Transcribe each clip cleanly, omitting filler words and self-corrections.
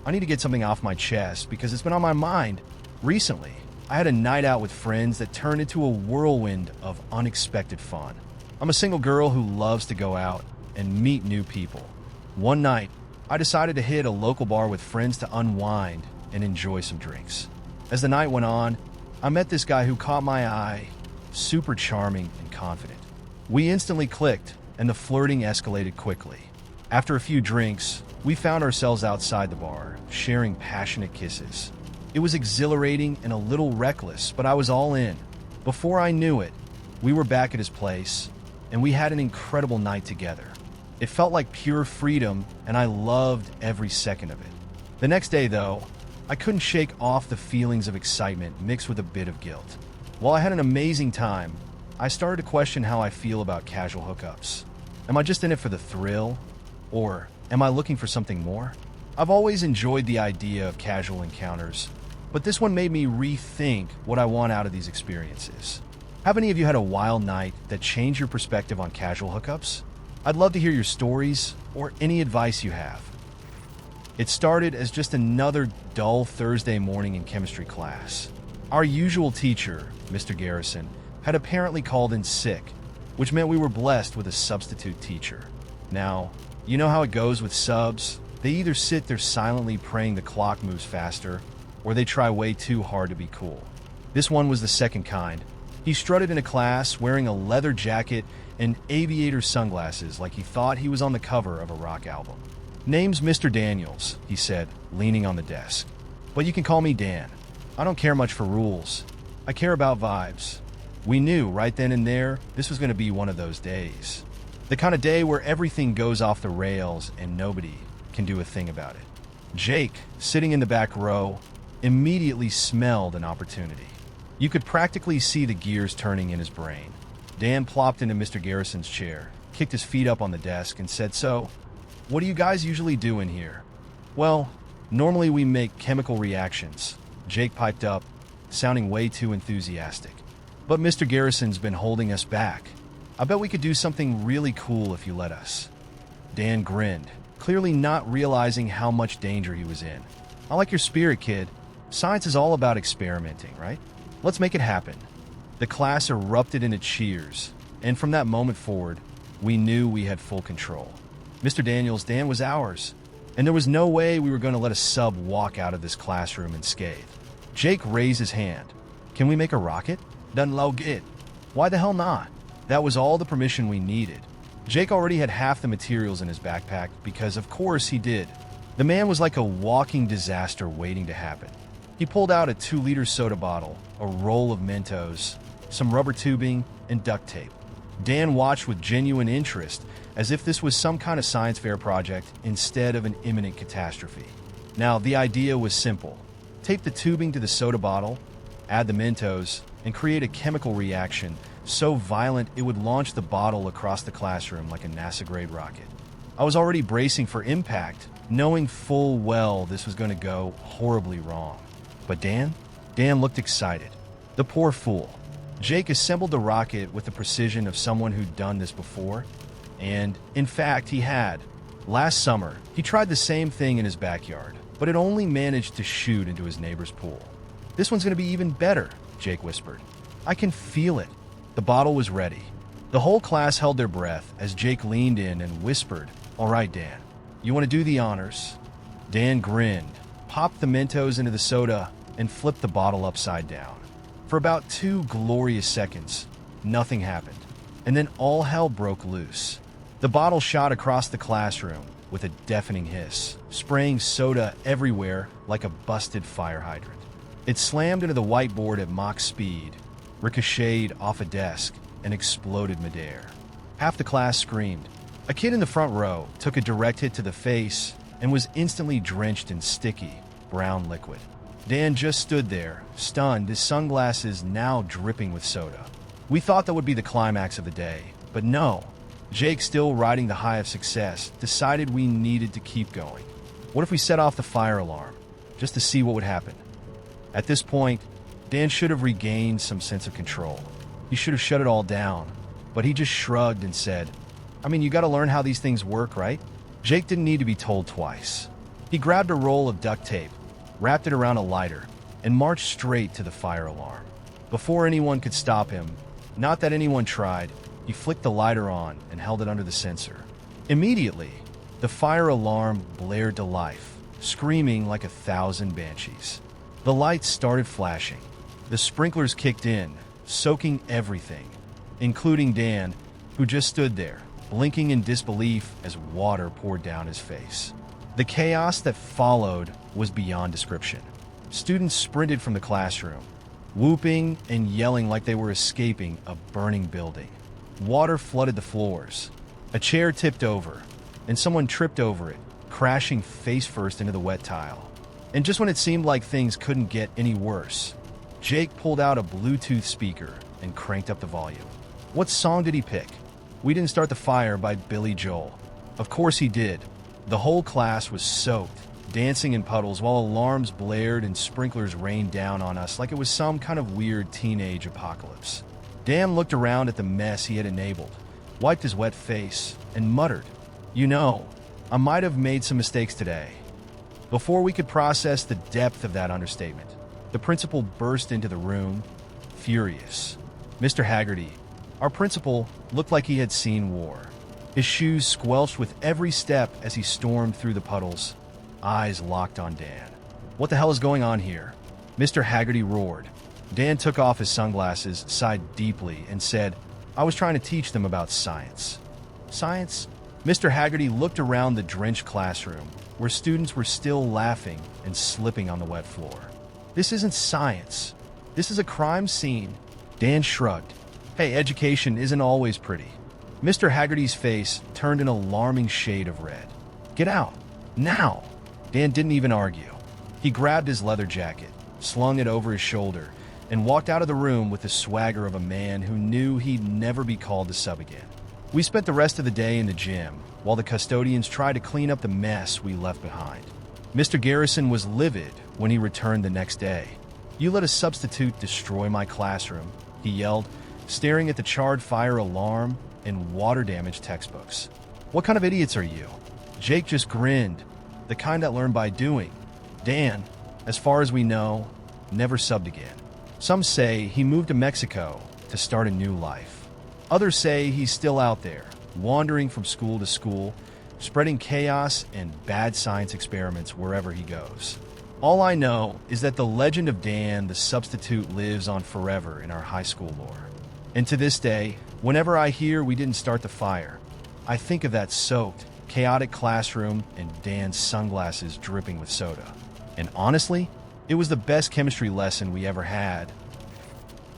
I need to get something off my chest because it's been on my mind. Recently, I had a night out with friends that turned into a whirlwind of unexpected fun. I'm a single girl who loves to go out and meet new people. One night, I decided to hit a local bar with friends to unwind and enjoy some drinks. As the night went on, I met this guy who caught my eye, super charming and confident. We instantly clicked, and the flirting escalated quickly. After a few drinks, we found ourselves outside the bar, sharing passionate kisses. It was exhilarating and a little reckless, but I was all in. Before I knew it, we were back at his place, and we had an incredible night together. It felt like pure freedom, and I loved every second of it. The next day, though, I couldn't shake off the feelings of excitement mixed with a bit of guilt. While I had an amazing time, I started to question how I feel about casual hookups. Am I just in it for the thrill? Or am I looking for something more? I've always enjoyed the idea of casual encounters, but this one made me rethink what I want out of these experiences. Have any of you had a wild night that changed your perspective on casual hookups? I'd love to hear your stories or any advice you have. It started as just another dull Thursday morning in chemistry class. Our usual teacher, Mr. Garrison, had apparently called in sick, which meant we were blessed with a substitute teacher. Now, you know how it goes with subs? They either sit there silently praying the clock moves faster, or they try way too hard to be cool. This one was the second kind. He strutted into class wearing a leather jacket and aviator sunglasses like he thought he was on the cover of a rock album. "Name's Mr. Daniels," he said, leaning on the desk. "But you can call me Dan. I don't care much for rules. I care about vibes." We knew right then and there this was going to be one of those days. The kind of day where everything goes off the rails and nobody can do a thing about it. Jake, sitting in the back row, immediately smelled an opportunity. You could practically see the gears turning in his brain. Dan plopped into Mr. Garrison's chair, kicked his feet up on the desk, and said, "So, what do you guys usually do in here?" "Well, normally we make chemical reactions," Jake piped up, sounding way too enthusiastic. "But Mr. Garrison's been holding us back. I bet we could do something really cool if you let us." Dan grinned, clearly not realizing how much danger he was in. "I like your spirit, kid. Science is all about experimenting, right? Let's make it happen." The class erupted into cheers, and from that moment forward, we knew we had full control. Mr. Daniels, Dan was ours, and there was no way we were going to let a sub walk out of this classroom unscathed. Jake raised his hand. "Can we make a rocket?" "Done log it." "Why the hell not?" That was all the permission we needed. Jake already had half the materials in his backpack because, of course, he did. The man was like a walking disaster waiting to happen. He pulled out a 2-liter soda bottle, a roll of Mentos, some rubber tubing, and duct tape. Dan watched with genuine interest, as if this was some kind of science fair project instead of an imminent catastrophe. Now, the idea was simple. Tape the tubing to the soda bottle, add the Mentos, and create a chemical reaction so violent it would launch the bottle across the classroom like a NASA-grade rocket. I was already bracing for impact, knowing full well this was going to go horribly wrong. But Dan looked excited. The poor fool. Jake assembled the rocket with the precision of someone who'd done this before, and, in fact, he had. Last summer, he tried the same thing in his backyard, but it only managed to shoot into his neighbor's pool. "This one's going to be even better," Jake whispered. "I can feel it." The bottle was ready. The whole class held their breath as Jake leaned in and whispered, "All right, Dan, you want to do the honors?" Dan grinned, popped the Mentos into the soda, and flipped the bottle upside down. For about 2 glorious seconds, nothing happened, and then all hell broke loose. The bottle shot across the classroom with a deafening hiss, spraying soda everywhere like a busted fire hydrant. It slammed into the whiteboard at Mach speed, ricocheted off a desk, and exploded midair. Half the class screamed. A kid in the front row took a direct hit to the face and was instantly drenched in sticky, brown liquid. Dan just stood there, stunned, his sunglasses now dripping with soda. We thought that would be the climax of the day, but no. Jake, still riding the high of success, decided we needed to keep going. What if we set off the fire alarm, just to see what would happen? At this point, Dan should have regained some sense of control. He should have shut it all down, but he just shrugged and said, "I mean, you gotta learn how these things work, right?" Jake didn't need to be told twice. He grabbed a roll of duct tape, wrapped it around a lighter, and marched straight to the fire alarm. Before anyone could stop him, not that anyone tried, he flicked the lighter on and held it under the sensor. Immediately, the fire alarm blared to life, screaming like 1,000 banshees. The lights started flashing. The sprinklers kicked in, soaking everything, including Dan, who just stood there, blinking in disbelief as water poured down his face. The chaos that followed was beyond description. Students sprinted from the classroom, whooping and yelling like they were escaping a burning building. Water flooded the floors. A chair tipped over, and someone tripped over it, crashing face first into the wet tile. And just when it seemed like things couldn't get any worse, Jake pulled out a Bluetooth speaker and cranked up the volume. What song did he pick? We Didn't Start the Fire by Billy Joel. Of course he did. The whole class was soaked, dancing in puddles while alarms blared and sprinklers rained down on us like it was some kind of weird teenage apocalypse. Dan looked around at the mess he had enabled, wiped his wet face, and muttered, "You know, I might have made some mistakes today." Before we could process the depth of that understatement, the principal burst into the room, furious. Mr. Haggerty, our principal, looked like he had seen war. His shoes squelched with every step as he stormed through the puddles, eyes locked on Dan. "What the hell is going on here?" Mr. Haggerty roared. Dan took off his sunglasses, sighed deeply, and said, "I was trying to teach them about science." Science? Mr. Haggerty looked around the drenched classroom, where students were still laughing and slipping on the wet floor. "This isn't science. This is a crime scene." Dan shrugged. "Hey, education isn't always pretty." Mr. Haggerty's face turned an alarming shade of red. "Get out. Now!" Dan didn't even argue. He grabbed his leather jacket, slung it over his shoulder, and walked out of the room with the swagger of a man who knew he'd never be called to sub again. We spent the rest of the day in the gym, while the custodians tried to clean up the mess we left behind. Mr. Garrison was livid when he returned the next day. "You let a substitute destroy my classroom," he yelled, staring at the charred fire alarm and water-damaged textbooks. "What kind of idiots are you?" Jake just grinned, the kind that learn by doing. Dan, as far as we know, never subbed again. Some say he moved to Mexico to start a new life. Others say he's still out there, wandering from school to school, spreading chaos and bad science experiments wherever he goes. All I know is that the legend of Dan the substitute lives on forever in our high school lore. And to this day, whenever I hear we didn't start the fire, I think of that soaked, chaotic classroom and Dan's sunglasses dripping with soda. And honestly, it was the best chemistry lesson we ever had.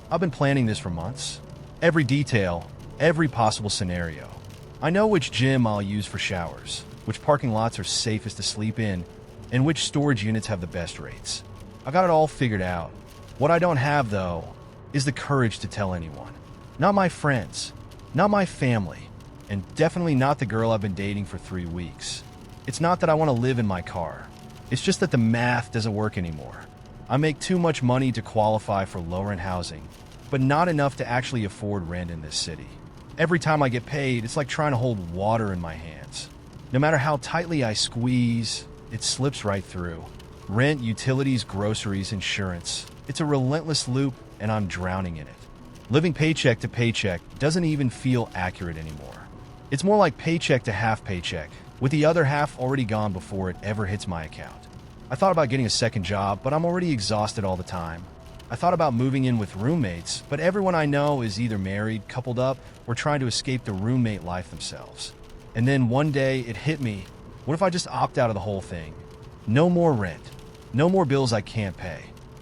I've been planning this for months. Every detail, every possible scenario. I know which gym I'll use for showers, which parking lots are safest to sleep in, and which storage units have the best rates. I got it all figured out. What I don't have, though, is the courage to tell anyone. Not my friends, not my family, and definitely not the girl I've been dating for 3 weeks. It's not that I want to live in my car. It's just that the math doesn't work anymore. I make too much money to qualify for low-rent housing, but not enough to actually afford rent in this city. Every time I get paid, it's like trying to hold water in my hands. No matter how tightly I squeeze, it slips right through. Rent, utilities, groceries, insurance. It's a relentless loop, and I'm drowning in it. Living paycheck to paycheck doesn't even feel accurate anymore. It's more like paycheck to half paycheck, with the other half already gone before it ever hits my account. I thought about getting a second job, but I'm already exhausted all the time. I thought about moving in with roommates, but everyone I know is either married, coupled up, or trying to escape the roommate life themselves. And then one day it hit me, what if I just opt out of the whole thing? No more rent. No more bills I can't pay.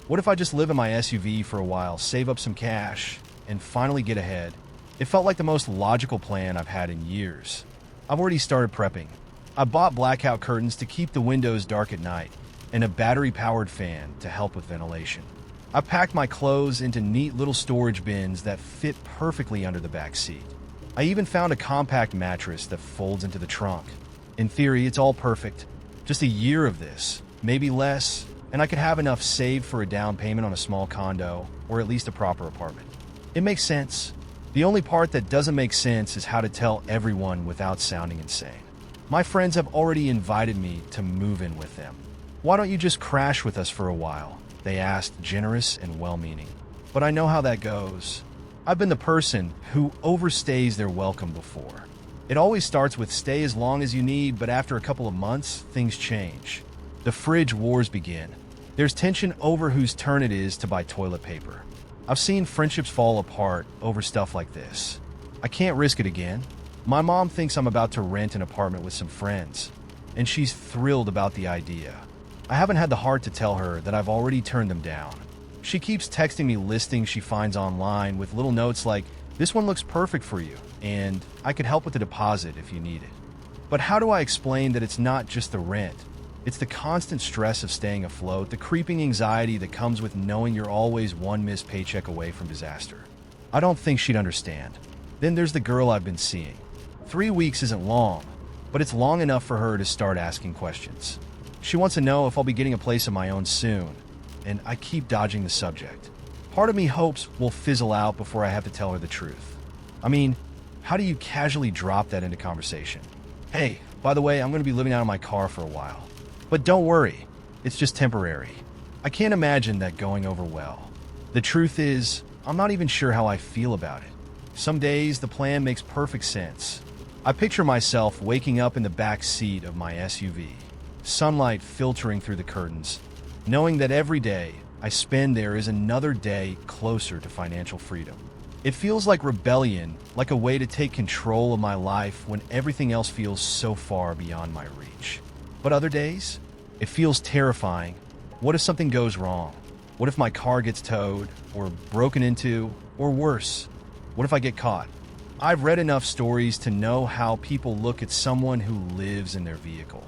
What if I just live in my SUV for a while, save up some cash, and finally get ahead? It felt like the most logical plan I've had in years. I've already started prepping. I bought blackout curtains to keep the windows dark at night, and a battery-powered fan to help with ventilation. I packed my clothes into neat little storage bins that fit perfectly under the back seat. I even found a compact mattress that folds into the trunk. In theory, it's all perfect. Just a year of this, maybe less, and I could have enough saved for a down payment on a small condo, or at least a proper apartment. It makes sense. The only part that doesn't make sense is how to tell everyone without sounding insane. My friends have already invited me to move in with them. Why don't you just crash with us for a while? They asked, generous and well-meaning. But I know how that goes. I've been the person who overstays their welcome before. It always starts with stay as long as you need, but after a couple of months, things change. The fridge wars begin. There's tension over whose turn it is to buy toilet paper. I've seen friendships fall apart over stuff like this. I can't risk it again. My mom thinks I'm about to rent an apartment with some friends, and she's thrilled about the idea. I haven't had the heart to tell her that I've already turned them down. She keeps texting me listings she finds online with little notes like, "This one looks perfect for you," and "I could help with the deposit if you need it." But how do I explain that it's not just the rent? It's the constant stress of staying afloat, the creeping anxiety that comes with knowing you're always one missed paycheck away from disaster. I don't think she'd understand. Then there's the girl I've been seeing. 3 weeks isn't long, but it's long enough for her to start asking questions. She wants to know if I'll be getting a place of my own soon, and I keep dodging the subject. Part of me hopes we'll fizzle out before I have to tell her the truth. I mean, how do you casually drop that into conversation? "Hey, by the way, I'm going to be living out of my car for a while. But don't worry, it's just temporary." I can't imagine that going over well. The truth is, I'm not even sure how I feel about it. Some days, the plan makes perfect sense. I picture myself waking up in the back seat of my SUV, sunlight filtering through the curtains, knowing that every day I spend there is another day closer to financial freedom. It feels like rebellion, like a way to take control of my life when everything else feels so far beyond my reach. But other days, it feels terrifying. What if something goes wrong? What if my car gets towed, or broken into, or worse? What if I get caught? I've read enough stories to know how people look at someone who lives in their vehicle.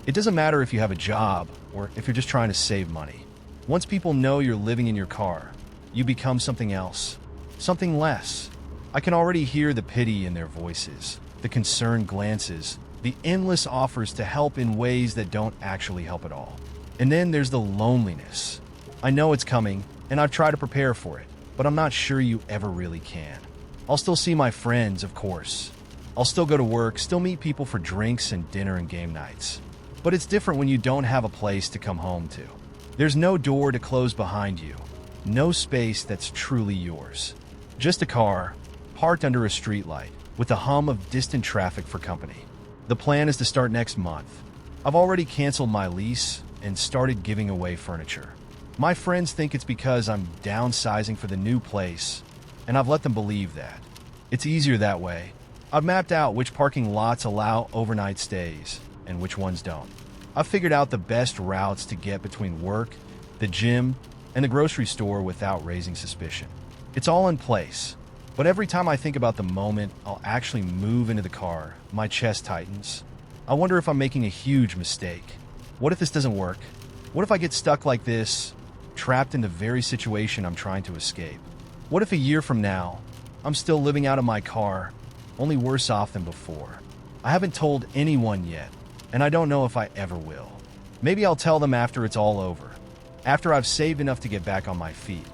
It doesn't matter if you have a job or if you're just trying to save money. Once people know you're living in your car, you become something else, something less. I can already hear the pity in their voices, the concerned glances, the endless offers to help in ways that don't actually help at all. And then there's the loneliness. I know it's coming, and I've tried to prepare for it, but I'm not sure you ever really can. I'll still see my friends, of course. I'll still go to work, still meet people for drinks and dinner and game nights. But it's different when you don't have a place to come home to. There's no door to close behind you, no space that's truly yours. Just a car, parked under a streetlight, with the hum of distant traffic for company. The plan is to start next month. I've already canceled my lease and started giving away furniture. My friends think it's because I'm downsizing for the new place, and I've let them believe that. It's easier that way. I've mapped out which parking lots allow overnight stays and which ones don't. I've figured out the best routes to get between work, the gym, and the grocery store without raising suspicion. It's all in place, but every time I think about the moment I'll actually move into the car, my chest tightens. I wonder if I'm making a huge mistake. What if this doesn't work? What if I get stuck like this, trapped in the very situation I'm trying to escape? What if a year from now, I'm still living out of my car, only worse off than before? I haven't told anyone yet, and I don't know if I ever will. Maybe I'll tell them after it's all over, after I've saved enough to get back on my feet,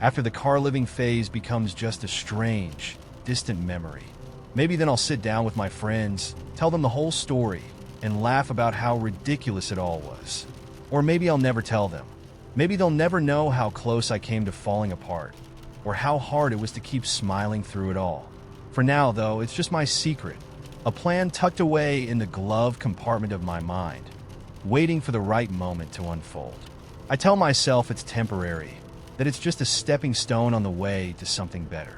after the car living phase becomes just a strange, distant memory. Maybe then I'll sit down with my friends, tell them the whole story, and laugh about how ridiculous it all was. Or maybe I'll never tell them. Maybe they'll never know how close I came to falling apart, or how hard it was to keep smiling through it all. For now, though, it's just my secret, a plan tucked away in the glove compartment of my mind, waiting for the right moment to unfold. I tell myself it's temporary, that it's just a stepping stone on the way to something better.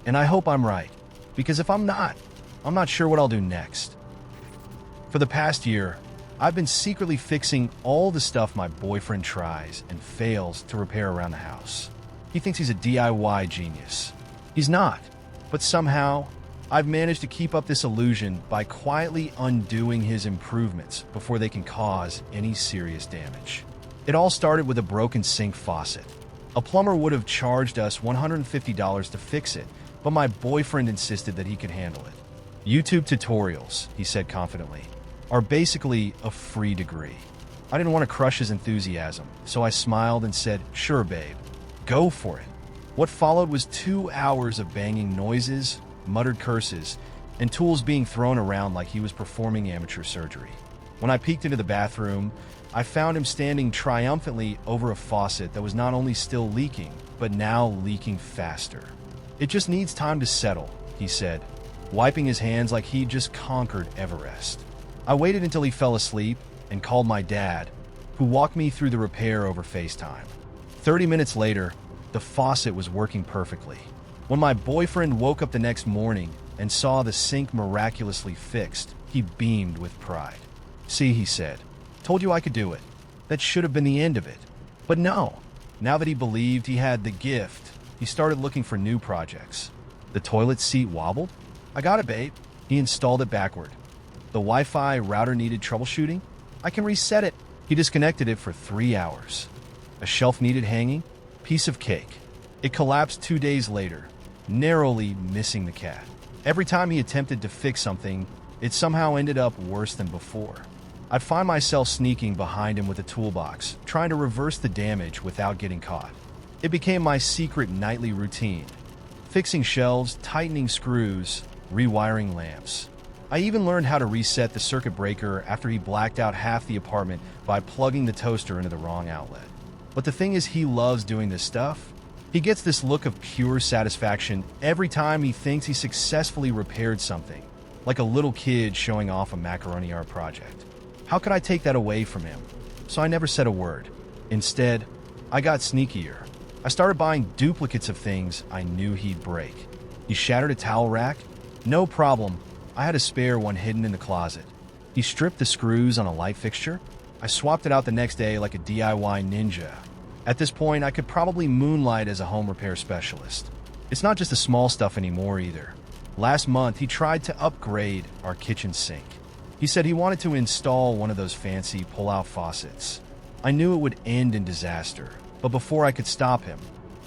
And I hope I'm right, because if I'm not sure what I'll do next. For the past year, I've been secretly fixing all the stuff my boyfriend tries and fails to repair around the house. He thinks he's a DIY genius. He's not, but somehow, I've managed to keep up this illusion by quietly undoing his improvements before they can cause any serious damage. It all started with a broken sink faucet. A plumber would have charged us $150 to fix it, but my boyfriend insisted that he could handle it. YouTube tutorials, he said confidently, are basically a free degree. I didn't want to crush his enthusiasm, so I smiled and said, "Sure, babe, go for it." What followed was 2 hours of banging noises, muttered curses, and tools being thrown around like he was performing amateur surgery. When I peeked into the bathroom, I found him standing triumphantly over a faucet that was not only still leaking, but now leaking faster. "It just needs time to settle," he said, wiping his hands like he'd just conquered Everest. I waited until he fell asleep and called my dad, who walked me through the repair over FaceTime. 30 minutes later, the faucet was working perfectly. When my boyfriend woke up the next morning and saw the sink miraculously fixed, he beamed with pride. "See," he said, "told you I could do it. That should have been the end of it." But no, now that he believed he had the gift, he started looking for new projects. The toilet seat wobbled? "I got it, babe." He installed it backward. The Wi-Fi router needed troubleshooting? "I can reset it." He disconnected it for 3 hours. A shelf needed hanging? Piece of cake. It collapsed 2 days later, narrowly missing the cat. Every time he attempted to fix something, it somehow ended up worse than before. I'd find myself sneaking behind him with a toolbox, trying to reverse the damage without getting caught. It became my secret nightly routine. Fixing shelves, tightening screws, rewiring lamps. I even learned how to reset the circuit breaker after he blacked out half the apartment by plugging the toaster into the wrong outlet. But the thing is, he loves doing this stuff. He gets this look of pure satisfaction every time he thinks he successfully repaired something, like a little kid showing off a macaroni art project. How could I take that away from him? So I never said a word. Instead, I got sneakier. I started buying duplicates of things I knew he'd break. He shattered a towel rack? No problem. I had a spare one hidden in the closet. He stripped the screws on a light fixture? I swapped it out the next day like a DIY ninja. At this point, I could probably moonlight as a home repair specialist. It's not just the small stuff anymore either. Last month, he tried to upgrade our kitchen sink. He said he wanted to install one of those fancy pull-out faucets. I knew it would end in disaster, but before I could stop him,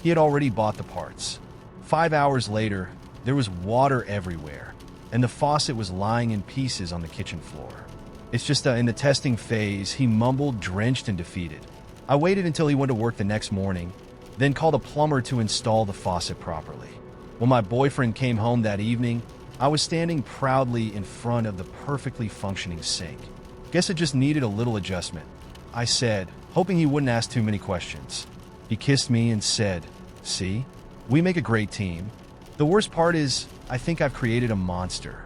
he had already bought the parts. 5 hours later, there was water everywhere, and the faucet was lying in pieces on the kitchen floor. It's just in the testing phase, he mumbled, drenched and defeated. I waited until he went to work the next morning, then called a plumber to install the faucet properly. When my boyfriend came home that evening, I was standing proudly in front of the perfectly functioning sink. "Guess it just needed a little adjustment," I said, hoping he wouldn't ask too many questions. He kissed me and said, "See, we make a great team. The worst part is, I think I've created a monster."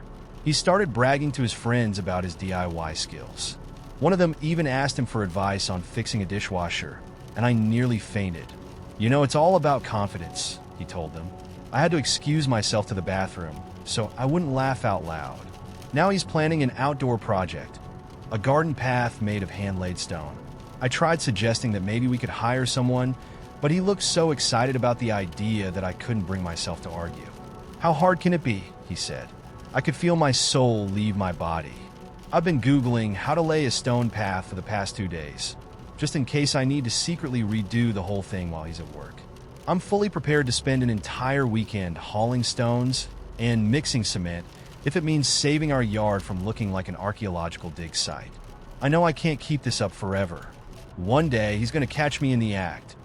He started bragging to his friends about his DIY skills. One of them even asked him for advice on fixing a dishwasher, and I nearly fainted. "You know, it's all about confidence," he told them. I had to excuse myself to the bathroom, so I wouldn't laugh out loud. Now he's planning an outdoor project, a garden path made of hand-laid stone. I tried suggesting that maybe we could hire someone, but he looked so excited about the idea that I couldn't bring myself to argue. "How hard can it be?" he said. I could feel my soul leave my body. I've been Googling how to lay a stone path for the past 2 days, just in case I need to secretly redo the whole thing while he's at work. I'm fully prepared to spend an entire weekend hauling stones and mixing cement if it means saving our yard from looking like an archaeological dig site. I know I can't keep this up forever. One day, he's going to catch me in the act,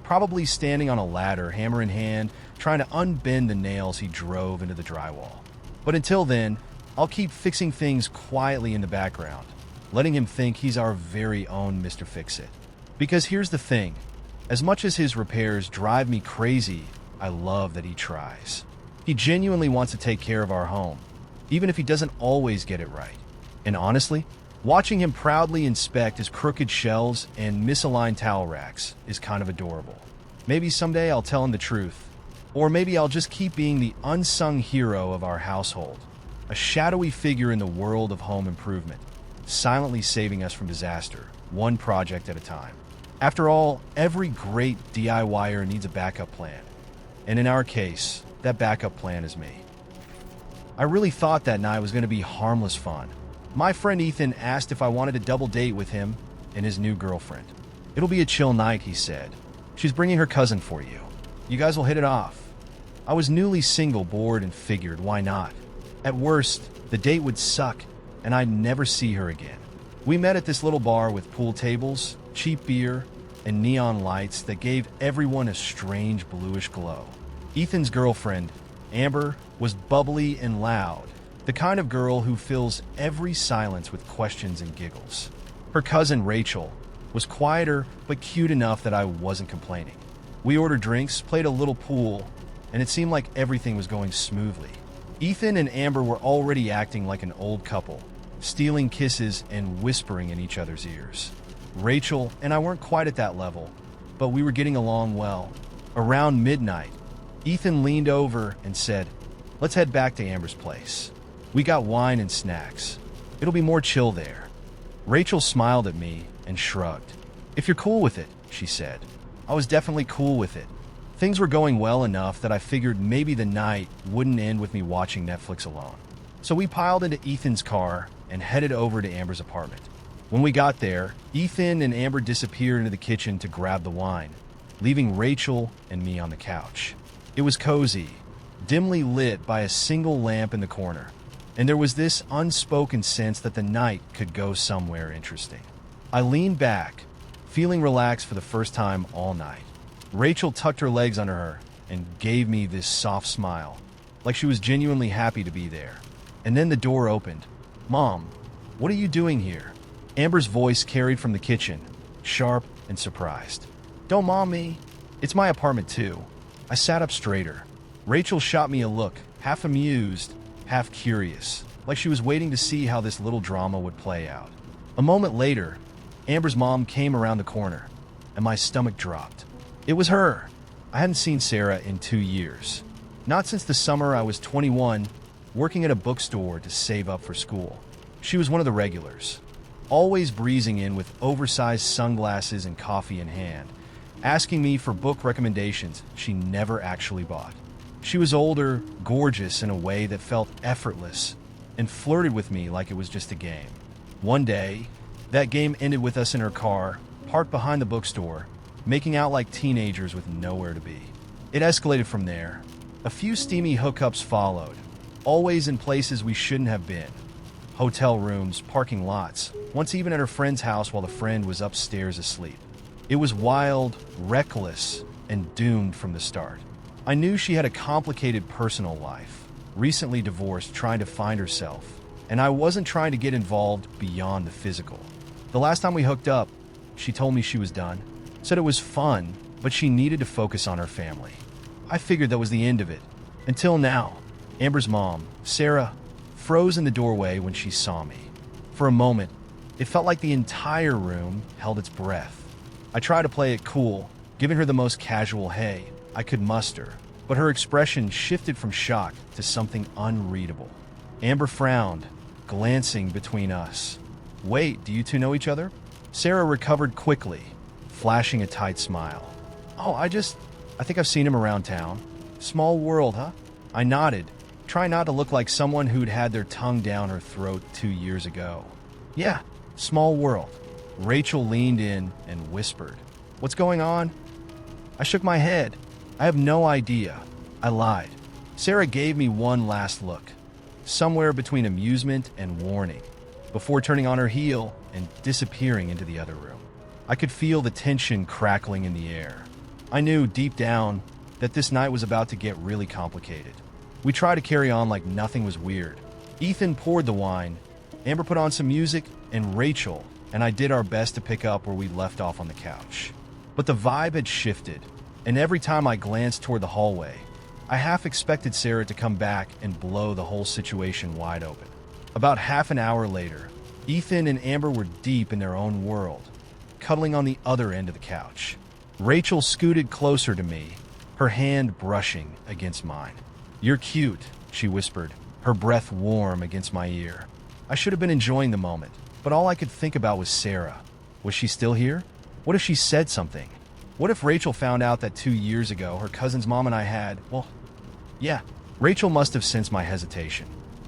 probably standing on a ladder, hammer in hand, trying to unbend the nails he drove into the drywall. But until then, I'll keep fixing things quietly in the background, letting him think he's our very own Mr. Fix-It. Because here's the thing, as much as his repairs drive me crazy, I love that he tries. He genuinely wants to take care of our home, even if he doesn't always get it right. And honestly, watching him proudly inspect his crooked shelves and misaligned towel racks is kind of adorable. Maybe someday I'll tell him the truth. Or maybe I'll just keep being the unsung hero of our household, a shadowy figure in the world of home improvement, silently saving us from disaster, one project at a time. After all, every great DIYer needs a backup plan. And in our case, that backup plan is me. I really thought that night was going to be harmless fun. My friend Ethan asked if I wanted a double date with him and his new girlfriend. "It'll be a chill night," he said. "She's bringing her cousin for you. You guys will hit it off." I was newly single, bored, and figured, why not? At worst, the date would suck, and I'd never see her again. We met at this little bar with pool tables, cheap beer, and neon lights that gave everyone a strange bluish glow. Ethan's girlfriend, Amber, was bubbly and loud, The kind of girl who fills every silence with questions and giggles. Her cousin Rachel was quieter but cute enough that I wasn't complaining. We ordered drinks, played a little pool, and it seemed like everything was going smoothly. Ethan and Amber were already acting like an old couple, stealing kisses and whispering in each other's ears. Rachel and I weren't quite at that level, but we were getting along well. Around midnight, Ethan leaned over and said, "Let's head back to Amber's place. We got wine and snacks. It'll be more chill there." Rachel smiled at me and shrugged. "If you're cool with it," she said. I was definitely cool with it. Things were going well enough that I figured maybe the night wouldn't end with me watching Netflix alone. So we piled into Ethan's car and headed over to Amber's apartment. When we got there, Ethan and Amber disappeared into the kitchen to grab the wine, leaving Rachel and me on the couch. It was cozy, dimly lit by a single lamp in the corner, and there was this unspoken sense that the night could go somewhere interesting. I leaned back, feeling relaxed for the first time all night. Rachel tucked her legs under her and gave me this soft smile, like she was genuinely happy to be there. And then the door opened. "Mom, what are you doing here?" Amber's voice carried from the kitchen, sharp and surprised. "Don't mom me. It's my apartment too." I sat up straighter. Rachel shot me a look, half amused, half curious, like she was waiting to see how this little drama would play out. A moment later, Amber's mom came around the corner, and my stomach dropped. It was her. I hadn't seen Sarah in 2 years. Not since the summer I was 21, working at a bookstore to save up for school. She was one of the regulars, always breezing in with oversized sunglasses and coffee in hand, asking me for book recommendations she never actually bought. She was older, gorgeous in a way that felt effortless, and flirted with me like it was just a game. One day, that game ended with us in her car, parked behind the bookstore, making out like teenagers with nowhere to be. It escalated from there. A few steamy hookups followed, always in places we shouldn't have been. Hotel rooms, parking lots, once even at her friend's house while the friend was upstairs asleep. It was wild, reckless, and doomed from the start. I knew she had a complicated personal life, recently divorced, trying to find herself, and I wasn't trying to get involved beyond the physical. The last time we hooked up, she told me she was done, said it was fun, but she needed to focus on her family. I figured that was the end of it. Until now, Amber's mom, Sarah, froze in the doorway when she saw me. For a moment, it felt like the entire room held its breath. I tried to play it cool, giving her the most casual hey I could muster, but her expression shifted from shock to something unreadable. Amber frowned, glancing between us. "Wait, do you two know each other?" Sarah recovered quickly, flashing a tight smile. "Oh, I think I've seen him around town. Small world, huh?" I nodded, trying not to look like someone who'd had their tongue down her throat 2 years ago. "Yeah, small world." Rachel leaned in and whispered, "What's going on?" I shook my head. "I have no idea." I lied. Sarah gave me one last look, somewhere between amusement and warning, before turning on her heel and disappearing into the other room. I could feel the tension crackling in the air. I knew deep down that this night was about to get really complicated. We tried to carry on like nothing was weird. Ethan poured the wine, Amber put on some music, and Rachel and I did our best to pick up where we left off on the couch. But the vibe had shifted, and every time I glanced toward the hallway, I half expected Sarah to come back and blow the whole situation wide open. About half an hour later, Ethan and Amber were deep in their own world, cuddling on the other end of the couch. Rachel scooted closer to me, her hand brushing against mine. "You're cute," she whispered, her breath warm against my ear. I should have been enjoying the moment, but all I could think about was Sarah. Was she still here? What if she said something? What if Rachel found out that 2 years ago her cousin's mom and I had, well, yeah. Rachel must have sensed my hesitation.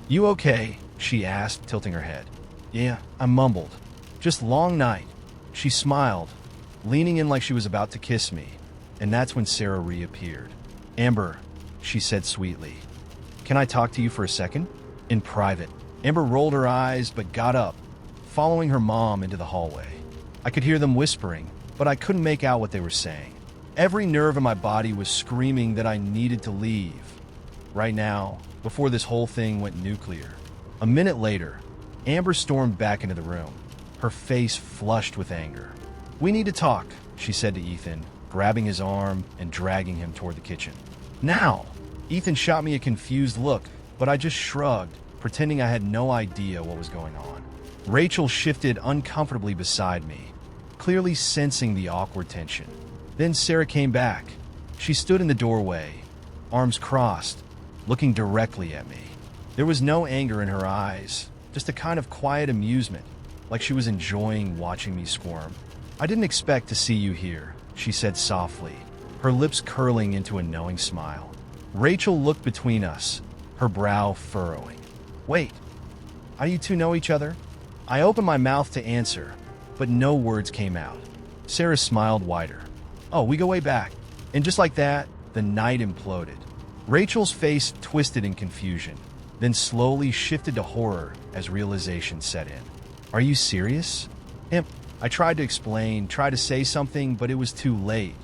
"You okay?" she asked, tilting her head. "Yeah," I mumbled. "Just long night." She smiled, leaning in like she was about to kiss me, and that's when Sarah reappeared. "Amber," she said sweetly, "can I talk to you for a second?" In private. Amber rolled her eyes but got up, following her mom into the hallway. I could hear them whispering, but I couldn't make out what they were saying. Every nerve in my body was screaming that I needed to leave. Right now, before this whole thing went nuclear. A minute later, Amber stormed back into the room, her face flushed with anger. "We need to talk," she said to Ethan, grabbing his arm and dragging him toward the kitchen. "Now!" Ethan shot me a confused look, but I just shrugged, pretending I had no idea what was going on. Rachel shifted uncomfortably beside me, clearly sensing the awkward tension. Then Sarah came back. She stood in the doorway, arms crossed, looking directly at me. There was no anger in her eyes, just a kind of quiet amusement, like she was enjoying watching me squirm. "I didn't expect to see you here," she said softly, her lips curling into a knowing smile. Rachel looked between us, her brow furrowing. "Wait, how do you two know each other?" I opened my mouth to answer, but no words came out. Sarah smiled wider. "Oh, we go way back." And just like that, the night imploded. Rachel's face twisted in confusion, then slowly shifted to horror as realization set in. "Are you serious?" I tried to explain, tried to say something, but it was too late.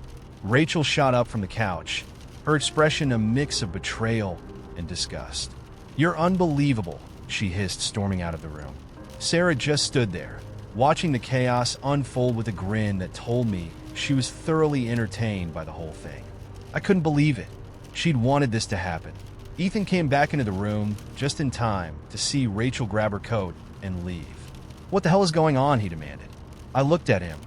Rachel shot up from the couch, her expression a mix of betrayal and disgust. "You're unbelievable," she hissed, storming out of the room. Sarah just stood there, watching the chaos unfold with a grin that told me she was thoroughly entertained by the whole thing. I couldn't believe it. She'd wanted this to happen. Ethan came back into the room just in time to see Rachel grab her coat and leave. "What the hell is going on?" he demanded. I looked at him,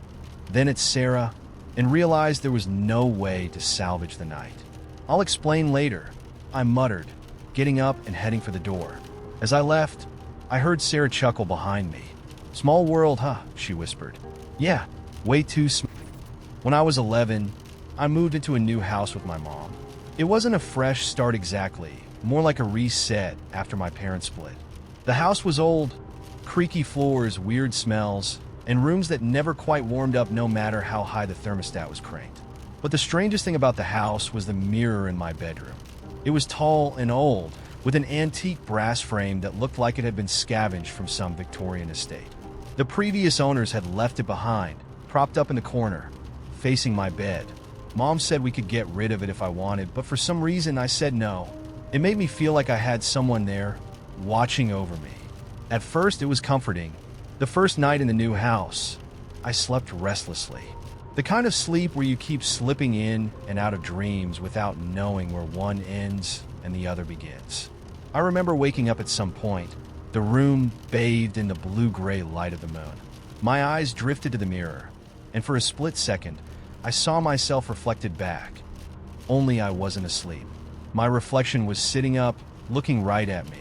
then at Sarah, and realized there was no way to salvage the night. "I'll explain later," I muttered, getting up and heading for the door. As I left, I heard Sarah chuckle behind me. "Small world, huh?" she whispered. "Yeah, way too small." When I was 11, I moved into a new house with my mom. It wasn't a fresh start exactly, more like a reset after my parents split. The house was old, creaky floors, weird smells, and rooms that never quite warmed up no matter how high the thermostat was cranked. But the strangest thing about the house was the mirror in my bedroom. It was tall and old, with an antique brass frame that looked like it had been scavenged from some Victorian estate. The previous owners had left it behind, propped up in the corner, facing my bed. Mom said we could get rid of it if I wanted, but for some reason I said no. It made me feel like I had someone there, watching over me. At first it was comforting. The first night in the new house, I slept restlessly. The kind of sleep where you keep slipping in and out of dreams without knowing where one ends and the other begins. I remember waking up at some point, the room bathed in the blue-gray light of the moon. My eyes drifted to the mirror, and for a split second, I saw myself reflected back. Only I wasn't asleep. My reflection was sitting up, looking right at me.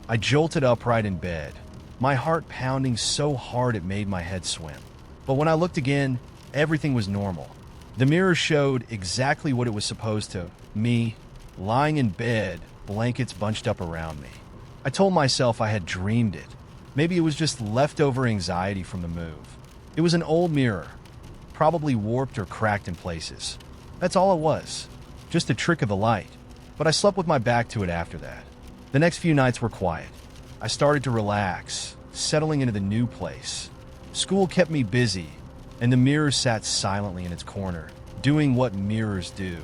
I jolted upright in bed, my heart pounding so hard it made my head swim. But when I looked again, everything was normal. The mirror showed exactly what it was supposed to. Me, lying in bed, blankets bunched up around me. I told myself I had dreamed it. Maybe it was just leftover anxiety from the move. It was an old mirror, probably warped or cracked in places. That's all it was, just a trick of the light. But I slept with my back to it after that. The next few nights were quiet. I started to relax, settling into the new place. School kept me busy, and the mirror sat silently in its corner, doing what mirrors do,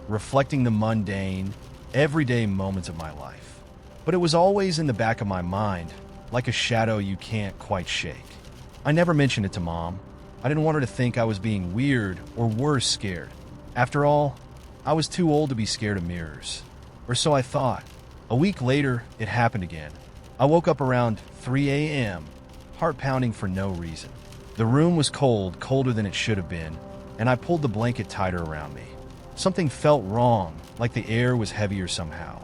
reflecting the mundane, everyday moments of my life. But it was always in the back of my mind, like a shadow you can't quite shake. I never mentioned it to Mom. I didn't want her to think I was being weird or worse, scared. After all, I was too old to be scared of mirrors. Or so I thought. A week later, it happened again. I woke up around 3 a.m., heart pounding for no reason. The room was cold, colder than it should have been, and I pulled the blanket tighter around me. Something felt wrong, like the air was heavier somehow.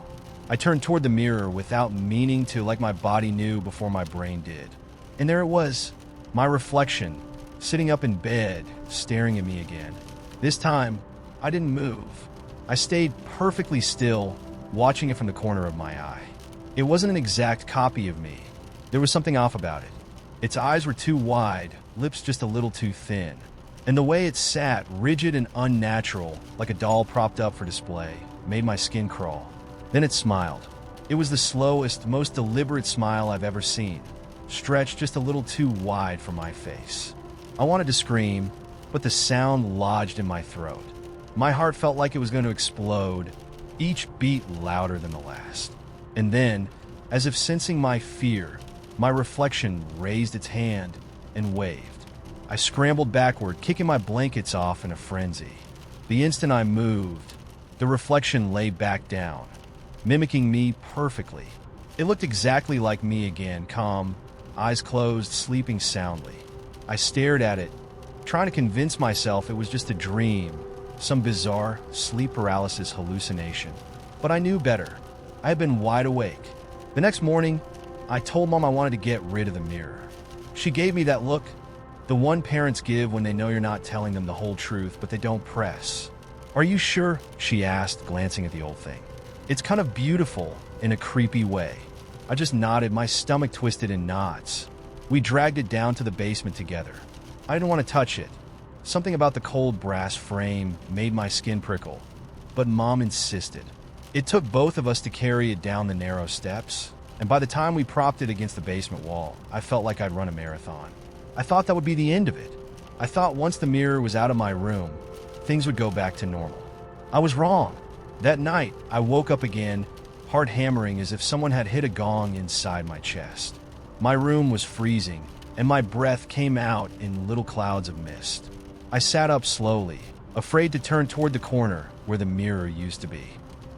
I turned toward the mirror without meaning to, like my body knew before my brain did. And there it was, my reflection, sitting up in bed, staring at me again. This time, I didn't move. I stayed perfectly still, watching it from the corner of my eye. It wasn't an exact copy of me. There was something off about it. Its eyes were too wide, lips just a little too thin. And the way it sat, rigid and unnatural, like a doll propped up for display, made my skin crawl. Then it smiled. It was the slowest, most deliberate smile I've ever seen, stretched just a little too wide for my face. I wanted to scream, but the sound lodged in my throat. My heart felt like it was going to explode, each beat louder than the last. And then, As if sensing my fear, my reflection raised its hand and waved. I scrambled backward, kicking my blankets off in a frenzy. The instant I moved, the reflection lay back down, mimicking me perfectly. It looked exactly like me again, calm, eyes closed, sleeping soundly. I stared at it, trying to convince myself it was just a dream, some bizarre sleep paralysis hallucination. But I knew better. I had been wide awake. The next morning, I told Mom I wanted to get rid of the mirror. She gave me that look, the one parents give when they know you're not telling them the whole truth, but they don't press. "Are you sure?" she asked, glancing at the old thing. "It's kind of beautiful in a creepy way." I just nodded, my stomach twisted in knots. We dragged it down to the basement together. I didn't want to touch it. Something about the cold brass frame made my skin prickle, but Mom insisted. It took both of us to carry it down the narrow steps, and by the time we propped it against the basement wall, I felt like I'd run a marathon. I thought that would be the end of it. I thought once the mirror was out of my room, things would go back to normal. I was wrong. That night, I woke up again, heart hammering as if someone had hit a gong inside my chest. My room was freezing, and my breath came out in little clouds of mist. I sat up slowly, afraid to turn toward the corner where the mirror used to be.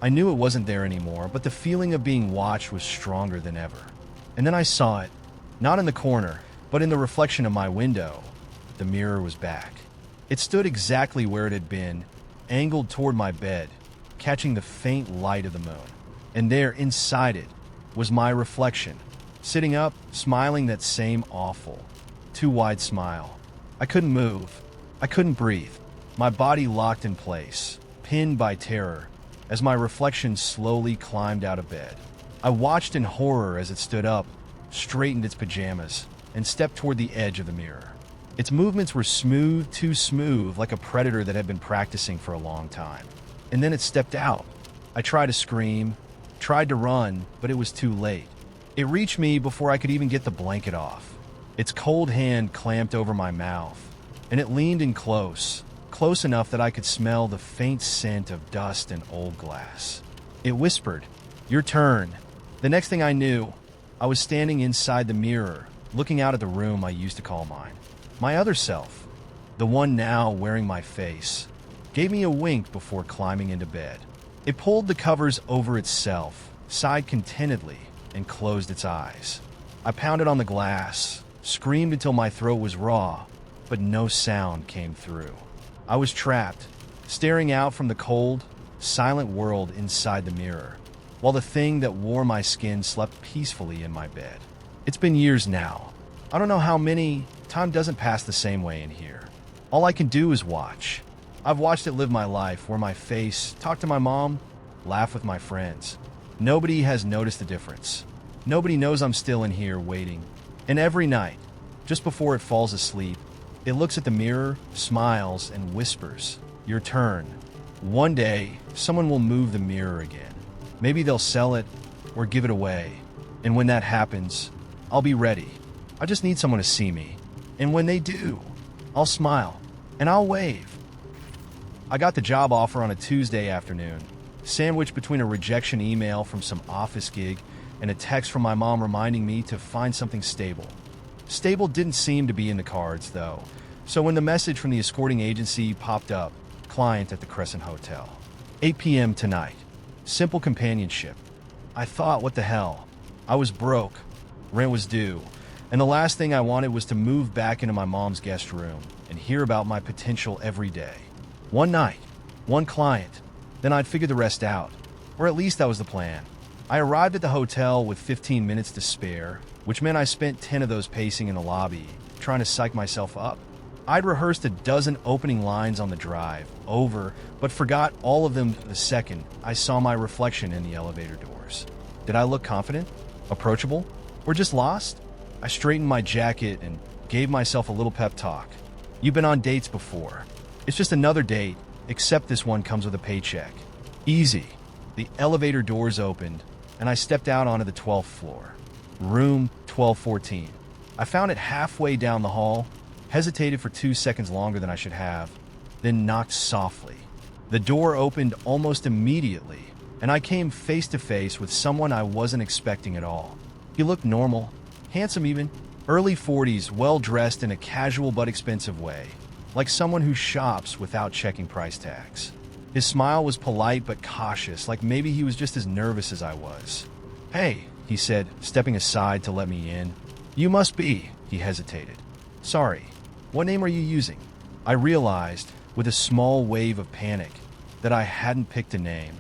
I knew it wasn't there anymore, but the feeling of being watched was stronger than ever. And then I saw it, not in the corner, but in the reflection of my window. The mirror was back. It stood exactly where it had been, angled toward my bed, catching the faint light of the moon. And there, inside it, was my reflection, sitting up, smiling that same awful, too wide smile. I couldn't move. I couldn't breathe. My body locked in place, pinned by terror, as my reflection slowly climbed out of bed. I watched in horror as it stood up, straightened its pajamas, and stepped toward the edge of the mirror. Its movements were smooth, too smooth, like a predator that had been practicing for a long time. And then it stepped out. I tried to scream, tried to run, but it was too late. It reached me before I could even get the blanket off. Its cold hand clamped over my mouth, and it leaned in close enough that I could smell the faint scent of dust and old glass. It whispered, "Your turn." The next thing I knew, I was standing inside the mirror, looking out at the room I used to call mine. My other self, the one now wearing my face, gave me a wink before climbing into bed. It pulled the covers over itself, sighed contentedly, and closed its eyes. I pounded on the glass, screamed until my throat was raw, but no sound came through. I was trapped, staring out from the cold, silent world inside the mirror, while the thing that wore my skin slept peacefully in my bed. It's been years now. I don't know how many. Time doesn't pass the same way in here. All I can do is watch. I've watched it live my life, wear my face, talk to my mom, laugh with my friends. Nobody has noticed the difference. Nobody knows I'm still in here waiting. And every night, just before it falls asleep, it looks at the mirror, smiles, and whispers, "Your turn." One day, someone will move the mirror again. Maybe they'll sell it or give it away. And when that happens, I'll be ready. I just need someone to see me. And when they do, I'll smile and I'll wave. I got the job offer on a Tuesday afternoon, sandwiched between a rejection email from some office gig and a text from my mom reminding me to find something stable. Stable didn't seem to be in the cards, though, so when the message from the escorting agency popped up, client at the Crescent Hotel. 8 p.m. tonight. Simple companionship. I thought, what the hell? I was broke. Rent was due. And the last thing I wanted was to move back into my mom's guest room and hear about my potential every day. One night, one client, then I'd figure the rest out. Or at least that was the plan. I arrived at the hotel with 15 minutes to spare, which meant I spent 10 of those pacing in the lobby, trying to psych myself up. I'd rehearsed a dozen opening lines on the drive, over, but forgot all of them the second I saw my reflection in the elevator doors. Did I look confident? Approachable? Or just lost? I straightened my jacket and gave myself a little pep talk. You've been on dates before. It's just another date, except this one comes with a paycheck. Easy. The elevator doors opened, and I stepped out onto the 12th floor. Room 1214. I found it halfway down the hall, hesitated for 2 seconds longer than I should have, then knocked softly. The door opened almost immediately, and I came face to face with someone I wasn't expecting at all. He looked normal, handsome even, early 40s, well-dressed in a casual but expensive way, like someone who shops without checking price tags. His smile was polite but cautious, like maybe he was just as nervous as I was. "Hey," he said, stepping aside to let me in. "You must be," he hesitated. "Sorry, what name are you using?" I realized, with a small wave of panic, that I hadn't picked a name.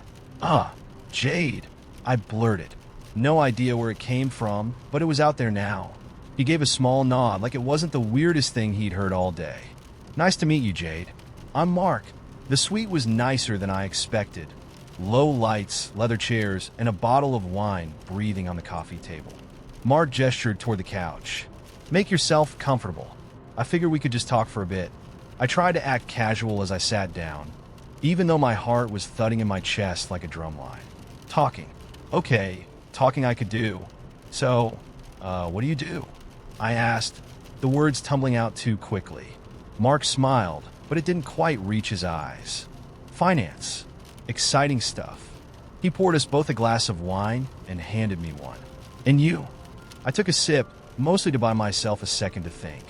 Jade," I blurted. No idea where it came from, but it was out there now. He gave a small nod, like it wasn't the weirdest thing he'd heard all day. "Nice to meet you, Jade. I'm Mark." The suite was nicer than I expected. Low lights, leather chairs, and a bottle of wine breathing on the coffee table. Mark gestured toward the couch. "Make yourself comfortable. I figured we could just talk for a bit." I tried to act casual as I sat down, even though my heart was thudding in my chest like a drumline. "Talking. Okay, talking I could do. So, what do you do?" I asked, the words tumbling out too quickly. Mark smiled, but it didn't quite reach his eyes. "Finance. Exciting stuff." He poured us both a glass of wine and handed me one. "And you?" I took a sip, mostly to buy myself a second to think.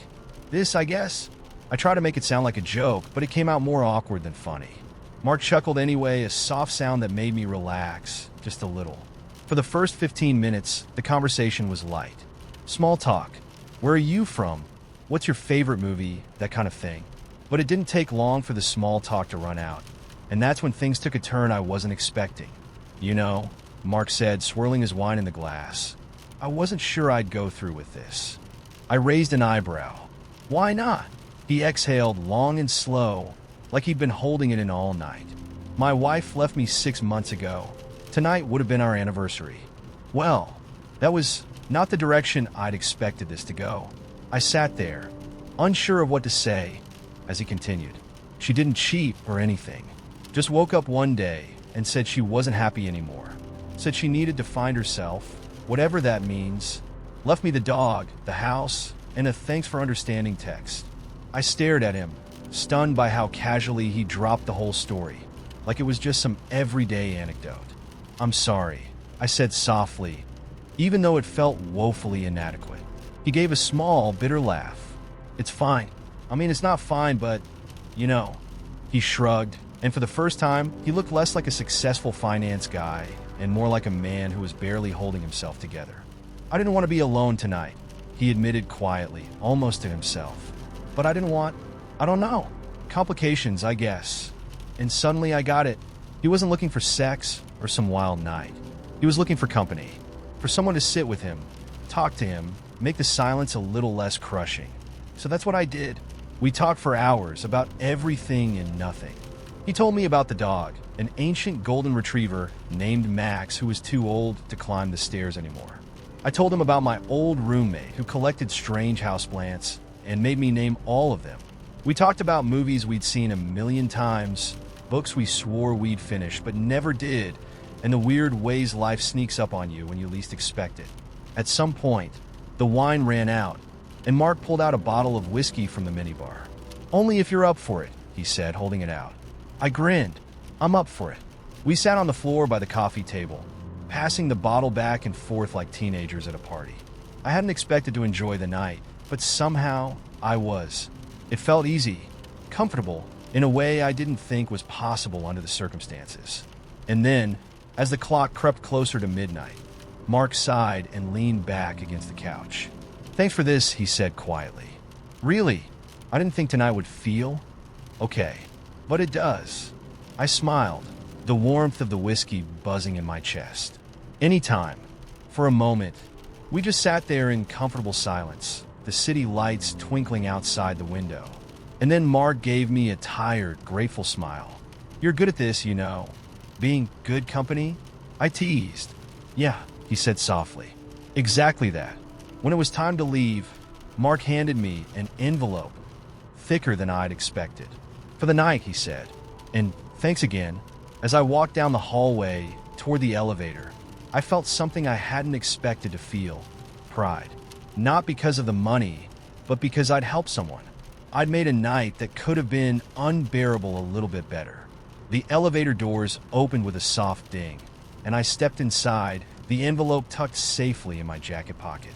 "This, I guess?" I tried to make it sound like a joke, but it came out more awkward than funny. Mark chuckled anyway, a soft sound that made me relax, just a little. For the first 15 minutes, the conversation was light. Small talk. "Where are you from? What's your favorite movie?" That kind of thing. But it didn't take long for the small talk to run out, and that's when things took a turn I wasn't expecting. "You know," Mark said, swirling his wine in the glass, "I wasn't sure I'd go through with this." I raised an eyebrow. "Why not?" He exhaled long and slow, like he'd been holding it in all night. "My wife left me 6 months ago. Tonight would have been our anniversary." Well, that was not the direction I'd expected this to go. I sat there, unsure of what to say, as he continued. "She didn't cheat or anything. Just woke up one day and said she wasn't happy anymore. Said she needed to find herself, whatever that means. Left me the dog, the house, and a thanks for understanding text." I stared at him, stunned by how casually he dropped the whole story, like it was just some everyday anecdote. "I'm sorry," I said softly, even though it felt woefully inadequate. He gave a small, bitter laugh. "It's fine. I mean, it's not fine, but, you know." He shrugged, and for the first time, he looked less like a successful finance guy and more like a man who was barely holding himself together. "I didn't want to be alone tonight," he admitted quietly, almost to himself. "But I don't know. Complications, I guess." And suddenly I got it. He wasn't looking for sex or some wild night. He was looking for company, for someone to sit with him, talk to him, make the silence a little less crushing. So that's what I did. We talked for hours about everything and nothing. He told me about the dog, an ancient golden retriever named Max who was too old to climb the stairs anymore. I told him about my old roommate who collected strange houseplants and made me name all of them. We talked about movies we'd seen a million times, books we swore we'd finish but never did, and the weird ways life sneaks up on you when you least expect it. At some point, the wine ran out, and Mark pulled out a bottle of whiskey from the minibar. "Only if you're up for it," he said, holding it out. I grinned. "I'm up for it." We sat on the floor by the coffee table, passing the bottle back and forth like teenagers at a party. I hadn't expected to enjoy the night, but somehow I was. It felt easy, comfortable, in a way I didn't think was possible under the circumstances. And then, as the clock crept closer to midnight, Mark sighed and leaned back against the couch. "Thanks for this," he said quietly. "Really, I didn't think tonight would feel okay, but it does." I smiled, the warmth of the whiskey buzzing in my chest. "Anytime." For a moment, we just sat there in comfortable silence, the city lights twinkling outside the window. And then Mark gave me a tired, grateful smile. "You're good at this, you know. Being good company?" I teased. "Yeah," he said softly. "Exactly that." When it was time to leave, Mark handed me an envelope, thicker than I'd expected. "For the night," he said. "And thanks again." As I walked down the hallway toward the elevator, I felt something I hadn't expected to feel: pride. Not because of the money, but because I'd helped someone. I'd made a night that could have been unbearable a little bit better. The elevator doors opened with a soft ding. and I stepped inside, the envelope tucked safely in my jacket pocket.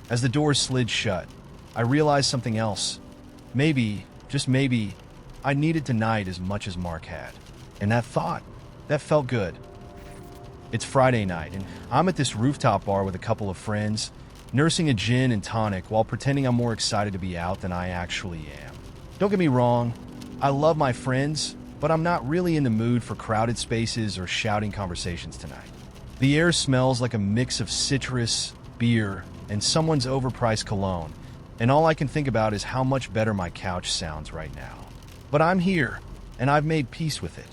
As the door slid shut, I realized something else. Maybe, just maybe, I needed tonight as much as Mark had. And that felt good. It's Friday night, and I'm at this rooftop bar with a couple of friends, nursing a gin and tonic while pretending I'm more excited to be out than I actually am. Don't get me wrong, I love my friends, but I'm not really in the mood for crowded spaces or shouting conversations tonight. The air smells like a mix of citrus, beer, and someone's overpriced cologne, and all I can think about is how much better my couch sounds right now. But I'm here, and I've made peace with it.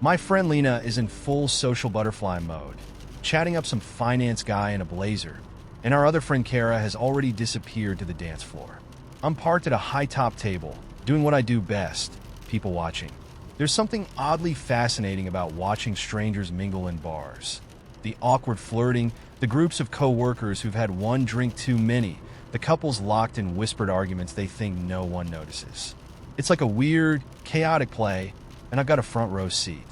My friend Lena is in full social butterfly mode, chatting up some finance guy in a blazer, and our other friend Kara has already disappeared to the dance floor. I'm parked at a high-top table, doing what I do best, people watching. There's something oddly fascinating about watching strangers mingle in bars. The awkward flirting, the groups of co-workers who've had one drink too many, the couples locked in whispered arguments they think no one notices. It's like a weird, chaotic play, and I've got a front row seat.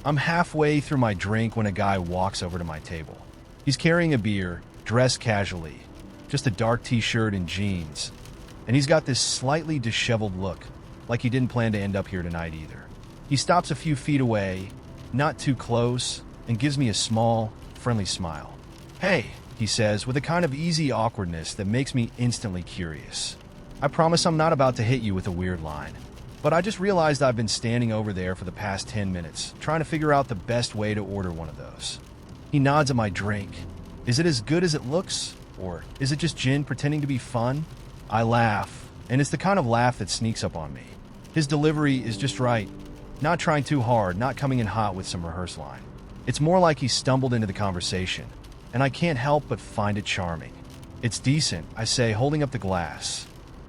I'm halfway through my drink when a guy walks over to my table. He's carrying a beer, dressed casually, just a dark t-shirt and jeans, and he's got this slightly disheveled look, like he didn't plan to end up here tonight either. He stops a few feet away, not too close, and gives me a small, friendly smile. "Hey," he says, with a kind of easy awkwardness that makes me instantly curious. "I promise I'm not about to hit you with a weird line, but I just realized I've been standing over there for the past 10 minutes, trying to figure out the best way to order one of those." He nods at my drink. "Is it as good as it looks? Or is it just gin pretending to be fun?" I laugh, and it's the kind of laugh that sneaks up on me. His delivery is just right. Not trying too hard, not coming in hot with some rehearsed line. It's more like he stumbled into the conversation, and I can't help but find it charming. "It's decent," I say, holding up the glass.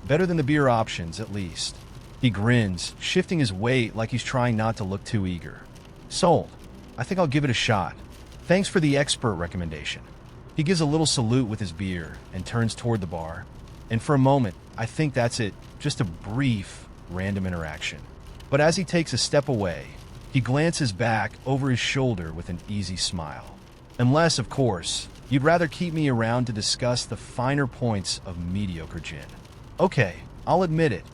"Better than the beer options, at least." He grins, shifting his weight like he's trying not to look too eager. "Sold. I think I'll give it a shot. Thanks for the expert recommendation." He gives a little salute with his beer and turns toward the bar. And for a moment, I think that's it, just a brief, random interaction. But as he takes a step away, he glances back over his shoulder with an easy smile. Unless, of course, you'd rather keep me around to discuss the finer points of mediocre gin. Okay, I'll admit it.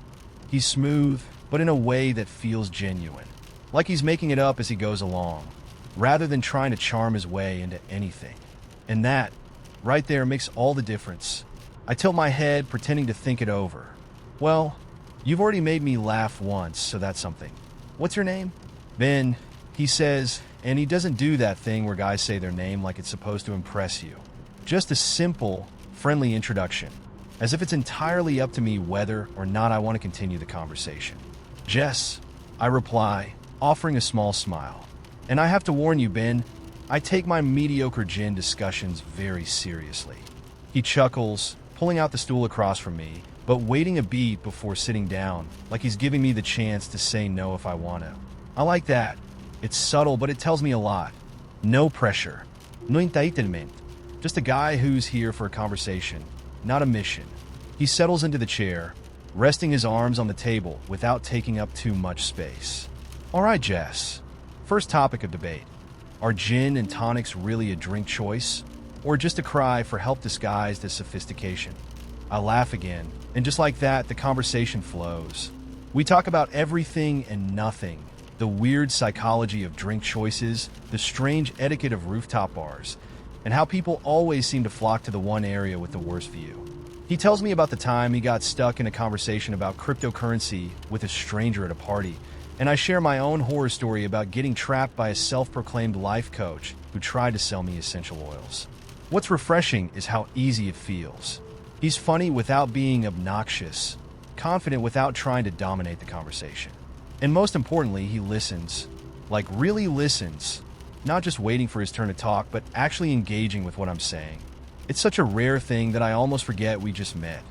He's smooth, but in a way that feels genuine. Like he's making it up as he goes along, rather than trying to charm his way into anything. And that, right there, makes all the difference. I tilt my head, pretending to think it over. "Well, you've already made me laugh once, so that's something. What's your name?" "Ben," he says, and he doesn't do that thing where guys say their name like it's supposed to impress you. Just a simple, friendly introduction, as if it's entirely up to me whether or not I want to continue the conversation. "Jess," I reply, offering a small smile. "And I have to warn you, Ben, I take my mediocre gin discussions very seriously." He chuckles, pulling out the stool across from me, but waiting a beat before sitting down, like he's giving me the chance to say no if I want to. I like that. It's subtle, but it tells me a lot. No pressure. No entitlement. Just a guy who's here for a conversation, not a mission. He settles into the chair, resting his arms on the table without taking up too much space. "All right, Jess. First topic of debate. Are gin and tonics really a drink choice, or just a cry for help disguised as sophistication?" I laugh again, and just like that, the conversation flows. We talk about everything and nothing. The weird psychology of drink choices, the strange etiquette of rooftop bars, and how people always seem to flock to the one area with the worst view. He tells me about the time he got stuck in a conversation about cryptocurrency with a stranger at a party, and I share my own horror story about getting trapped by a self-proclaimed life coach who tried to sell me essential oils. What's refreshing is how easy it feels. He's funny without being obnoxious, confident without trying to dominate the conversation. And most importantly, he listens. Like, really listens. Not just waiting for his turn to talk, but actually engaging with what I'm saying. It's such a rare thing that I almost forget we just met.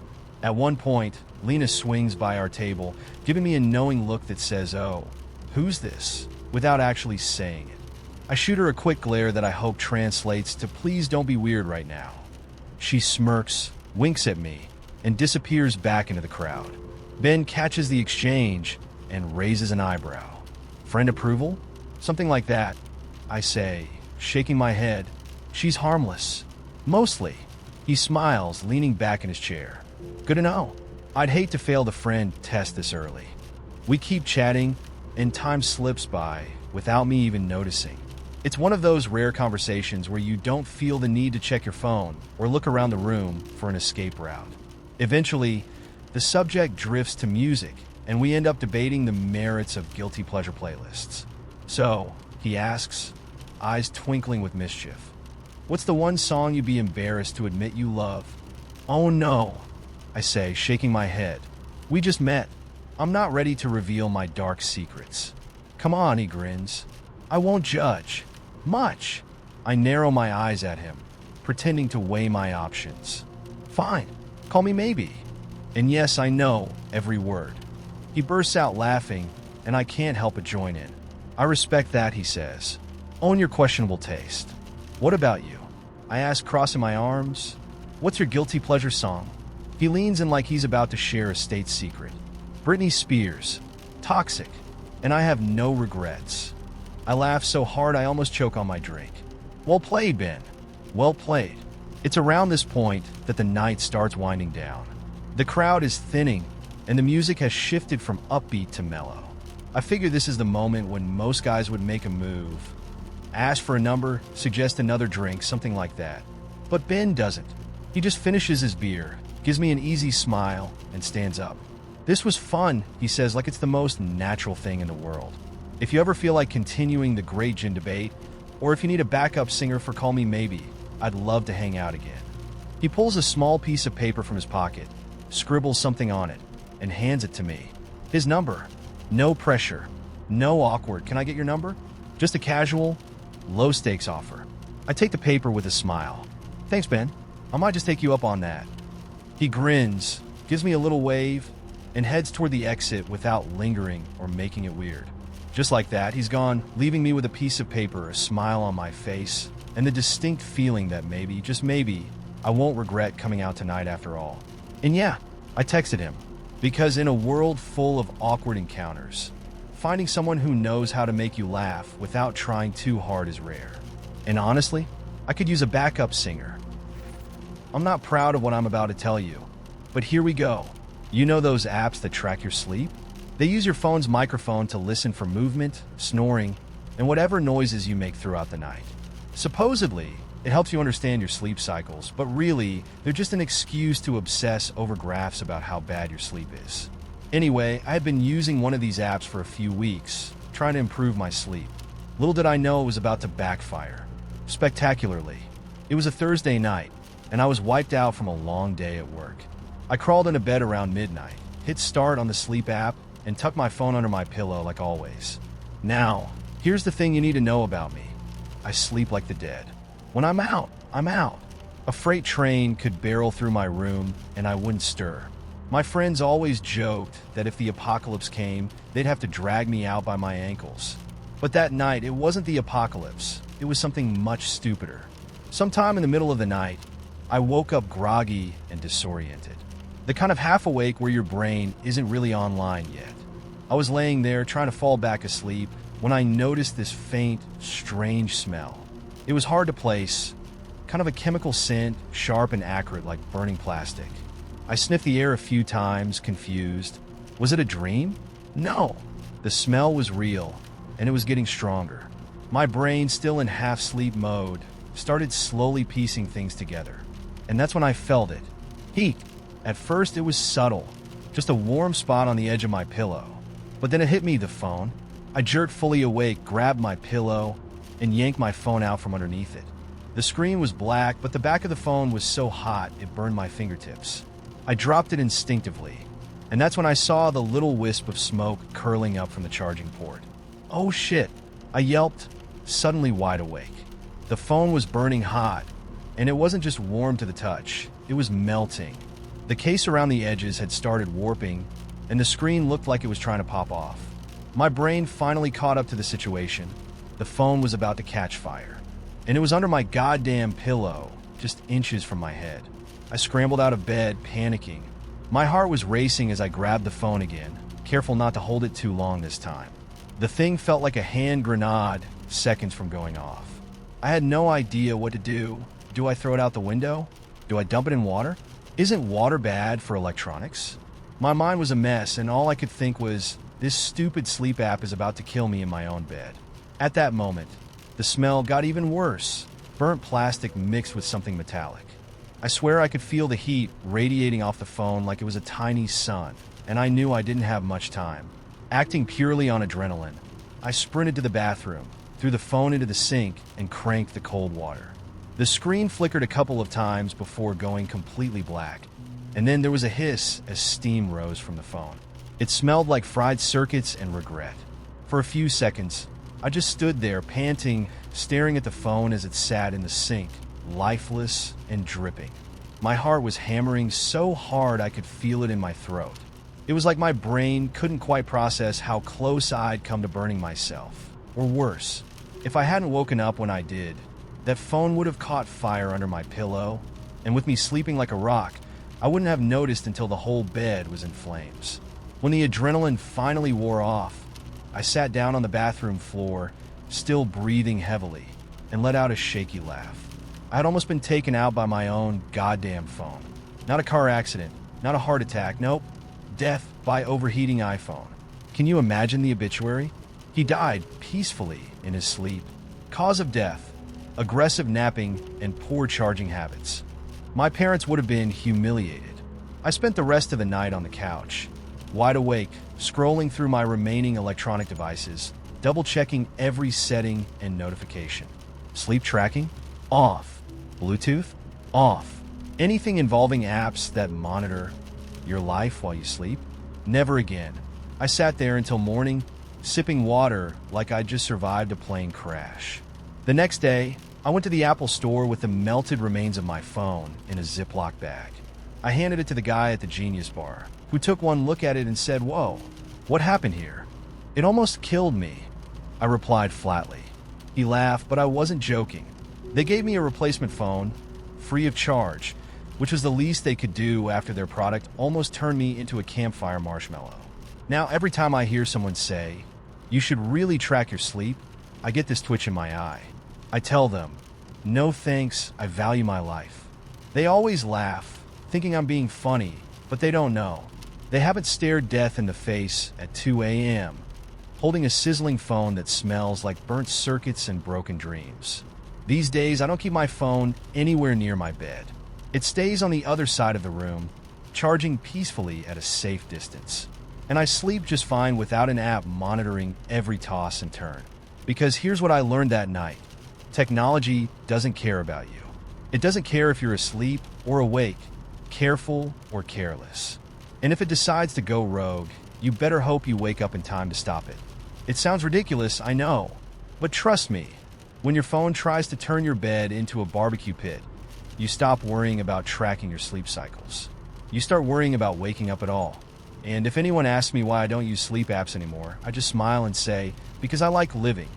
At one point, Lena swings by our table, giving me a knowing look that says, "Oh, who's this?" without actually saying it. I shoot her a quick glare that I hope translates to "Please don't be weird right now." She smirks, winks at me, and disappears back into the crowd. Ben catches the exchange and raises an eyebrow. "Friend approval? Something like that," I say, shaking my head. She's harmless. Mostly. He smiles, leaning back in his chair. Good to know. I'd hate to fail the friend test this early. We keep chatting, and time slips by without me even noticing. It's one of those rare conversations where you don't feel the need to check your phone or look around the room for an escape route. Eventually, the subject drifts to music, and we end up debating the merits of guilty pleasure playlists. So, he asks, eyes twinkling with mischief, what's the one song you'd be embarrassed to admit you love? Oh no, I say, shaking my head. We just met. I'm not ready to reveal my dark secrets. Come on, he grins. I won't judge. Much. I narrow my eyes at him, pretending to weigh my options. Fine. Call me maybe. And yes, I know every word. He bursts out laughing, and I can't help but join in. I respect that, he says. Own your questionable taste. What about you? I ask, crossing my arms. What's your guilty pleasure song? He leans in like he's about to share a state secret. Britney Spears. Toxic. And I have no regrets. I laugh so hard I almost choke on my drink. Well played, Ben. Well played. It's around this point that the night starts winding down. The crowd is thinning, and the music has shifted from upbeat to mellow. I figure this is the moment when most guys would make a move. Ask for a number, suggest another drink, something like that. But Ben doesn't. He just finishes his beer, gives me an easy smile, and stands up. This was fun, he says, like it's the most natural thing in the world. If you ever feel like continuing the great gin debate, or if you need a backup singer for Call Me Maybe, I'd love to hang out again. He pulls a small piece of paper from his pocket, scribbles something on it, and hands it to me. His number. No pressure. No awkward. Can I get your number? Just a casual, low-stakes offer. I take the paper with a smile. Thanks, Ben. I might just take you up on that. He grins, gives me a little wave, and heads toward the exit without lingering or making it weird. Just like that, he's gone, leaving me with a piece of paper, a smile on my face, and the distinct feeling that maybe, just maybe, I won't regret coming out tonight after all. And yeah, I texted him, because in a world full of awkward encounters, finding someone who knows how to make you laugh without trying too hard is rare. And honestly, I could use a backup singer. I'm not proud of what I'm about to tell you, but here we go. You know those apps that track your sleep? They use your phone's microphone to listen for movement, snoring, and whatever noises you make throughout the night. Supposedly, it helps you understand your sleep cycles, but really, they're just an excuse to obsess over graphs about how bad your sleep is. Anyway, I had been using one of these apps for a few weeks, trying to improve my sleep. Little did I know it was about to backfire. Spectacularly. It was a Thursday night, and I was wiped out from a long day at work. I crawled into bed around midnight, hit start on the sleep app, and tucked my phone under my pillow like always. Now, here's the thing you need to know about me. I sleep like the dead. When I'm out, I'm out. A freight train could barrel through my room, and I wouldn't stir. My friends always joked that if the apocalypse came, they'd have to drag me out by my ankles. But that night, it wasn't the apocalypse. It was something much stupider. Sometime in the middle of the night, I woke up groggy and disoriented. The kind of half-awake where your brain isn't really online yet. I was laying there trying to fall back asleep when I noticed this faint, strange smell. It was hard to place, kind of a chemical scent, sharp and acrid like burning plastic. I sniffed the air a few times, confused. Was it a dream? No. The smell was real, and it was getting stronger. My brain, still in half-sleep mode, started slowly piecing things together. And that's when I felt it. Heat. At first, it was subtle, just a warm spot on the edge of my pillow. But then it hit me, the phone. I jerked fully awake, grabbed my pillow, and yanked my phone out from underneath it. The screen was black, but the back of the phone was so hot it burned my fingertips. I dropped it instinctively, and that's when I saw the little wisp of smoke curling up from the charging port. Oh shit, I yelped, suddenly wide awake. The phone was burning hot, and it wasn't just warm to the touch, it was melting. The case around the edges had started warping, and the screen looked like it was trying to pop off. My brain finally caught up to the situation. The phone was about to catch fire, and it was under my goddamn pillow, just inches from my head. I scrambled out of bed, panicking. My heart was racing as I grabbed the phone again, careful not to hold it too long this time. The thing felt like a hand grenade, seconds from going off. I had no idea what to do. Do I throw it out the window? Do I dump it in water? Isn't water bad for electronics? My mind was a mess, and all I could think was, this stupid sleep app is about to kill me in my own bed. At that moment, the smell got even worse. Burnt plastic mixed with something metallic. I swear I could feel the heat radiating off the phone like it was a tiny sun, and I knew I didn't have much time. Acting purely on adrenaline, I sprinted to the bathroom, threw the phone into the sink, and cranked the cold water. The screen flickered a couple of times before going completely black, and then there was a hiss as steam rose from the phone. It smelled like fried circuits and regret. For a few seconds, I just stood there, panting, staring at the phone as it sat in the sink, lifeless and dripping. My heart was hammering so hard I could feel it in my throat. It was like my brain couldn't quite process how close I'd come to burning myself. Or worse, if I hadn't woken up when I did, that phone would have caught fire under my pillow, and with me sleeping like a rock, I wouldn't have noticed until the whole bed was in flames. When the adrenaline finally wore off, I sat down on the bathroom floor, still breathing heavily, and let out a shaky laugh. I had almost been taken out by my own goddamn phone. Not a car accident, not a heart attack, nope. Death by overheating iPhone. Can you imagine the obituary? He died peacefully in his sleep. Cause of death: aggressive napping and poor charging habits. My parents would have been humiliated. I spent the rest of the night on the couch, wide awake, scrolling through my remaining electronic devices, double-checking every setting and notification. Sleep tracking? Off. Bluetooth? Off. Anything involving apps that monitor your life while you sleep? Never again. I sat there until morning, sipping water like I'd just survived a plane crash. The next day, I went to the Apple store with the melted remains of my phone in a Ziploc bag. I handed it to the guy at the Genius Bar, who took one look at it and said, "Whoa, what happened here?" "It almost killed me," I replied flatly. He laughed, but I wasn't joking. They gave me a replacement phone, free of charge, which was the least they could do after their product almost turned me into a campfire marshmallow. Now, every time I hear someone say, "You should really track your sleep," I get this twitch in my eye. I tell them, "No thanks, I value my life." They always laugh, thinking I'm being funny, but they don't know. They haven't stared death in the face at 2 a.m., holding a sizzling phone that smells like burnt circuits and broken dreams. These days, I don't keep my phone anywhere near my bed. It stays on the other side of the room, charging peacefully at a safe distance. And I sleep just fine without an app monitoring every toss and turn. Because here's what I learned that night. Technology doesn't care about you. It doesn't care if you're asleep or awake, careful or careless. And if it decides to go rogue, you better hope you wake up in time to stop it. It sounds ridiculous, I know. But trust me, when your phone tries to turn your bed into a barbecue pit, you stop worrying about tracking your sleep cycles. You start worrying about waking up at all. And if anyone asks me why I don't use sleep apps anymore, I just smile and say, because I like living.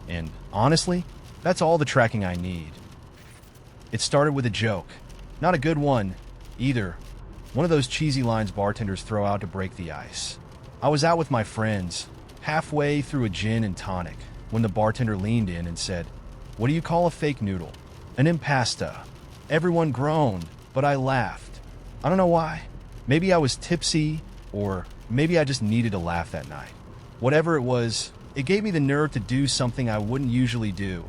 And honestly, that's all the tracking I need. It started with a joke. Not a good one, either. One of those cheesy lines bartenders throw out to break the ice. I was out with my friends, halfway through a gin and tonic, when the bartender leaned in and said, "What do you call a fake noodle?" "An impasta." Everyone groaned, but I laughed. I don't know why. Maybe I was tipsy, or maybe I just needed a laugh that night. Whatever it was, it gave me the nerve to do something I wouldn't usually do.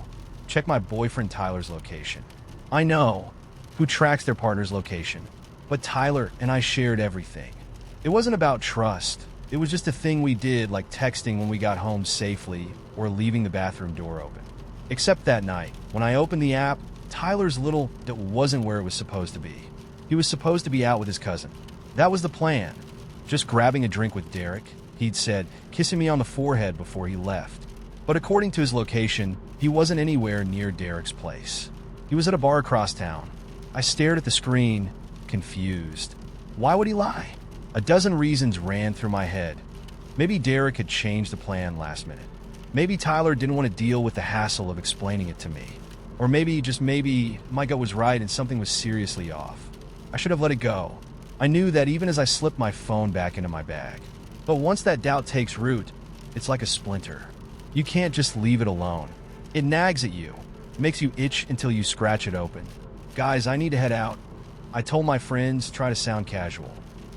Check my boyfriend Tyler's location. I know who tracks their partner's location, but Tyler and I shared everything. It wasn't about trust. It was just a thing we did, like texting when we got home safely or leaving the bathroom door open. Except that night, when I opened the app, Tyler's little that wasn't where it was supposed to be. He was supposed to be out with his cousin. That was the plan. Just grabbing a drink with Derek, he'd said, kissing me on the forehead before he left. But according to his location, he wasn't anywhere near Derek's place. He was at a bar across town. I stared at the screen, confused. Why would he lie? A dozen reasons ran through my head. Maybe Derek had changed the plan last minute. Maybe Tyler didn't want to deal with the hassle of explaining it to me. Or maybe, just maybe, my gut was right and something was seriously off. I should have let it go. I knew that even as I slipped my phone back into my bag. But once that doubt takes root, it's like a splinter. You can't just leave it alone. It nags at you. It makes you itch until you scratch it open. Guys, I need to head out. I told my friends, try to sound casual.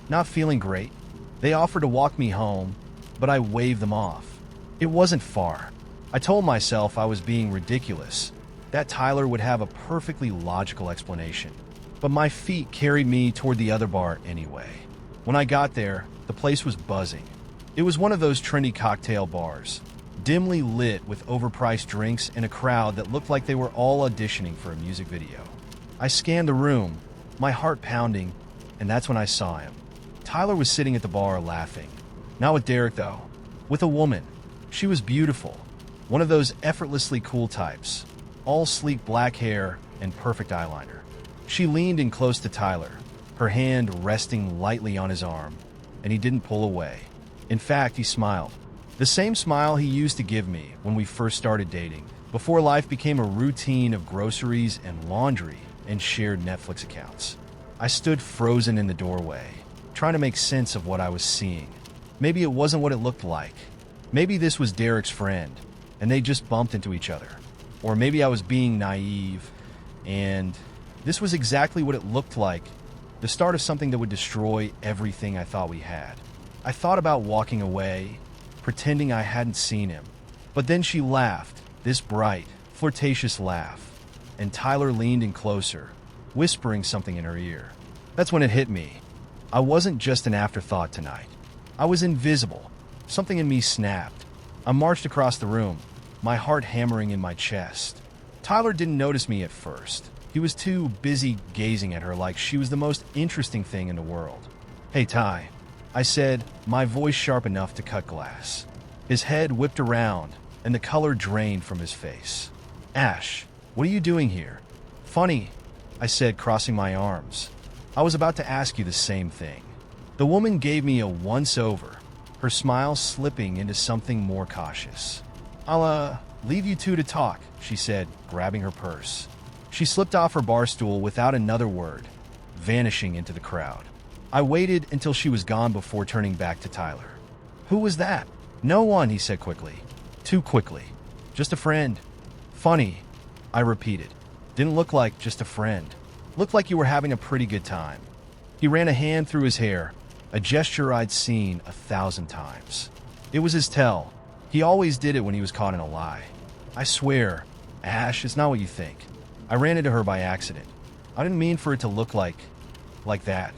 Not feeling great. They offered to walk me home, but I waved them off. It wasn't far. I told myself I was being ridiculous, that Tyler would have a perfectly logical explanation. But my feet carried me toward the other bar anyway. When I got there, the place was buzzing. It was one of those trendy cocktail bars, dimly lit with overpriced drinks and a crowd that looked like they were all auditioning for a music video. I scanned the room, my heart pounding, and that's when I saw him. Tyler was sitting at the bar laughing. Not with Derek, though. With a woman. She was beautiful. One of those effortlessly cool types. All sleek black hair and perfect eyeliner. She leaned in close to Tyler, her hand resting lightly on his arm, and he didn't pull away. In fact, he smiled. The same smile he used to give me when we first started dating, before life became a routine of groceries and laundry and shared Netflix accounts. I stood frozen in the doorway, trying to make sense of what I was seeing. Maybe it wasn't what it looked like. Maybe this was Derek's friend, and they just bumped into each other. Or maybe I was being naive, and this was exactly what it looked like, the start of something that would destroy everything I thought we had. I thought about walking away, pretending I hadn't seen him. But then she laughed, this bright, flirtatious laugh, and Tyler leaned in closer, whispering something in her ear. That's when it hit me. I wasn't just an afterthought tonight. I was invisible. Something in me snapped. I marched across the room, my heart hammering in my chest. Tyler didn't notice me at first. He was too busy gazing at her like she was the most interesting thing in the world. "Hey, Ty," I said, my voice sharp enough to cut glass. His head whipped around, and the color drained from his face. "Ash, what are you doing here?" "Funny," I said, crossing my arms. "I was about to ask you the same thing." The woman gave me a once-over, her smile slipping into something more cautious. I'll leave you two to talk," she said, grabbing her purse. She slipped off her bar stool without another word, vanishing into the crowd. I waited until she was gone before turning back to Tyler. "Who was that?" "No one," he said quickly. Too quickly. "Just a friend." "Funny," I repeated. "Didn't look like just a friend. Looked like you were having a pretty good time." He ran a hand through his hair, a gesture I'd seen 1,000 times. It was his tell. He always did it when he was caught in a lie. "I swear, Ash, it's not what you think. I ran into her by accident. I didn't mean for it to look like that."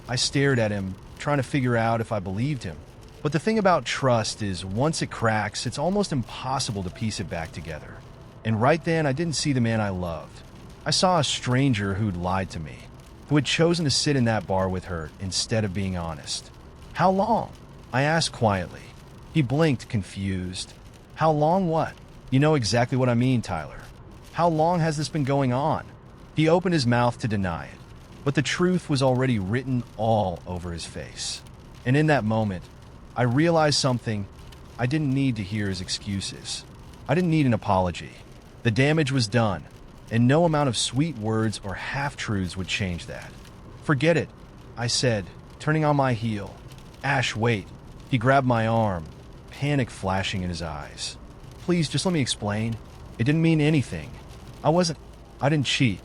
I stared at him, trying to figure out if I believed him. But the thing about trust is, once it cracks, it's almost impossible to piece it back together. And right then, I didn't see the man I loved. I saw a stranger who'd lied to me, who had chosen to sit in that bar with her instead of being honest. "How long?" I asked quietly. He blinked, confused. "How long what?" "You know exactly what I mean, Tyler. How long has this been going on?" He opened his mouth to deny it, but the truth was already written all over his face. And in that moment, I realized something. I didn't need to hear his excuses. I didn't need an apology. The damage was done, and no amount of sweet words or half-truths would change that. "Forget it," I said, turning on my heel. "Ash, wait." He grabbed my arm, panic flashing in his eyes. "Please, just let me explain. It didn't mean anything. I didn't cheat."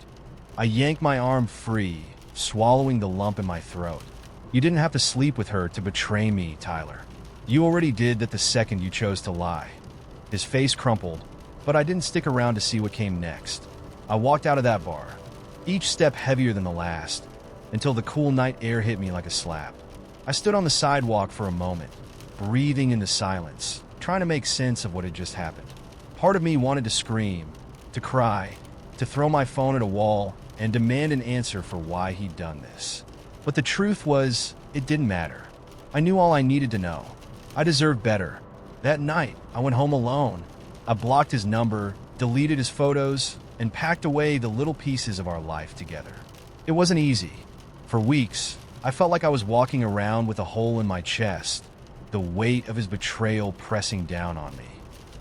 I yanked my arm free, swallowing the lump in my throat. "You didn't have to sleep with her to betray me, Tyler. You already did that the second you chose to lie." His face crumpled, but I didn't stick around to see what came next. I walked out of that bar, each step heavier than the last, until the cool night air hit me like a slap. I stood on the sidewalk for a moment, breathing in the silence, trying to make sense of what had just happened. Part of me wanted to scream, to cry, to throw my phone at a wall and demand an answer for why he'd done this. But the truth was, it didn't matter. I knew all I needed to know. I deserved better. That night, I went home alone. I blocked his number, deleted his photos, and packed away the little pieces of our life together. It wasn't easy. For weeks, I felt like I was walking around with a hole in my chest, the weight of his betrayal pressing down on me.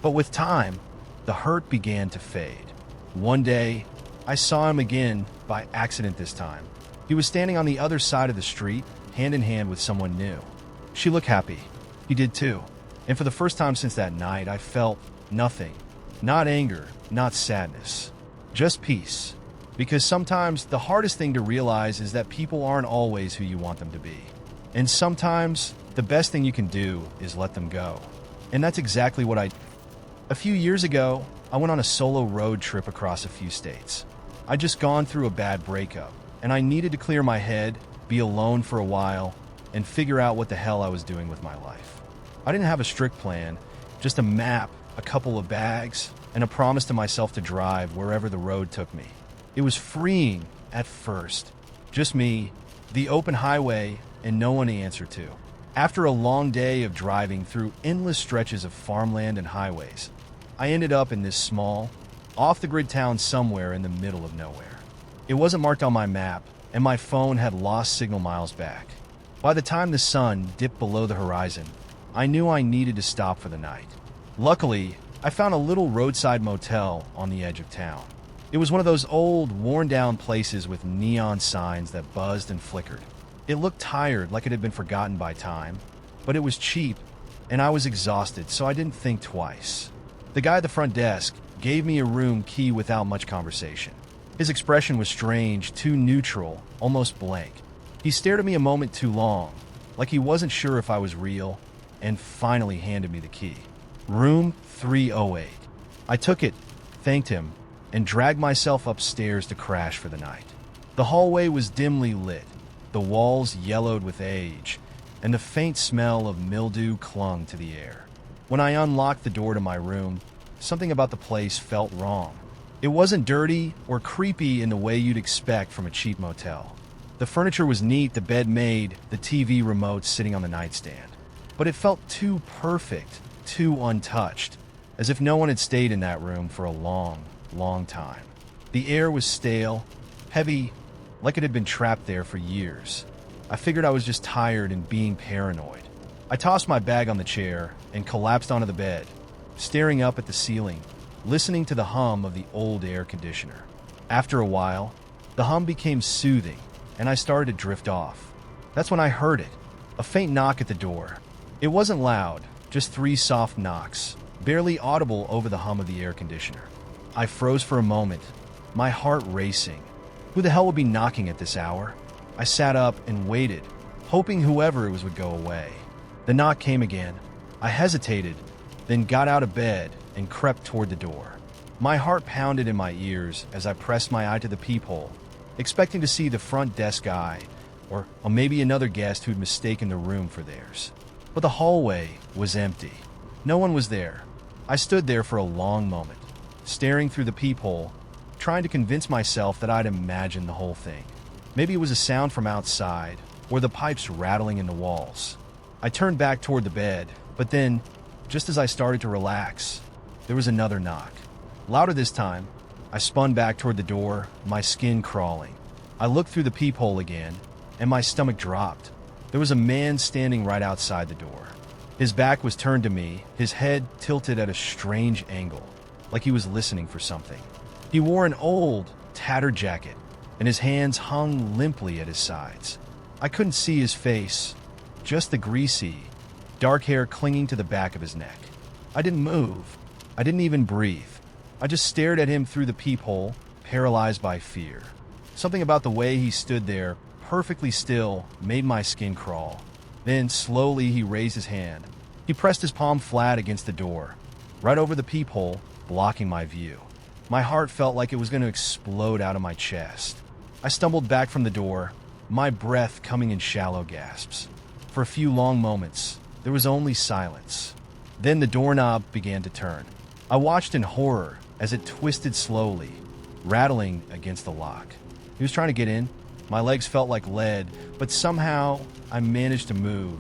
But with time, the hurt began to fade. One day, I saw him again, by accident this time. He was standing on the other side of the street, hand in hand with someone new. She looked happy. He did too. And for the first time since that night, I felt nothing. Not anger, not sadness. Just peace. Because sometimes the hardest thing to realize is that people aren't always who you want them to be. And sometimes the best thing you can do is let them go. And that's exactly what I did. A few years ago, I went on a solo road trip across a few states. I'd just gone through a bad breakup, and I needed to clear my head, be alone for a while, and figure out what the hell I was doing with my life. I didn't have a strict plan, just a map, a couple of bags, and a promise to myself to drive wherever the road took me. It was freeing at first. Just me, the open highway, and no one to answer to. After a long day of driving through endless stretches of farmland and highways, I ended up in this small, off-the-grid town somewhere in the middle of nowhere. It wasn't marked on my map, and my phone had lost signal miles back. By the time the sun dipped below the horizon, I knew I needed to stop for the night. Luckily, I found a little roadside motel on the edge of town. It was one of those old, worn-down places with neon signs that buzzed and flickered. It looked tired, like it had been forgotten by time, but it was cheap, and I was exhausted, so I didn't think twice. The guy at the front desk gave me a room key without much conversation. His expression was strange, too neutral, almost blank. He stared at me a moment too long, like he wasn't sure if I was real, and finally handed me the key. Room 308. I took it, thanked him, and dragged myself upstairs to crash for the night. The hallway was dimly lit, the walls yellowed with age, and the faint smell of mildew clung to the air. When I unlocked the door to my room, something about the place felt wrong. It wasn't dirty or creepy in the way you'd expect from a cheap motel. The furniture was neat, the bed made, the TV remote sitting on the nightstand. But it felt too perfect, too untouched, as if no one had stayed in that room for a long, long time. The air was stale, heavy, like it had been trapped there for years. I figured I was just tired and being paranoid. I tossed my bag on the chair and collapsed onto the bed, staring up at the ceiling, listening to the hum of the old air conditioner. After a while, the hum became soothing, and I started to drift off. That's when I heard it, a faint knock at the door. It wasn't loud, just 3 soft knocks, barely audible over the hum of the air conditioner. I froze for a moment, my heart racing. Who the hell would be knocking at this hour? I sat up and waited, hoping whoever it was would go away. The knock came again. I hesitated, then got out of bed and crept toward the door. My heart pounded in my ears as I pressed my eye to the peephole, expecting to see the front desk guy or maybe another guest who'd mistaken the room for theirs. But the hallway was empty. No one was there. I stood there for a long moment, staring through the peephole, trying to convince myself that I'd imagined the whole thing. Maybe it was a sound from outside, or the pipes rattling in the walls. I turned back toward the bed, but then, just as I started to relax, there was another knock. Louder this time, I spun back toward the door, my skin crawling. I looked through the peephole again, and my stomach dropped. There was a man standing right outside the door. His back was turned to me, his head tilted at a strange angle, like he was listening for something. He wore an old, tattered jacket, and his hands hung limply at his sides. I couldn't see his face, just the greasy, dark hair clinging to the back of his neck. I didn't move. I didn't even breathe. I just stared at him through the peephole, paralyzed by fear. Something about the way he stood there, perfectly still, made my skin crawl. Then, slowly, he raised his hand. He pressed his palm flat against the door, right over the peephole, blocking my view. My heart felt like it was going to explode out of my chest. I stumbled back from the door, my breath coming in shallow gasps. For a few long moments, there was only silence. Then the doorknob began to turn. I watched in horror as it twisted slowly, rattling against the lock. He was trying to get in. My legs felt like lead, but somehow I managed to move.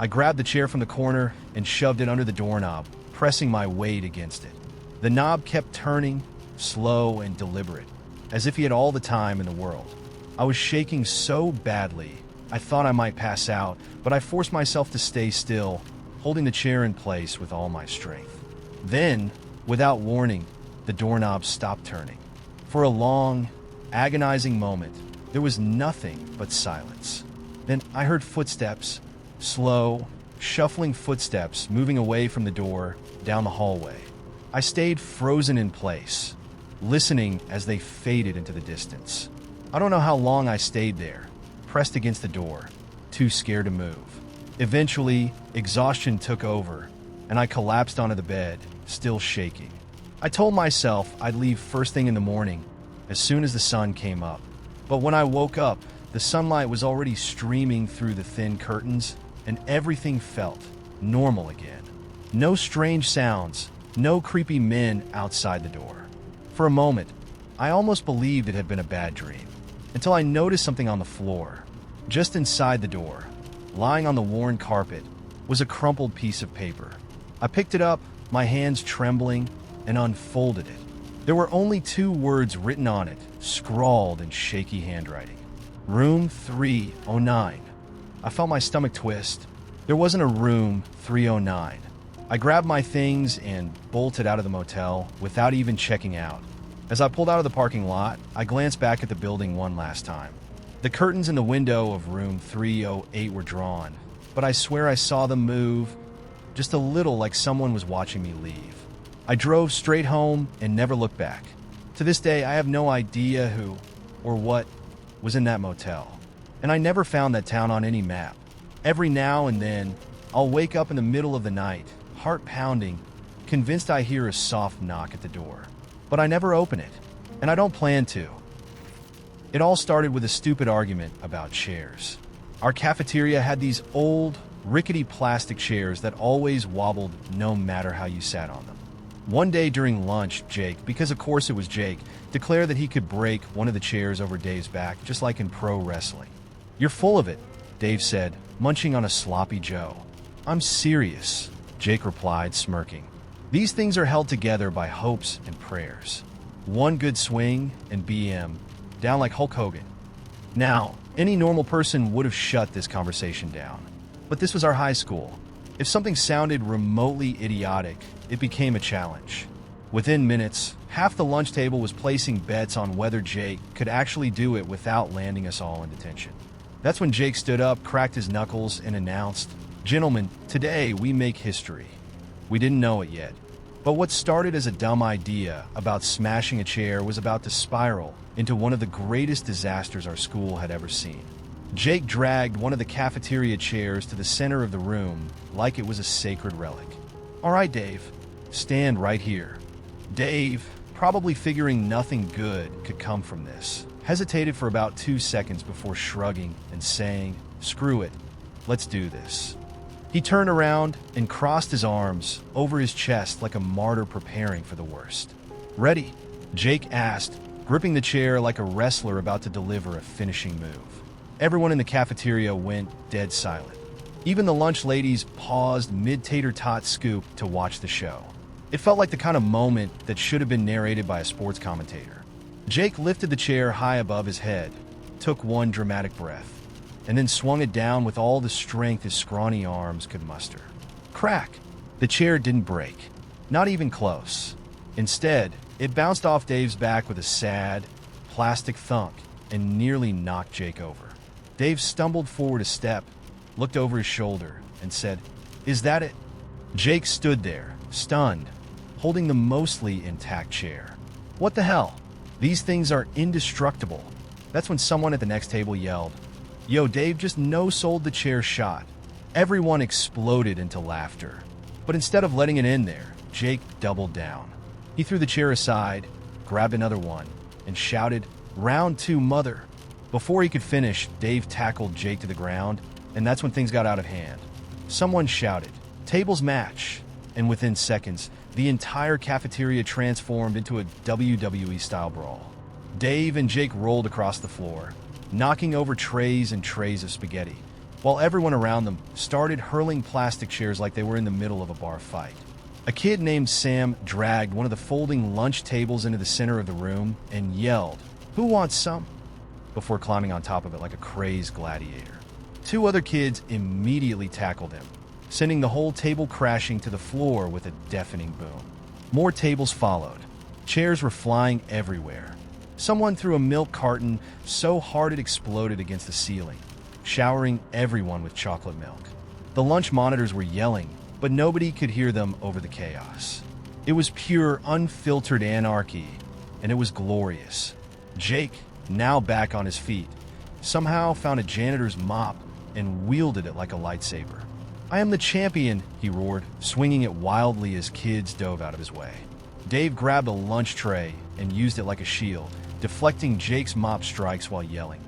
I grabbed the chair from the corner and shoved it under the doorknob, pressing my weight against it. The knob kept turning, slow and deliberate, as if he had all the time in the world. I was shaking so badly, I thought I might pass out, but I forced myself to stay still, holding the chair in place with all my strength. Then, without warning, the doorknob stopped turning. For a long, agonizing moment, there was nothing but silence. Then I heard footsteps, slow, shuffling footsteps moving away from the door down the hallway. I stayed frozen in place, listening as they faded into the distance. I don't know how long I stayed there, pressed against the door, too scared to move. Eventually, exhaustion took over, and I collapsed onto the bed, still shaking. I told myself I'd leave first thing in the morning, as soon as the sun came up. But when I woke up, the sunlight was already streaming through the thin curtains, and everything felt normal again. No strange sounds, no creepy men outside the door. For a moment, I almost believed it had been a bad dream, until I noticed something on the floor. Just inside the door, lying on the worn carpet, was a crumpled piece of paper. I picked it up, my hands trembling, and unfolded it. There were only 2 words written on it, scrawled in shaky handwriting. Room 309. I felt my stomach twist. There wasn't a room 309. I grabbed my things and bolted out of the motel without even checking out. As I pulled out of the parking lot, I glanced back at the building one last time. The curtains in the window of room 308 were drawn, but I swear I saw them move, just a little, like someone was watching me leave. I drove straight home and never looked back. To this day, I have no idea who or what was in that motel, and I never found that town on any map. Every now and then, I'll wake up in the middle of the night, heart pounding, convinced I hear a soft knock at the door. But I never open it, and I don't plan to. It all started with a stupid argument about chairs. Our cafeteria had these old, rickety plastic chairs that always wobbled no matter how you sat on them. One day during lunch, Jake, because of course it was Jake, declared that he could break one of the chairs over Dave's back, just like in pro wrestling. "You're full of it," Dave said, munching on a sloppy Joe. "I'm serious," Jake replied, smirking. "These things are held together by hopes and prayers. One good swing and BM, down like Hulk Hogan." Now, any normal person would have shut this conversation down. But this was our high school. If something sounded remotely idiotic, it became a challenge. Within minutes, half the lunch table was placing bets on whether Jake could actually do it without landing us all in detention. That's when Jake stood up, cracked his knuckles, and announced, "Gentlemen, today we make history." We didn't know it yet, but what started as a dumb idea about smashing a chair was about to spiral into one of the greatest disasters our school had ever seen. Jake dragged one of the cafeteria chairs to the center of the room like it was a sacred relic. "All right, Dave, stand right here." Dave, probably figuring nothing good could come from this, hesitated for about 2 seconds before shrugging and saying, "Screw it, let's do this." He turned around and crossed his arms over his chest like a martyr preparing for the worst. "Ready?" Jake asked, gripping the chair like a wrestler about to deliver a finishing move. Everyone in the cafeteria went dead silent. Even the lunch ladies paused mid-tater tot scoop to watch the show. It felt like the kind of moment that should have been narrated by a sports commentator. Jake lifted the chair high above his head, took one dramatic breath, and then swung it down with all the strength his scrawny arms could muster. Crack! The chair didn't break. Not even close. Instead, it bounced off Dave's back with a sad, plastic thunk and nearly knocked Jake over. Dave stumbled forward a step, looked over his shoulder, and said, "Is that it?" Jake stood there, stunned, holding the mostly intact chair. "What the hell? These things are indestructible." That's when someone at the next table yelled, "Yo, Dave just no-sold the chair shot." Everyone exploded into laughter. But instead of letting it end there, Jake doubled down. He threw the chair aside, grabbed another one, and shouted, "Round 2, mother." Before he could finish, Dave tackled Jake to the ground, and that's when things got out of hand. Someone shouted, "Tables match," and within seconds, the entire cafeteria transformed into a WWE-style brawl. Dave and Jake rolled across the floor, knocking over trays and trays of spaghetti, while everyone around them started hurling plastic chairs like they were in the middle of a bar fight. A kid named Sam dragged one of the folding lunch tables into the center of the room and yelled, "Who wants some?" before climbing on top of it like a crazed gladiator. 2 other kids immediately tackled him, sending the whole table crashing to the floor with a deafening boom. More tables followed. Chairs were flying everywhere. Someone threw a milk carton so hard it exploded against the ceiling, showering everyone with chocolate milk. The lunch monitors were yelling, but nobody could hear them over the chaos. It was pure, unfiltered anarchy, and it was glorious. Jake, now back on his feet, somehow found a janitor's mop and wielded it like a lightsaber. "I am the champion," he roared, swinging it wildly as kids dove out of his way. Dave grabbed a lunch tray and used it like a shield, deflecting Jake's mop strikes while yelling,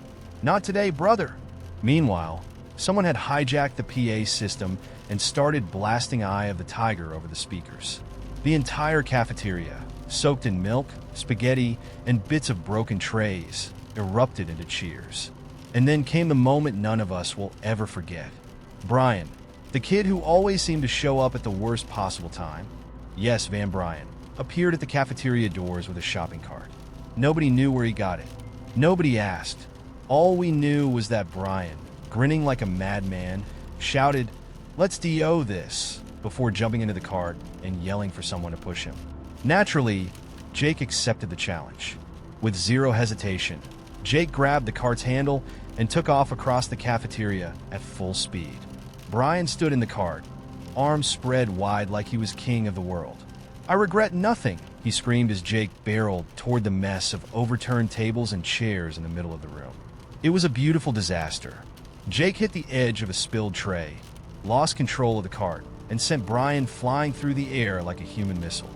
"Not today, brother!" Meanwhile, someone had hijacked the PA system and started blasting Eye of the Tiger over the speakers. The entire cafeteria, soaked in milk, spaghetti, and bits of broken trays, erupted into cheers. And then came the moment none of us will ever forget. Brian, the kid who always seemed to show up at the worst possible time, yes, Van Bryan, appeared at the cafeteria doors with a shopping cart. Nobody knew where he got it. Nobody asked. All we knew was that Brian, grinning like a madman, shouted, "Let's DO this," before jumping into the cart and yelling for someone to push him. Naturally, Jake accepted the challenge. With zero hesitation, Jake grabbed the cart's handle and took off across the cafeteria at full speed. Brian stood in the cart, arms spread wide like he was king of the world. "I regret nothing," he screamed as Jake barreled toward the mess of overturned tables and chairs in the middle of the room. It was a beautiful disaster. Jake hit the edge of a spilled tray, lost control of the cart, and sent Brian flying through the air like a human missile.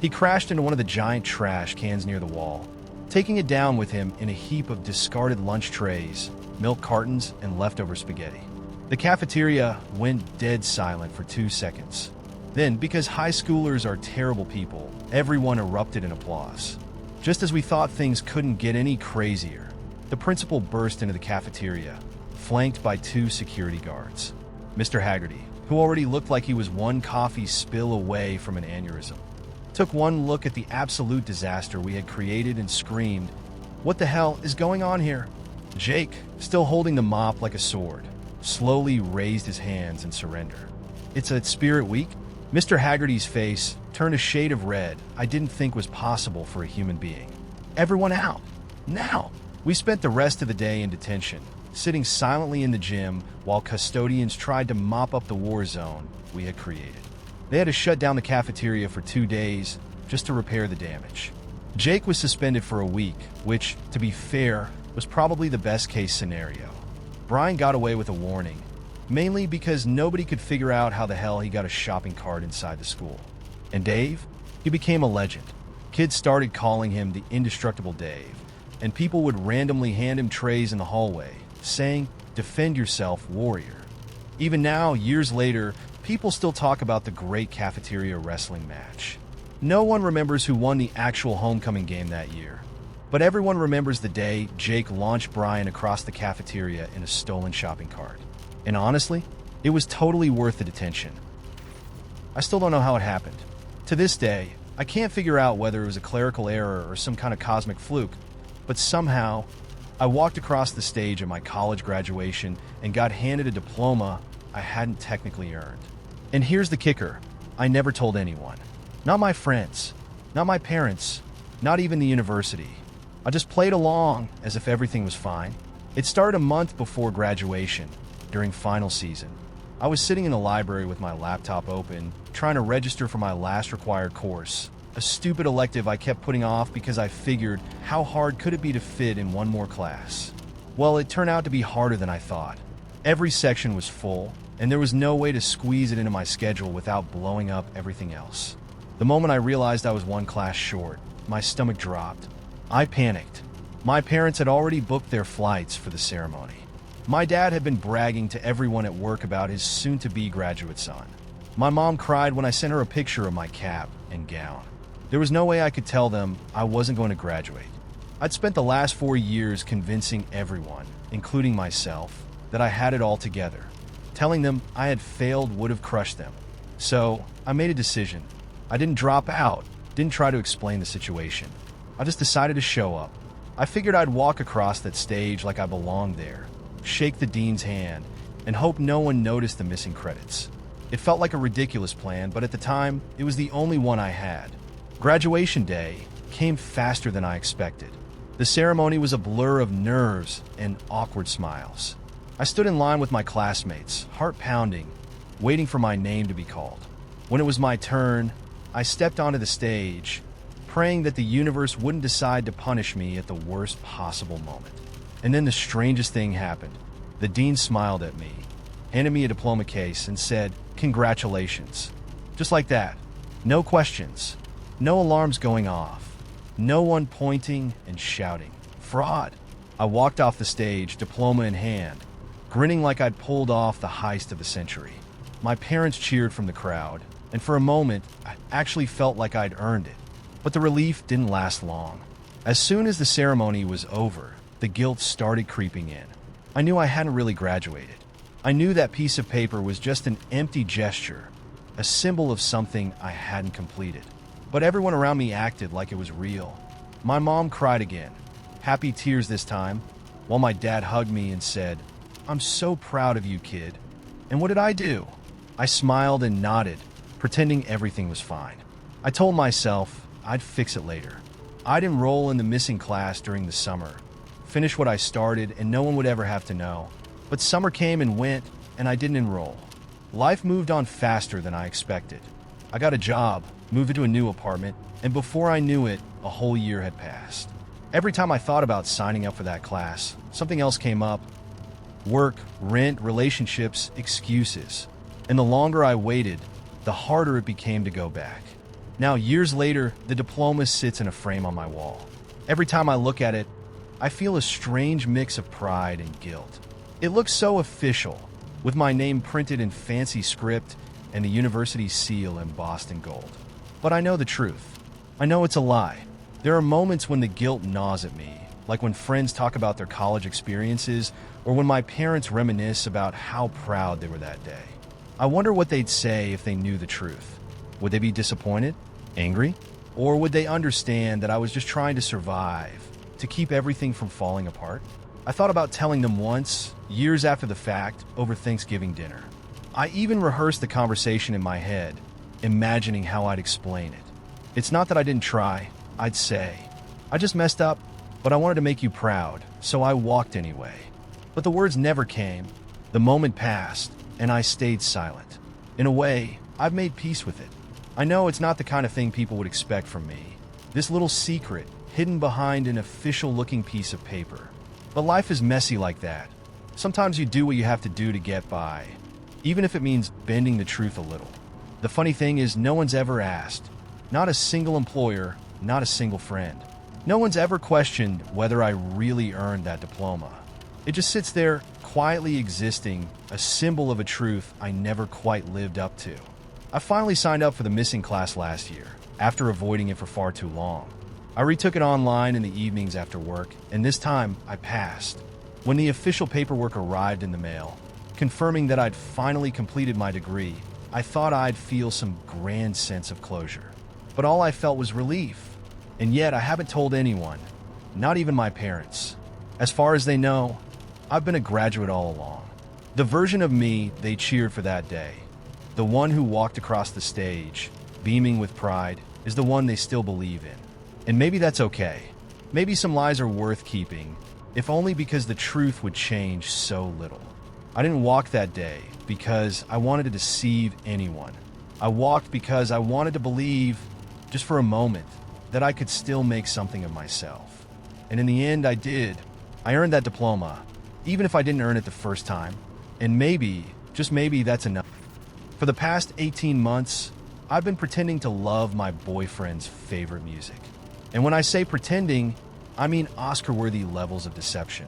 He crashed into one of the giant trash cans near the wall, taking it down with him in a heap of discarded lunch trays, milk cartons, and leftover spaghetti. The cafeteria went dead silent for 2 seconds. Then, because high schoolers are terrible people, everyone erupted in applause. Just as we thought things couldn't get any crazier, the principal burst into the cafeteria, flanked by 2 security guards. Mr. Haggerty, who already looked like he was one coffee spill away from an aneurysm, took one look at the absolute disaster we had created and screamed, "What the hell is going on here?" Jake, still holding the mop like a sword, slowly raised his hands in surrender. "It's a spirit week?" Mr. Haggerty's face turned a shade of red I didn't think was possible for a human being. "Everyone out! Now!" We spent the rest of the day in detention, sitting silently in the gym while custodians tried to mop up the war zone we had created. They had to shut down the cafeteria for 2 days just to repair the damage. Jake was suspended for a week, which, to be fair, was probably the best-case scenario. Brian got away with a warning, mainly because nobody could figure out how the hell he got a shopping cart inside the school. And Dave? He became a legend. Kids started calling him the Indestructible Dave, and people would randomly hand him trays in the hallway, saying, "Defend yourself, warrior." Even now, years later, people still talk about the great cafeteria wrestling match. No one remembers who won the actual homecoming game that year, but everyone remembers the day Jake launched Brian across the cafeteria in a stolen shopping cart. And honestly, it was totally worth the detention. I still don't know how it happened. To this day, I can't figure out whether it was a clerical error or some kind of cosmic fluke, but somehow, I walked across the stage at my college graduation and got handed a diploma I hadn't technically earned. And here's the kicker: I never told anyone. Not my friends, not my parents, not even the university. I just played along as if everything was fine. It started a month before graduation, during final season. I was sitting in the library with my laptop open, trying to register for my last required course, a stupid elective I kept putting off because I figured how hard could it be to fit in one more class. Well, it turned out to be harder than I thought. Every section was full, and there was no way to squeeze it into my schedule without blowing up everything else. The moment I realized I was one class short, my stomach dropped. I panicked. My parents had already booked their flights for the ceremony. My dad had been bragging to everyone at work about his soon-to-be graduate son. My mom cried when I sent her a picture of my cap and gown. There was no way I could tell them I wasn't going to graduate. I'd spent the last 4 years convincing everyone, including myself, that I had it all together. Telling them I had failed would have crushed them. So, I made a decision. I didn't drop out, didn't try to explain the situation. I just decided to show up. I figured I'd walk across that stage like I belonged there, shake the dean's hand, and hope no one noticed the missing credits. It felt like a ridiculous plan, but at the time, it was the only one I had. Graduation day came faster than I expected. The ceremony was a blur of nerves and awkward smiles. I stood in line with my classmates, heart pounding, waiting for my name to be called. When it was my turn, I stepped onto the stage, praying that the universe wouldn't decide to punish me at the worst possible moment. And then the strangest thing happened. The dean smiled at me, handed me a diploma case, and said, "Congratulations." Just like that. No questions. No alarms going off. No one pointing and shouting, "Fraud." I walked off the stage, diploma in hand, grinning like I'd pulled off the heist of the century. My parents cheered from the crowd, and for a moment, I actually felt like I'd earned it. But the relief didn't last long. As soon as the ceremony was over, the guilt started creeping in. I knew I hadn't really graduated. I knew that piece of paper was just an empty gesture, a symbol of something I hadn't completed. But everyone around me acted like it was real. My mom cried again, happy tears this time, while my dad hugged me and said, "I'm so proud of you, kid." And what did I do? I smiled and nodded, pretending everything was fine. I told myself I'd fix it later. I'd enroll in the missing class during the summer, finish what I started, and no one would ever have to know. But summer came and went, and I didn't enroll. Life moved on faster than I expected. I got a job, moved into a new apartment, and before I knew it, a whole year had passed. Every time I thought about signing up for that class, something else came up. Work, rent, relationships, excuses. And the longer I waited, the harder it became to go back. Now, years later, the diploma sits in a frame on my wall. Every time I look at it, I feel a strange mix of pride and guilt. It looks so official, with my name printed in fancy script and the university seal embossed in gold. But I know the truth. I know it's a lie. There are moments when the guilt gnaws at me, like when friends talk about their college experiences or when my parents reminisce about how proud they were that day. I wonder what they'd say if they knew the truth. Would they be disappointed? Angry? Or would they understand that I was just trying to survive, to keep everything from falling apart? I thought about telling them once, years after the fact, over Thanksgiving dinner. I even rehearsed the conversation in my head, imagining how I'd explain it. It's not that I didn't try. I'd say, "I just messed up, but I wanted to make you proud, so I walked anyway." But the words never came. The moment passed, and I stayed silent. In a way, I've made peace with it. I know it's not the kind of thing people would expect from me. This little secret, hidden behind an official-looking piece of paper. But life is messy like that. Sometimes you do what you have to do to get by, even if it means bending the truth a little. The funny thing is, no one's ever asked. Not a single employer, not a single friend. No one's ever questioned whether I really earned that diploma. It just sits there, quietly existing, a symbol of a truth I never quite lived up to. I finally signed up for the missing class last year, after avoiding it for far too long. I retook it online in the evenings after work, and this time I passed. When the official paperwork arrived in the mail, confirming that I'd finally completed my degree, I thought I'd feel some grand sense of closure. But all I felt was relief. And yet I haven't told anyone, not even my parents. As far as they know, I've been a graduate all along. The version of me they cheered for that day, the one who walked across the stage, beaming with pride, is the one they still believe in. And maybe that's okay. Maybe some lies are worth keeping, if only because the truth would change so little. I didn't walk that day because I wanted to deceive anyone. I walked because I wanted to believe, just for a moment, that I could still make something of myself. And in the end, I did. I earned that diploma, even if I didn't earn it the first time. And maybe, just maybe, that's enough. For the past 18 months, I've been pretending to love my boyfriend's favorite music. And when I say pretending, I mean Oscar-worthy levels of deception.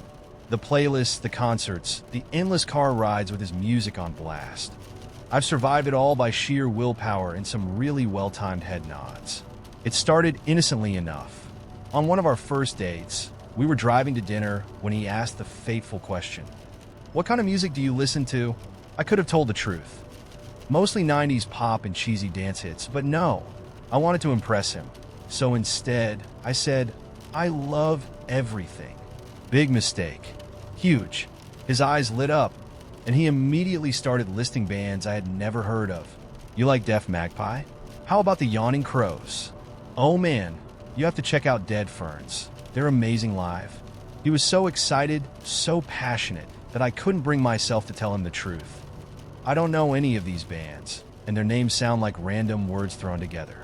The playlists, the concerts, the endless car rides with his music on blast. I've survived it all by sheer willpower and some really well-timed head nods. It started innocently enough. On one of our first dates, we were driving to dinner when he asked the fateful question, "What kind of music do you listen to?" I could have told the truth. Mostly 90s pop and cheesy dance hits, but no, I wanted to impress him. So instead, I said, "I love everything." Big mistake. Huge. His eyes lit up, and he immediately started listing bands I had never heard of. "You like Def Magpie? How about the Yawning Crows? Oh man, you have to check out Dead Ferns. They're amazing live." He was so excited, so passionate, that I couldn't bring myself to tell him the truth. I don't know any of these bands, and their names sound like random words thrown together.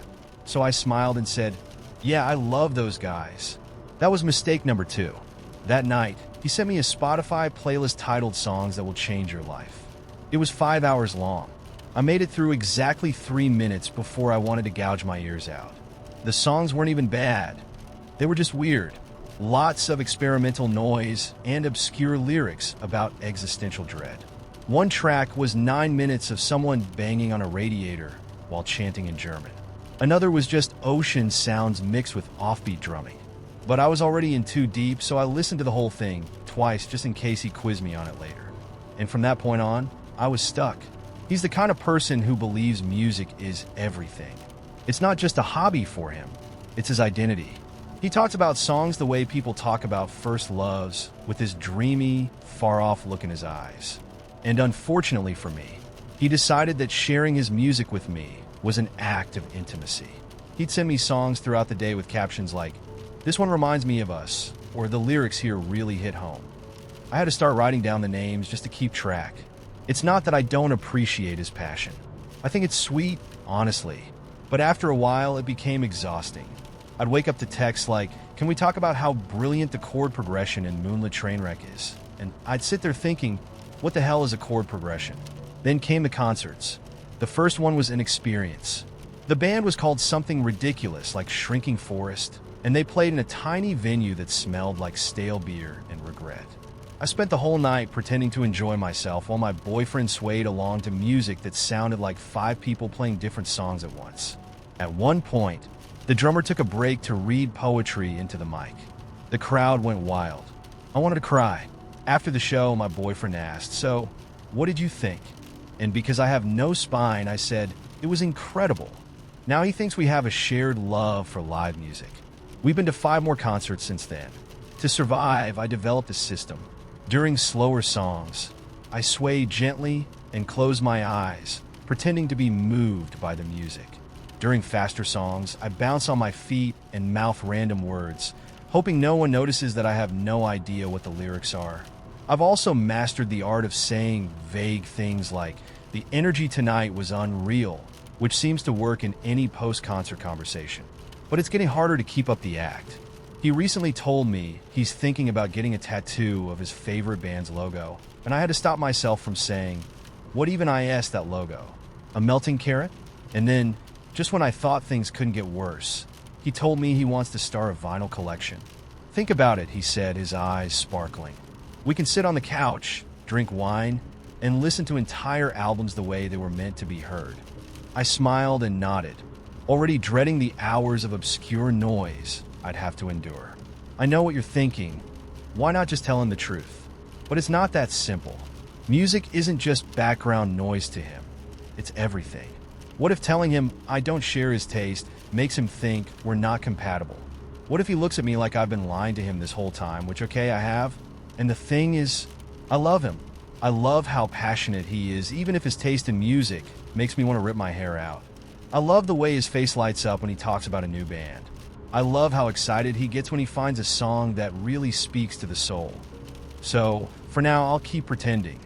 So I smiled and said, Yeah, I love those guys. That was mistake number 2. That night, he sent me a Spotify playlist titled Songs That Will Change Your Life. It was 5 hours long. I made it through exactly 3 minutes before I wanted to gouge my ears out. The songs weren't even bad. They were just weird. Lots of experimental noise and obscure lyrics about existential dread. One track was 9 minutes of someone banging on a radiator while chanting in German. Another was just ocean sounds mixed with offbeat drumming. But I was already in too deep, so I listened to the whole thing twice just in case he quizzed me on it later. And from that point on, I was stuck. He's the kind of person who believes music is everything. It's not just a hobby for him, it's his identity. He talks about songs the way people talk about first loves, with this dreamy, far-off look in his eyes. And unfortunately for me, he decided that sharing his music with me was an act of intimacy. He'd send me songs throughout the day with captions like, "This one reminds me of us," or "The lyrics here really hit home." I had to start writing down the names just to keep track. It's not that I don't appreciate his passion. I think it's sweet, honestly. But after a while, it became exhausting. I'd wake up to texts like, "Can we talk about how brilliant the chord progression in Moonlit Trainwreck is?" And I'd sit there thinking, what the hell is a chord progression? Then came the concerts. The first one was an experience. The band was called something ridiculous like Shrinking Forest, and they played in a tiny venue that smelled like stale beer and regret. I spent the whole night pretending to enjoy myself while my boyfriend swayed along to music that sounded like 5 people playing different songs at once. At one point, the drummer took a break to read poetry into the mic. The crowd went wild. I wanted to cry. After the show, my boyfriend asked, "So, what did you think?" And because I have no spine, I said, "It was incredible." Now he thinks we have a shared love for live music. We've been to 5 more concerts since then. To survive, I developed a system. During slower songs, I sway gently and close my eyes, pretending to be moved by the music. During faster songs, I bounce on my feet and mouth random words, hoping no one notices that I have no idea what the lyrics are. I've also mastered the art of saying vague things like, "The energy tonight was unreal," which seems to work in any post-concert conversation. But it's getting harder to keep up the act. He recently told me he's thinking about getting a tattoo of his favorite band's logo, and I had to stop myself from saying, "What even is that logo? A melting carrot?" And then, just when I thought things couldn't get worse, he told me he wants to start a vinyl collection. "Think about it," he said, his eyes sparkling. "We can sit on the couch, drink wine, and listen to entire albums the way they were meant to be heard." I smiled and nodded, already dreading the hours of obscure noise I'd have to endure. I know what you're thinking. Why not just tell him the truth? But it's not that simple. Music isn't just background noise to him. It's everything. What if telling him I don't share his taste makes him think we're not compatible? What if he looks at me like I've been lying to him this whole time, which, okay, I have? And the thing is, I love him. I love how passionate he is, even if his taste in music makes me want to rip my hair out. I love the way his face lights up when he talks about a new band. I love how excited he gets when he finds a song that really speaks to the soul. So, for now, I'll keep pretending.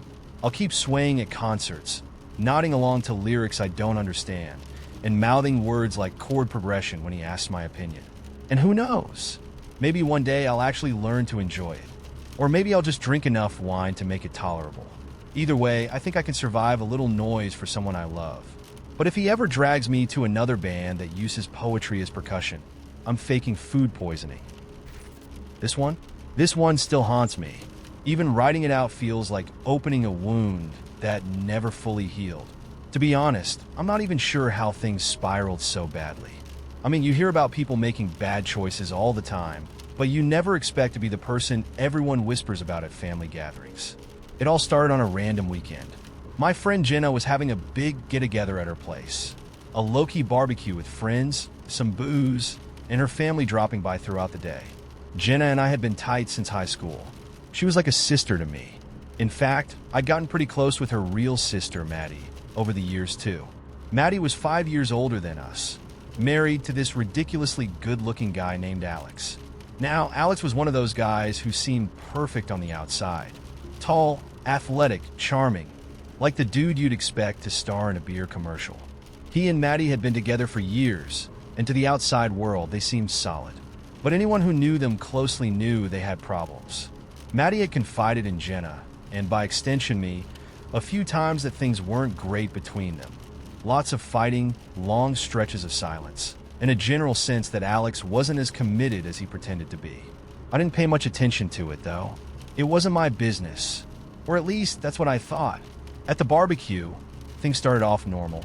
I'll keep swaying at concerts, nodding along to lyrics I don't understand, and mouthing words like chord progression when he asks my opinion. And who knows? Maybe one day I'll actually learn to enjoy it. Or maybe I'll just drink enough wine to make it tolerable. Either way, I think I can survive a little noise for someone I love. But if he ever drags me to another band that uses poetry as percussion, I'm faking food poisoning. This one still haunts me. Even writing it out feels like opening a wound that never fully healed. To be honest, I'm not even sure how things spiraled so badly. I mean, you hear about people making bad choices all the time, but you never expect to be the person everyone whispers about at family gatherings. It all started on a random weekend. My friend Jenna was having a big get-together at her place. A low-key barbecue with friends, some booze, and her family dropping by throughout the day. Jenna and I had been tight since high school. She was like a sister to me. In fact, I'd gotten pretty close with her real sister, Maddie, over the years too. Maddie was 5 years older than us, married to this ridiculously good-looking guy named Alex. Now, Alex was one of those guys who seemed perfect on the outside. Tall, athletic, charming, like the dude you'd expect to star in a beer commercial. He and Maddie had been together for years, and to the outside world, they seemed solid. But anyone who knew them closely knew they had problems. Maddie had confided in Jenna, and by extension me, a few times that things weren't great between them. Lots of fighting, long stretches of silence, and a general sense that Alex wasn't as committed as he pretended to be. I didn't pay much attention to it, though. It wasn't my business. Or at least, that's what I thought. At the barbecue, things started off normal.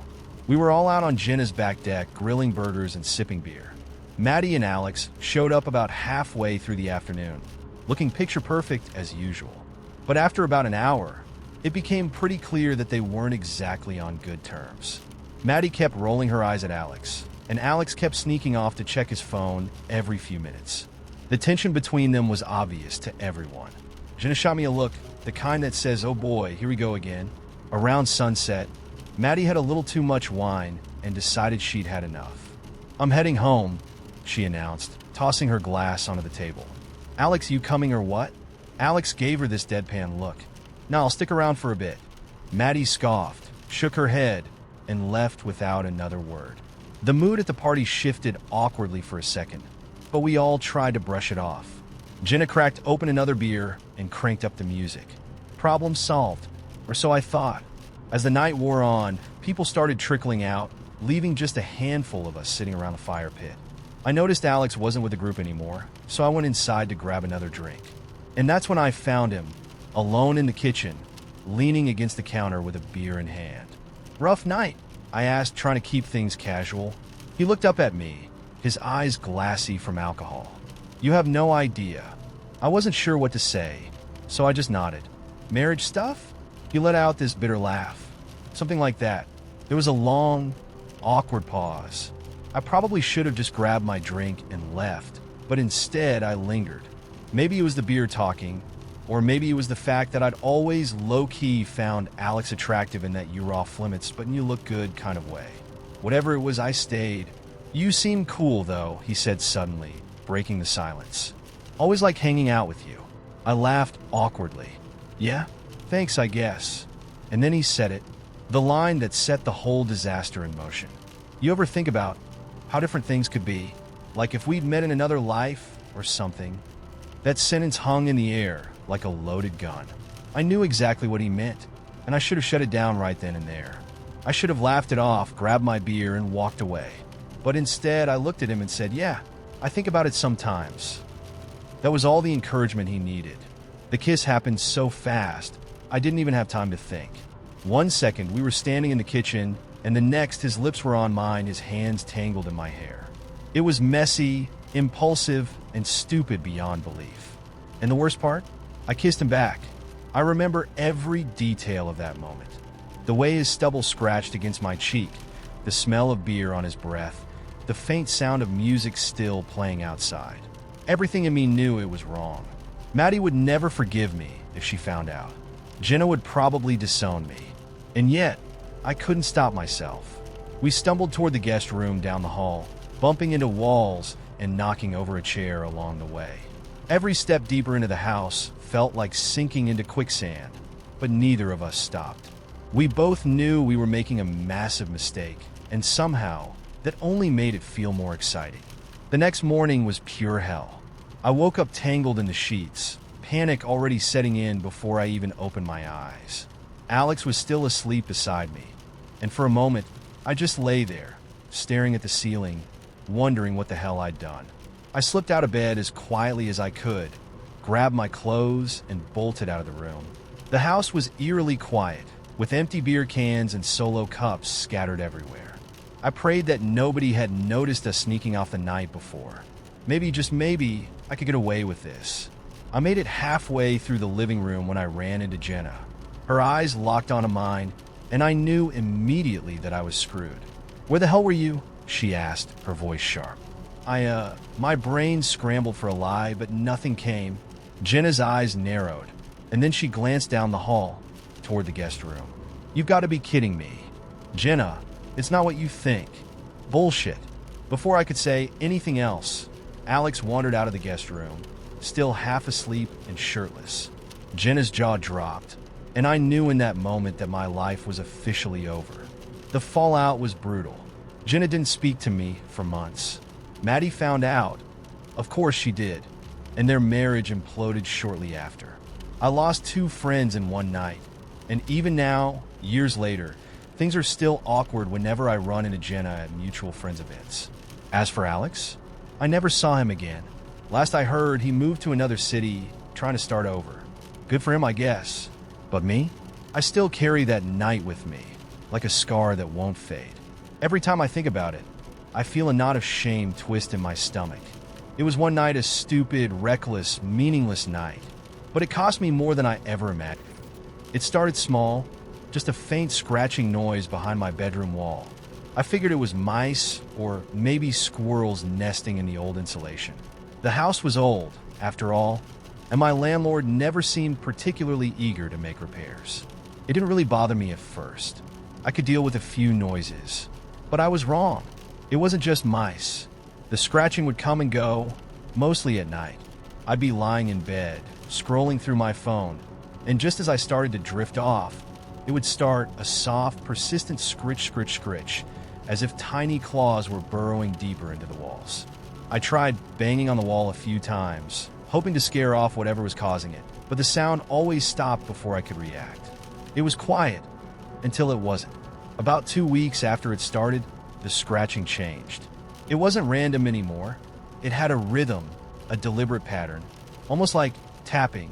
We were all out on Jenna's back deck, grilling burgers and sipping beer. Maddie and Alex showed up about halfway through the afternoon, looking picture perfect as usual. But after about an hour, it became pretty clear that they weren't exactly on good terms. Maddie kept rolling her eyes at Alex, and Alex kept sneaking off to check his phone every few minutes. The tension between them was obvious to everyone. Jenna shot me a look, the kind that says, "Oh boy, here we go again." Around sunset, Maddie had a little too much wine and decided she'd had enough. "I'm heading home," she announced, tossing her glass onto the table. "Alex, you coming or what?" Alex gave her this deadpan look. "No, I'll stick around for a bit." Maddie scoffed, shook her head, and left without another word. The mood at the party shifted awkwardly for a second, but we all tried to brush it off. Jenna cracked open another beer and cranked up the music. Problem solved, or so I thought. As the night wore on, people started trickling out, leaving just a handful of us sitting around the fire pit. I noticed Alex wasn't with the group anymore, so I went inside to grab another drink. And that's when I found him, alone in the kitchen, leaning against the counter with a beer in hand. "Rough night?" I asked, trying to keep things casual. He looked up at me, his eyes glassy from alcohol. "You have no idea." I wasn't sure what to say, so I just nodded. "Marriage stuff?" He let out this bitter laugh. Something like that. There was a long, awkward pause. I probably should have just grabbed my drink and left, but instead I lingered. Maybe it was the beer talking, or maybe it was the fact that I'd always low-key found Alex attractive in that you're off limits but you look good kind of way. Whatever it was, I stayed. "You seem cool, though," he said suddenly, breaking the silence. "Always like hanging out with you." I laughed awkwardly. "Yeah? Thanks, I guess." And then he said it, the line that set the whole disaster in motion. "You ever think about how different things could be? Like if we'd met in another life or something?" That sentence hung in the air like a loaded gun. I knew exactly what he meant, and I should have shut it down right then and there. I should have laughed it off, grabbed my beer, and walked away. But instead, I looked at him and said, "Yeah, I think about it sometimes." That was all the encouragement he needed. The kiss happened so fast, I didn't even have time to think. 1 second, we were standing in the kitchen, and the next, his lips were on mine, his hands tangled in my hair. It was messy, impulsive, and stupid beyond belief. And the worst part? I kissed him back. I remember every detail of that moment. The way his stubble scratched against my cheek, the smell of beer on his breath, the faint sound of music still playing outside. Everything in me knew it was wrong. Maddie would never forgive me if she found out. Jenna would probably disown me. And yet, I couldn't stop myself. We stumbled toward the guest room down the hall, bumping into walls and knocking over a chair along the way. Every step deeper into the house felt like sinking into quicksand, but neither of us stopped. We both knew we were making a massive mistake, and somehow, that only made it feel more exciting. The next morning was pure hell. I woke up tangled in the sheets, panic already setting in before I even opened my eyes. Alex was still asleep beside me, and for a moment, I just lay there, staring at the ceiling, wondering what the hell I'd done. I slipped out of bed as quietly as I could, grabbed my clothes, and bolted out of the room. The house was eerily quiet, with empty beer cans and solo cups scattered everywhere. I prayed that nobody had noticed us sneaking off the night before. Maybe, just maybe, I could get away with this. I made it halfway through the living room when I ran into Jenna. Her eyes locked onto mine, and I knew immediately that I was screwed. "Where the hell were you?" she asked, her voice sharp. My brain scrambled for a lie, but nothing came. Jenna's eyes narrowed, and then she glanced down the hall toward the guest room. "You've got to be kidding me." "Jenna, it's not what you think." "Bullshit." Before I could say anything else, Alex wandered out of the guest room, still half asleep and shirtless. Jenna's jaw dropped, and I knew in that moment that my life was officially over. The fallout was brutal. Jenna didn't speak to me for months. Maddie found out. Of course she did. And their marriage imploded shortly after. I lost 2 friends in one night. And even now, years later, things are still awkward whenever I run into Jenna at mutual friends events. As for Alex, I never saw him again. Last I heard, he moved to another city, trying to start over. Good for him, I guess. But me? I still carry that night with me, like a scar that won't fade. Every time I think about it, I feel a knot of shame twist in my stomach. It was one night, a stupid, reckless, meaningless night. But it cost me more than I ever imagined. It started small, just a faint scratching noise behind my bedroom wall. I figured it was mice or maybe squirrels nesting in the old insulation. The house was old, after all, and my landlord never seemed particularly eager to make repairs. It didn't really bother me at first. I could deal with a few noises. But I was wrong. It wasn't just mice. The scratching would come and go, mostly at night. I'd be lying in bed, scrolling through my phone, and just as I started to drift off, it would start a soft, persistent scritch, scritch, scritch, as if tiny claws were burrowing deeper into the walls. I tried banging on the wall a few times, hoping to scare off whatever was causing it, but the sound always stopped before I could react. It was quiet, until it wasn't. About 2 weeks after it started, the scratching changed. It wasn't random anymore. It had a rhythm, a deliberate pattern, almost like tapping.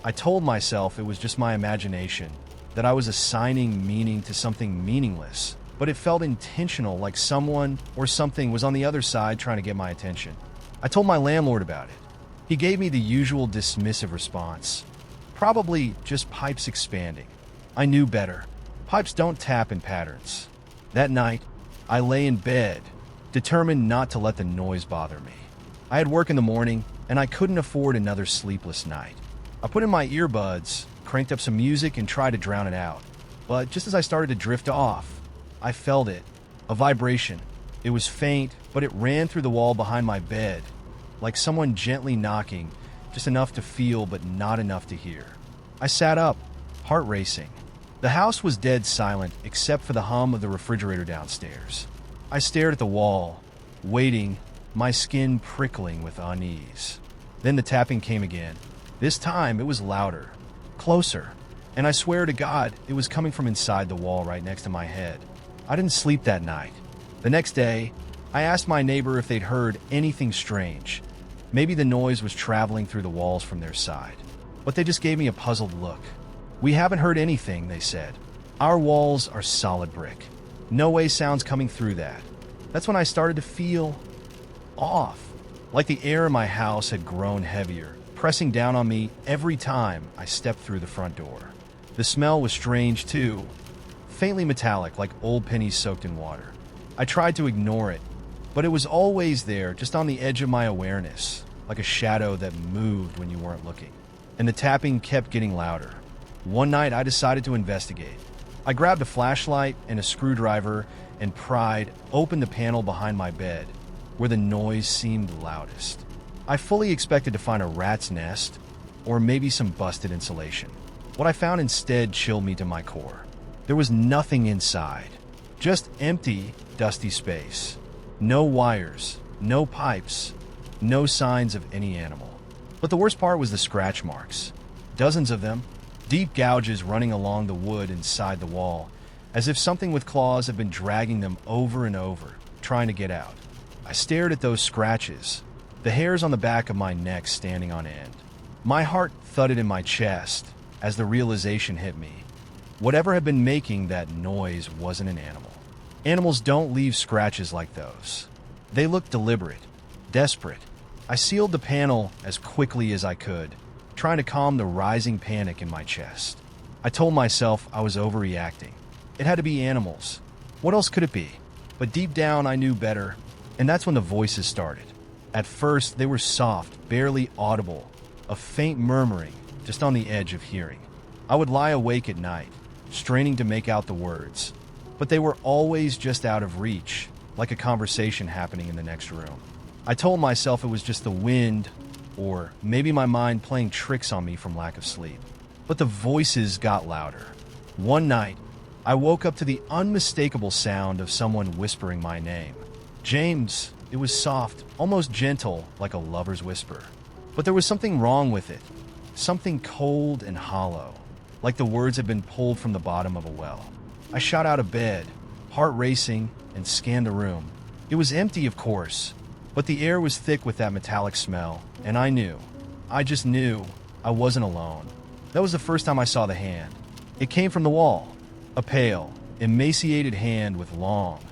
I told myself it was just my imagination, that I was assigning meaning to something meaningless, but it felt intentional, like someone or something was on the other side trying to get my attention. I told my landlord about it. He gave me the usual dismissive response. Probably just pipes expanding. I knew better. Pipes don't tap in patterns. That night, I lay in bed, determined not to let the noise bother me. I had work in the morning, and I couldn't afford another sleepless night. I put in my earbuds, cranked up some music, and tried to drown it out. But just as I started to drift off, I felt it. A vibration. It was faint, but it ran through the wall behind my bed, like someone gently knocking, just enough to feel but not enough to hear. I sat up, heart racing. The house was dead silent except for the hum of the refrigerator downstairs. I stared at the wall, waiting, my skin prickling with unease. Then the tapping came again. This time it was louder, closer, and I swear to God it was coming from inside the wall right next to my head. I didn't sleep that night. The next day, I asked my neighbor if they'd heard anything strange. Maybe the noise was traveling through the walls from their side. But they just gave me a puzzled look. "We haven't heard anything," they said. "Our walls are solid brick. No way sound's coming through that." That's when I started to feel off, like the air in my house had grown heavier, pressing down on me every time I stepped through the front door. The smell was strange too, faintly metallic, like old pennies soaked in water. I tried to ignore it, but it was always there, just on the edge of my awareness, like a shadow that moved when you weren't looking. And the tapping kept getting louder. One night, I decided to investigate. I grabbed a flashlight and a screwdriver and pried open the panel behind my bed, where the noise seemed loudest. I fully expected to find a rat's nest, or maybe some busted insulation. What I found instead chilled me to my core. There was nothing inside, just empty, dusty space. No wires, no pipes, no signs of any animal. But the worst part was the scratch marks. Dozens of them, deep gouges running along the wood inside the wall, as if something with claws had been dragging them over and over, trying to get out. I stared at those scratches, the hairs on the back of my neck standing on end. My heart thudded in my chest as the realization hit me. Whatever had been making that noise wasn't an animal. Animals don't leave scratches like those. They look deliberate, desperate. I sealed the panel as quickly as I could, trying to calm the rising panic in my chest. I told myself I was overreacting. It had to be animals. What else could it be? But deep down, I knew better, and that's when the voices started. At first, they were soft, barely audible, a faint murmuring just on the edge of hearing. I would lie awake at night, straining to make out the words, but they were always just out of reach, like a conversation happening in the next room. I told myself it was just the wind, or maybe my mind playing tricks on me from lack of sleep. But the voices got louder. One night, I woke up to the unmistakable sound of someone whispering my name. James. It was soft, almost gentle, like a lover's whisper. But there was something wrong with it. Something cold and hollow, like the words had been pulled from the bottom of a well. I shot out of bed, heart racing, and scanned the room. It was empty, of course, but the air was thick with that metallic smell, and I just knew I wasn't alone. That was the first time I saw the hand. It came from the wall, a pale, emaciated hand with long,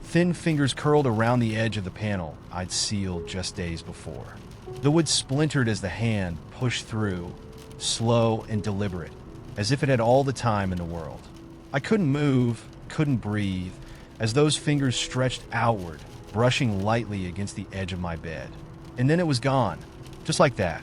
thin fingers curled around the edge of the panel I'd sealed just days before. The wood splintered as the hand pushed through, slow and deliberate, as if it had all the time in the world. I couldn't move, couldn't breathe, as those fingers stretched outward, brushing lightly against the edge of my bed. And then it was gone, just like that.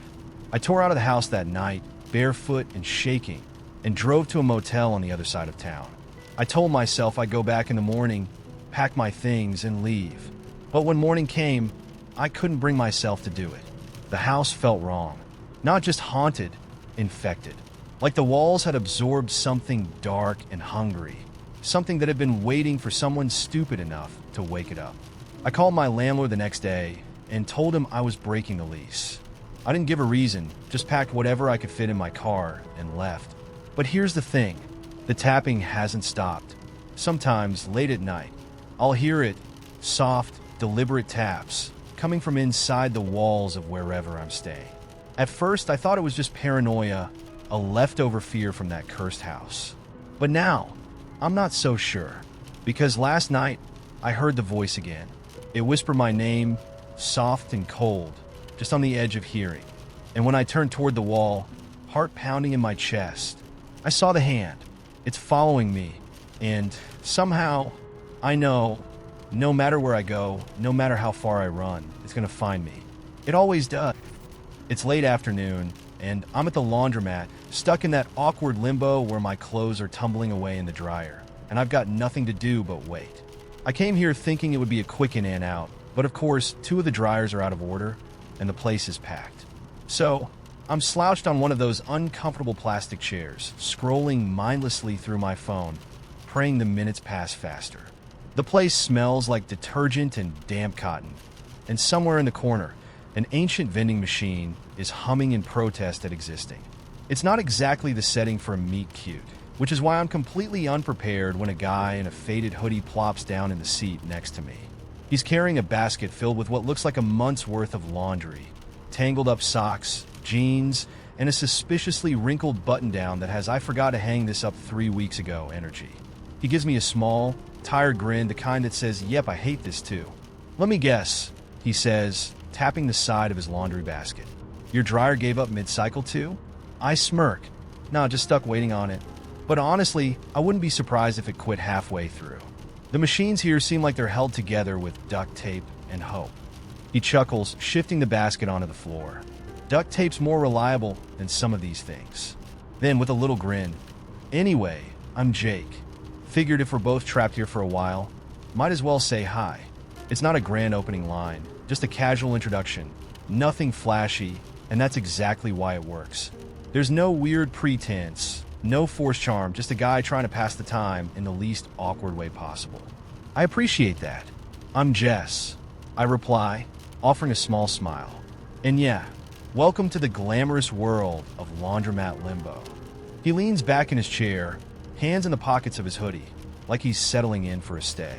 I tore out of the house that night, barefoot and shaking, and drove to a motel on the other side of town. I told myself I'd go back in the morning, pack my things, and leave. But when morning came, I couldn't bring myself to do it. The house felt wrong. Not just haunted, infected. Like the walls had absorbed something dark and hungry. Something that had been waiting for someone stupid enough to wake it up. I called my landlord the next day and told him I was breaking the lease. I didn't give a reason, just packed whatever I could fit in my car and left. But here's the thing. The tapping hasn't stopped. Sometimes, late at night, I'll hear it, soft, deliberate taps, coming from inside the walls of wherever I'm staying. At first, I thought it was just paranoia, a leftover fear from that cursed house. But now, I'm not so sure, because last night, I heard the voice again. It whispered my name, soft and cold, just on the edge of hearing. And when I turned toward the wall, heart pounding in my chest, I saw the hand. It's following me, and somehow, I know, no matter where I go, no matter how far I run, it's going to find me. It always does. It's late afternoon, and I'm at the laundromat, stuck in that awkward limbo where my clothes are tumbling away in the dryer, and I've got nothing to do but wait. I came here thinking it would be a quick in and out, but of course, 2 of the dryers are out of order, and the place is packed. So, I'm slouched on one of those uncomfortable plastic chairs, scrolling mindlessly through my phone, praying the minutes pass faster. The place smells like detergent and damp cotton, and somewhere in the corner, an ancient vending machine is humming in protest at existing. It's not exactly the setting for a meet cute, which is why I'm completely unprepared when a guy in a faded hoodie plops down in the seat next to me. He's carrying a basket filled with what looks like a month's worth of laundry, tangled up socks, jeans, and a suspiciously wrinkled button-down that has "I forgot to hang this up 3 weeks ago" energy. He gives me a small, tired grin, the kind that says, "Yep, I hate this too." "Let me guess," he says, tapping the side of his laundry basket. "Your dryer gave up mid-cycle too?" I smirk. "Nah, just stuck waiting on it. But honestly, I wouldn't be surprised if it quit halfway through. The machines here seem like they're held together with duct tape and hope." He chuckles, shifting the basket onto the floor. "Duct tape's more reliable than some of these things." Then, with a little grin, "Anyway, I'm Jake. Figured if we're both trapped here for a while, might as well say hi." It's not a grand opening line, just a casual introduction. Nothing flashy, and that's exactly why it works. There's no weird pretense, no forced charm, just a guy trying to pass the time in the least awkward way possible. I appreciate that. "I'm Jess," I reply, offering a small smile. "And yeah, welcome to the glamorous world of laundromat limbo." He leans back in his chair, hands in the pockets of his hoodie, like he's settling in for a stay.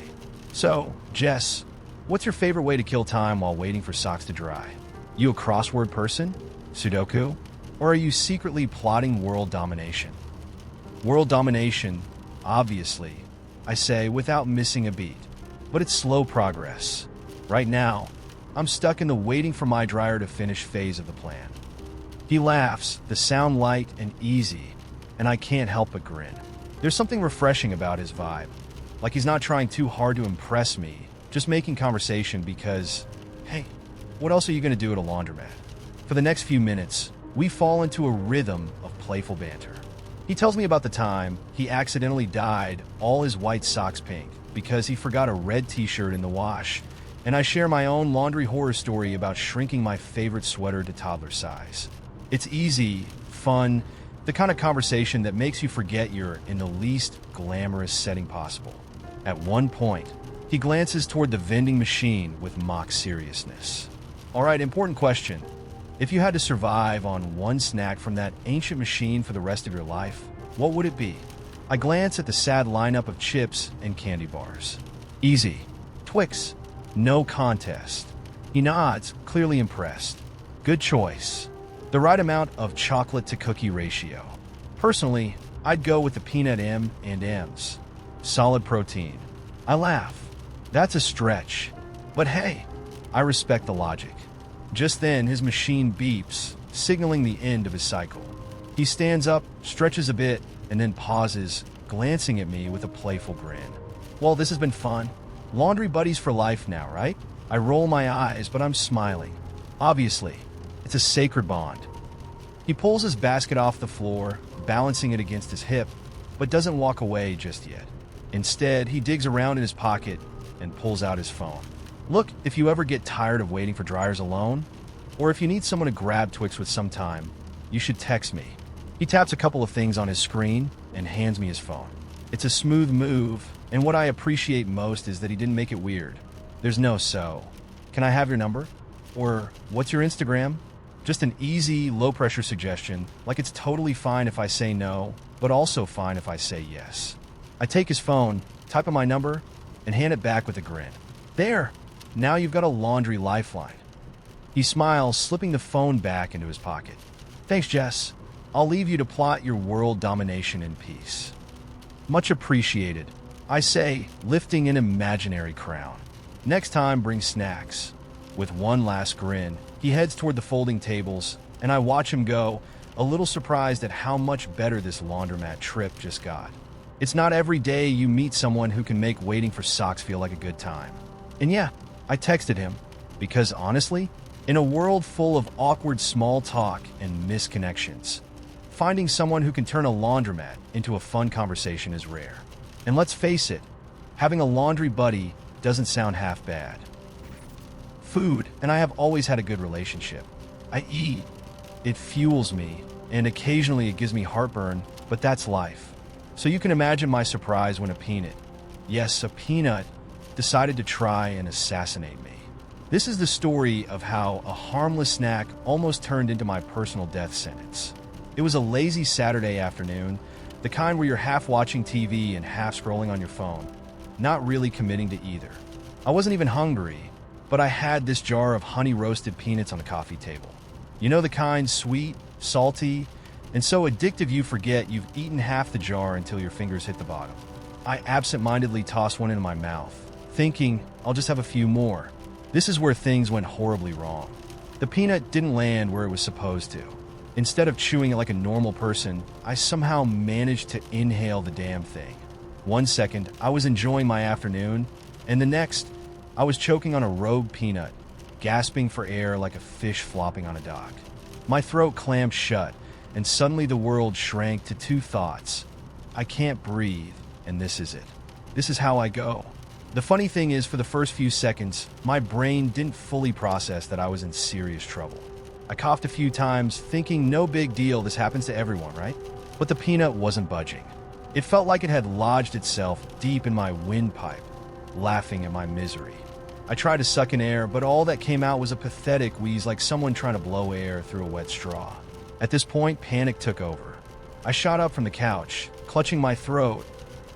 "So, Jess, what's your favorite way to kill time while waiting for socks to dry? You a crossword person? Sudoku? Or are you secretly plotting world domination?" "World domination, obviously," I say without missing a beat. But it's slow progress. Right now, I'm stuck in the waiting for my dryer to finish phase of the plan. He laughs, the sound light and easy, and I can't help but grin. There's something refreshing about his vibe. Like he's not trying too hard to impress me, just making conversation because, hey, what else are you going to do at a laundromat? For the next few minutes, we fall into a rhythm of playful banter. He tells me about the time he accidentally dyed all his white socks pink because he forgot a red t-shirt in the wash, and I share my own laundry horror story about shrinking my favorite sweater to toddler size. It's easy, fun, The kind of conversation that makes you forget you're in the least glamorous setting possible. At one point, he glances toward the vending machine with mock seriousness. All right, important question. If you had to survive on one snack from that ancient machine for the rest of your life, what would it be? I glance at the sad lineup of chips and candy bars. Easy. Twix. No contest. He nods, clearly impressed. Good choice. The right amount of chocolate to cookie ratio. Personally, I'd go with the peanut M&Ms. Solid protein. I laugh. That's a stretch. But hey, I respect the logic. Just then, his machine beeps, signaling the end of his cycle. He stands up, stretches a bit, and then pauses, glancing at me with a playful grin. Well, this has been fun. Laundry buddies for life now, right? I roll my eyes, but I'm smiling. Obviously, it's a sacred bond. He pulls his basket off the floor, balancing it against his hip, but doesn't walk away just yet. Instead, he digs around in his pocket and pulls out his phone. Look, if you ever get tired of waiting for dryers alone, or if you need someone to grab Twix with sometime, you should text me. He taps a couple of things on his screen and hands me his phone. It's a smooth move, and what I appreciate most is that he didn't make it weird. There's no "so. Can I have your number?" Or "What's your Instagram?" Just an easy, low-pressure suggestion, like it's totally fine if I say no, but also fine if I say yes. I take his phone, type in my number, and hand it back with a grin. There! Now you've got a laundry lifeline. He smiles, slipping the phone back into his pocket. Thanks, Jess. I'll leave you to plot your world domination in peace. Much appreciated, I say, lifting an imaginary crown. Next time, bring snacks. With one last grin, he heads toward the folding tables, and I watch him go, a little surprised at how much better this laundromat trip just got. It's not every day you meet someone who can make waiting for socks feel like a good time. And yeah, I texted him, because honestly, in a world full of awkward small talk and misconnections, finding someone who can turn a laundromat into a fun conversation is rare. And let's face it, having a laundry buddy doesn't sound half bad. Food, and I have always had a good relationship. I eat. It fuels me, and occasionally it gives me heartburn, but that's life. So you can imagine my surprise when a peanut, yes, a peanut, decided to try and assassinate me. This is the story of how a harmless snack almost turned into my personal death sentence. It was a lazy Saturday afternoon, the kind where you're half watching TV and half scrolling on your phone, not really committing to either. I wasn't even hungry, but I had this jar of honey-roasted peanuts on the coffee table. You know, the kind sweet, salty, and so addictive you forget you've eaten half the jar until your fingers hit the bottom. I absent-mindedly tossed one into my mouth, thinking I'll just have a few more. This is where things went horribly wrong. The peanut didn't land where it was supposed to. Instead of chewing it like a normal person, I somehow managed to inhale the damn thing. 1 second, I was enjoying my afternoon, and the next, I was choking on a rogue peanut, gasping for air like a fish flopping on a dock. My throat clamped shut, and suddenly the world shrank to two thoughts. I can't breathe, and this is it. This is how I go. The funny thing is, for the first few seconds, my brain didn't fully process that I was in serious trouble. I coughed a few times, thinking no big deal, this happens to everyone, right? But the peanut wasn't budging. It felt like it had lodged itself deep in my windpipe, laughing at my misery. I tried to suck in air, but all that came out was a pathetic wheeze, like someone trying to blow air through a wet straw. At this point, panic took over. I shot up from the couch, clutching my throat,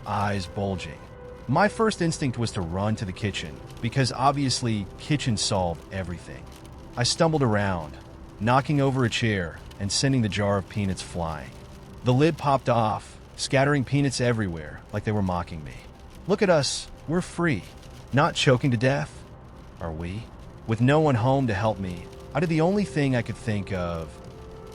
eyes bulging. My first instinct was to run to the kitchen, because obviously, kitchens solve everything. I stumbled around, knocking over a chair and sending the jar of peanuts flying. The lid popped off, scattering peanuts everywhere, like they were mocking me. Look at us, we're free. Not choking to death, are we? With no one home to help me, I did the only thing I could think of,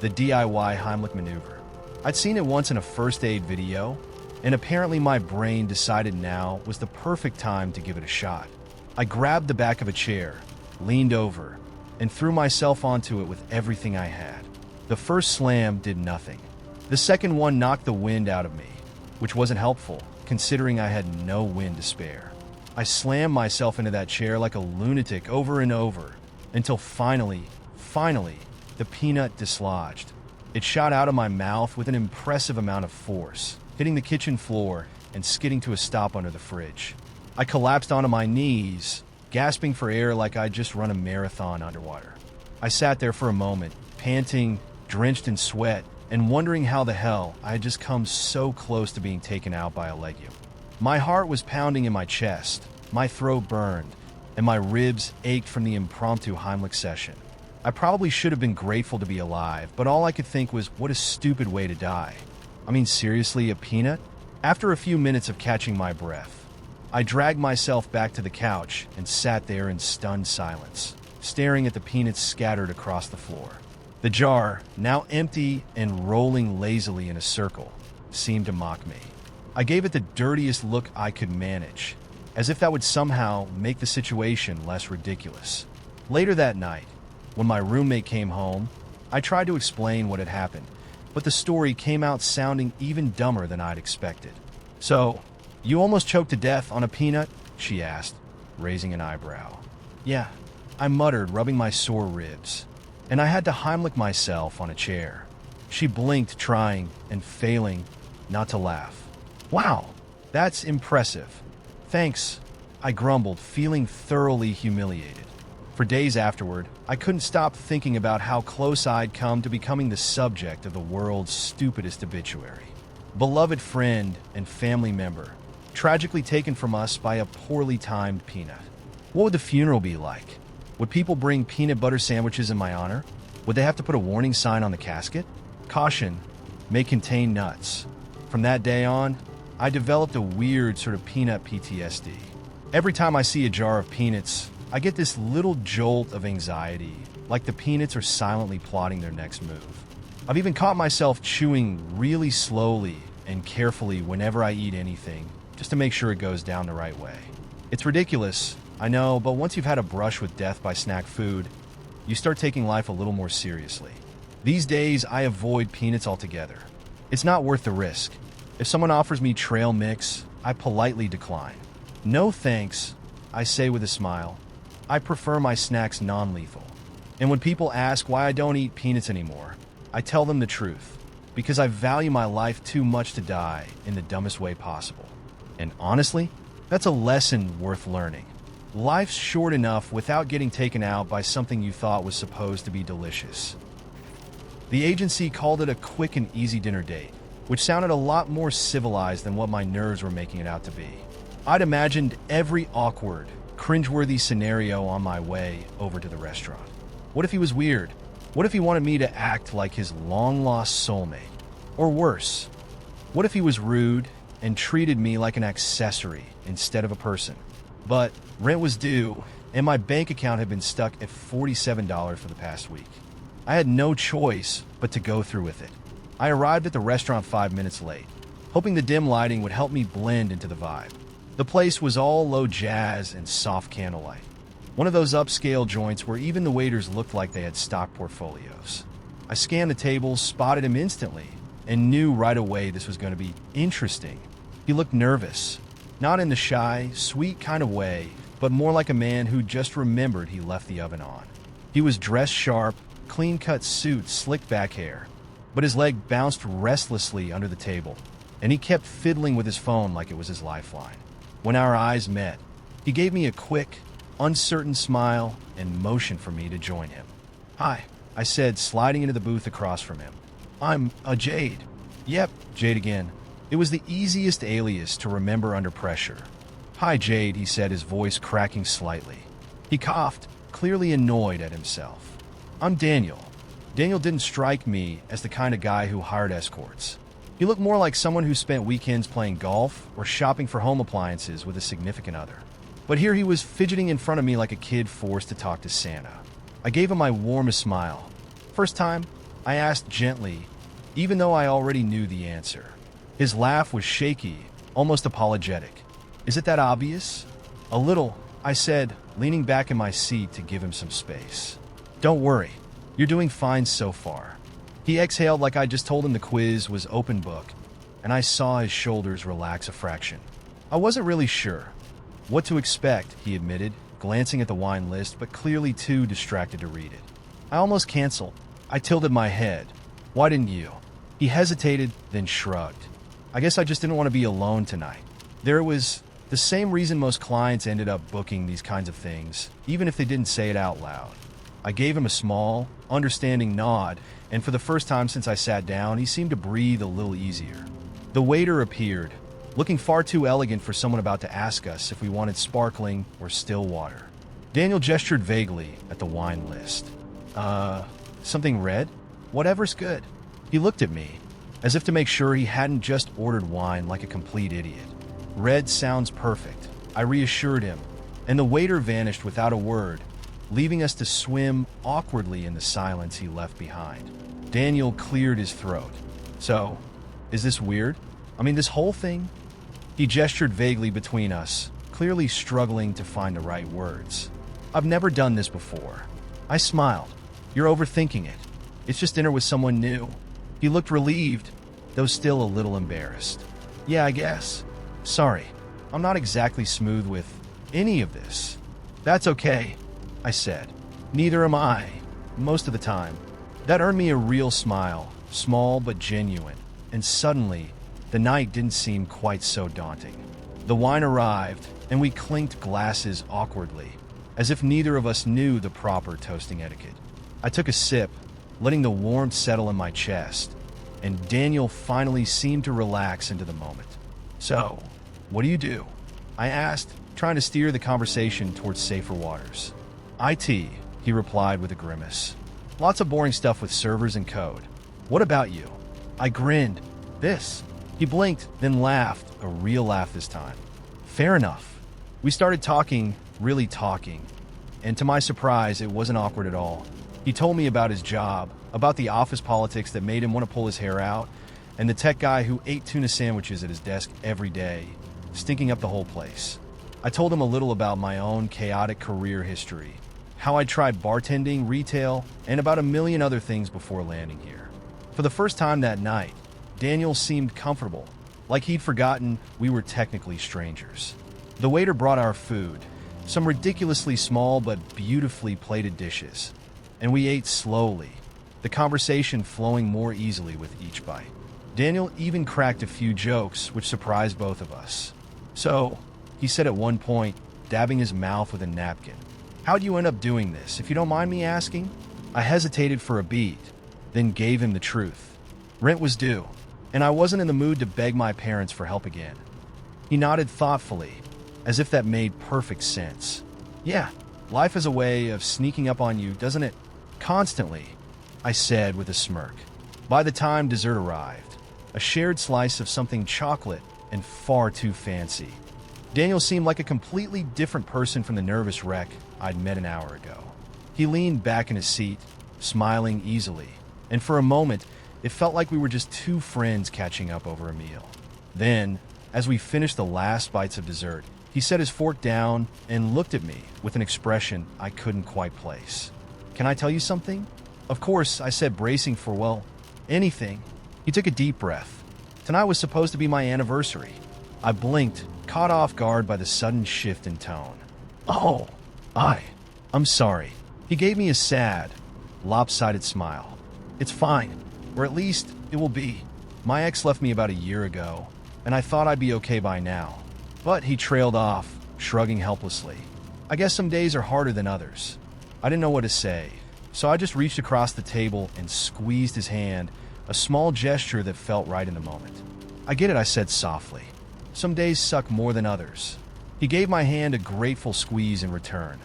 the DIY Heimlich maneuver. I'd seen it once in a first aid video, and apparently my brain decided now was the perfect time to give it a shot. I grabbed the back of a chair, leaned over, and threw myself onto it with everything I had. The first slam did nothing. The second one knocked the wind out of me, which wasn't helpful, considering I had no wind to spare. I slammed myself into that chair like a lunatic over and over, until finally, the peanut dislodged. It shot out of my mouth with an impressive amount of force, hitting the kitchen floor and skidding to a stop under the fridge. I collapsed onto my knees, gasping for air like I'd just run a marathon underwater. I sat there for a moment, panting, drenched in sweat, and wondering how the hell I had just come so close to being taken out by a legume. My heart was pounding in my chest, my throat burned, and my ribs ached from the impromptu Heimlich session. I probably should have been grateful to be alive, but all I could think was, what a stupid way to die. I mean, seriously, a peanut? After a few minutes of catching my breath, I dragged myself back to the couch and sat there in stunned silence, staring at the peanuts scattered across the floor. The jar, now empty and rolling lazily in a circle, seemed to mock me. I gave it the dirtiest look I could manage, as if that would somehow make the situation less ridiculous. Later that night, when my roommate came home, I tried to explain what had happened, but the story came out sounding even dumber than I'd expected. "So, you almost choked to death on a peanut?" she asked, raising an eyebrow. "Yeah," I muttered, rubbing my sore ribs, "and I had to Heimlich myself on a chair." She blinked, trying and failing not to laugh. "Wow, that's impressive. Thanks," I grumbled, feeling thoroughly humiliated. For days afterward, I couldn't stop thinking about how close I'd come to becoming the subject of the world's stupidest obituary. Beloved friend and family member, tragically taken from us by a poorly timed peanut. What would the funeral be like? Would people bring peanut butter sandwiches in my honor? Would they have to put a warning sign on the casket? Caution, may contain nuts. From that day on, I developed a weird sort of peanut PTSD. Every time I see a jar of peanuts, I get this little jolt of anxiety, like the peanuts are silently plotting their next move. I've even caught myself chewing really slowly and carefully whenever I eat anything, just to make sure it goes down the right way. It's ridiculous, I know, but once you've had a brush with death by snack food, you start taking life a little more seriously. These days, I avoid peanuts altogether. It's not worth the risk. If someone offers me trail mix, I politely decline. "No thanks," I say with a smile. I prefer my snacks non-lethal. And when people ask why I don't eat peanuts anymore, I tell them the truth, because I value my life too much to die in the dumbest way possible. And honestly, that's a lesson worth learning. Life's short enough without getting taken out by something you thought was supposed to be delicious. The agency called it a quick and easy dinner date, which sounded a lot more civilized than what my nerves were making it out to be. I'd imagined every awkward, cringeworthy scenario on my way over to the restaurant. What if he was weird? What if he wanted me to act like his long-lost soulmate? Or worse, what if he was rude and treated me like an accessory instead of a person? But rent was due, and my bank account had been stuck at $47 for the past week. I had no choice but to go through with it. I arrived at the restaurant 5 minutes late, hoping the dim lighting would help me blend into the vibe. The place was all low jazz and soft candlelight. One of those upscale joints where even the waiters looked like they had stock portfolios. I scanned the tables, spotted him instantly, and knew right away this was going to be interesting. He looked nervous, not in the shy, sweet kind of way, but more like a man who just remembered he left the oven on. He was dressed sharp, clean-cut suit, slicked back hair, but his leg bounced restlessly under the table, and he kept fiddling with his phone like it was his lifeline. When our eyes met, he gave me a quick, uncertain smile and motioned for me to join him. "Hi," I said, sliding into the booth across from him. "I'm Jade." "Yep," Jade again. It was the easiest alias to remember under pressure. "Hi, Jade," he said, his voice cracking slightly. He coughed, clearly annoyed at himself. "I'm Daniel." Daniel didn't strike me as the kind of guy who hired escorts. He looked more like someone who spent weekends playing golf or shopping for home appliances with a significant other. But here he was fidgeting in front of me like a kid forced to talk to Santa. I gave him my warmest smile. "First time?" I asked gently, even though I already knew the answer. His laugh was shaky, almost apologetic. "Is it that obvious?" "A little," I said, leaning back in my seat to give him some space. "Don't worry, you're doing fine so far." He exhaled like I just told him the quiz was open book, and I saw his shoulders relax a fraction. I wasn't really sure what to expect, he admitted, glancing at the wine list, but clearly too distracted to read it. I almost canceled. I tilted my head. Why didn't you? He hesitated, then shrugged. I guess I just didn't want to be alone tonight. There was the same reason most clients ended up booking these kinds of things, even if they didn't say it out loud. I gave him a small, understanding nod, and for the first time since I sat down, he seemed to breathe a little easier. The waiter appeared, looking far too elegant for someone about to ask us if we wanted sparkling or still water. Daniel gestured vaguely at the wine list. Something red? Whatever's good. He looked at me, as if to make sure he hadn't just ordered wine like a complete idiot. Red sounds perfect, I reassured him, and the waiter vanished without a word, leaving us to swim awkwardly in the silence he left behind. Daniel cleared his throat. So, is this weird? I mean, this whole thing? He gestured vaguely between us, clearly struggling to find the right words. I've never done this before. I smiled. You're overthinking it. It's just dinner with someone new. He looked relieved, though still a little embarrassed. Yeah, I guess. Sorry, I'm not exactly smooth with any of this. That's okay, I said. Neither am I, most of the time. That earned me a real smile, small but genuine, and suddenly, the night didn't seem quite so daunting. The wine arrived, and we clinked glasses awkwardly, as if neither of us knew the proper toasting etiquette. I took a sip, letting the warmth settle in my chest, and Daniel finally seemed to relax into the moment. So, what do you do? I asked, trying to steer the conversation towards safer waters. IT, he replied with a grimace. Lots of boring stuff with servers and code. What about you? I grinned. This. He blinked, then laughed, a real laugh this time. Fair enough. We started talking, really talking, and to my surprise, it wasn't awkward at all. He told me about his job, about the office politics that made him want to pull his hair out, and the tech guy who ate tuna sandwiches at his desk every day, stinking up the whole place. I told him a little about my own chaotic career history, how I tried bartending, retail, and about a million other things before landing here. For the first time that night, Daniel seemed comfortable, like he'd forgotten we were technically strangers. The waiter brought our food, some ridiculously small but beautifully plated dishes, and we ate slowly, the conversation flowing more easily with each bite. Daniel even cracked a few jokes, which surprised both of us. So, he said at one point, dabbing his mouth with a napkin, how'd you end up doing this, if you don't mind me asking? I hesitated for a beat, then gave him the truth. Rent was due, and I wasn't in the mood to beg my parents for help again. He nodded thoughtfully, as if that made perfect sense. Yeah, life has a way of sneaking up on you, doesn't it? Constantly, I said with a smirk. By the time dessert arrived, a shared slice of something chocolate and far too fancy. Daniel seemed like a completely different person from the nervous wreck I'd met an hour ago. He leaned back in his seat, smiling easily, and for a moment, it felt like we were just two friends catching up over a meal. Then, as we finished the last bites of dessert, he set his fork down and looked at me with an expression I couldn't quite place. Can I tell you something? Of course, I said, bracing for, well, anything. He took a deep breath. Tonight was supposed to be my anniversary. I blinked, caught off guard by the sudden shift in tone. Oh, I'm sorry. He gave me a sad, lopsided smile. It's fine, or at least it will be. My ex left me about a year ago, and I thought I'd be okay by now. But he trailed off, shrugging helplessly. I guess some days are harder than others. I didn't know what to say, so I just reached across the table and squeezed his hand, a small gesture that felt right in the moment. I get it, I said softly. Some days suck more than others. He gave my hand a grateful squeeze in return,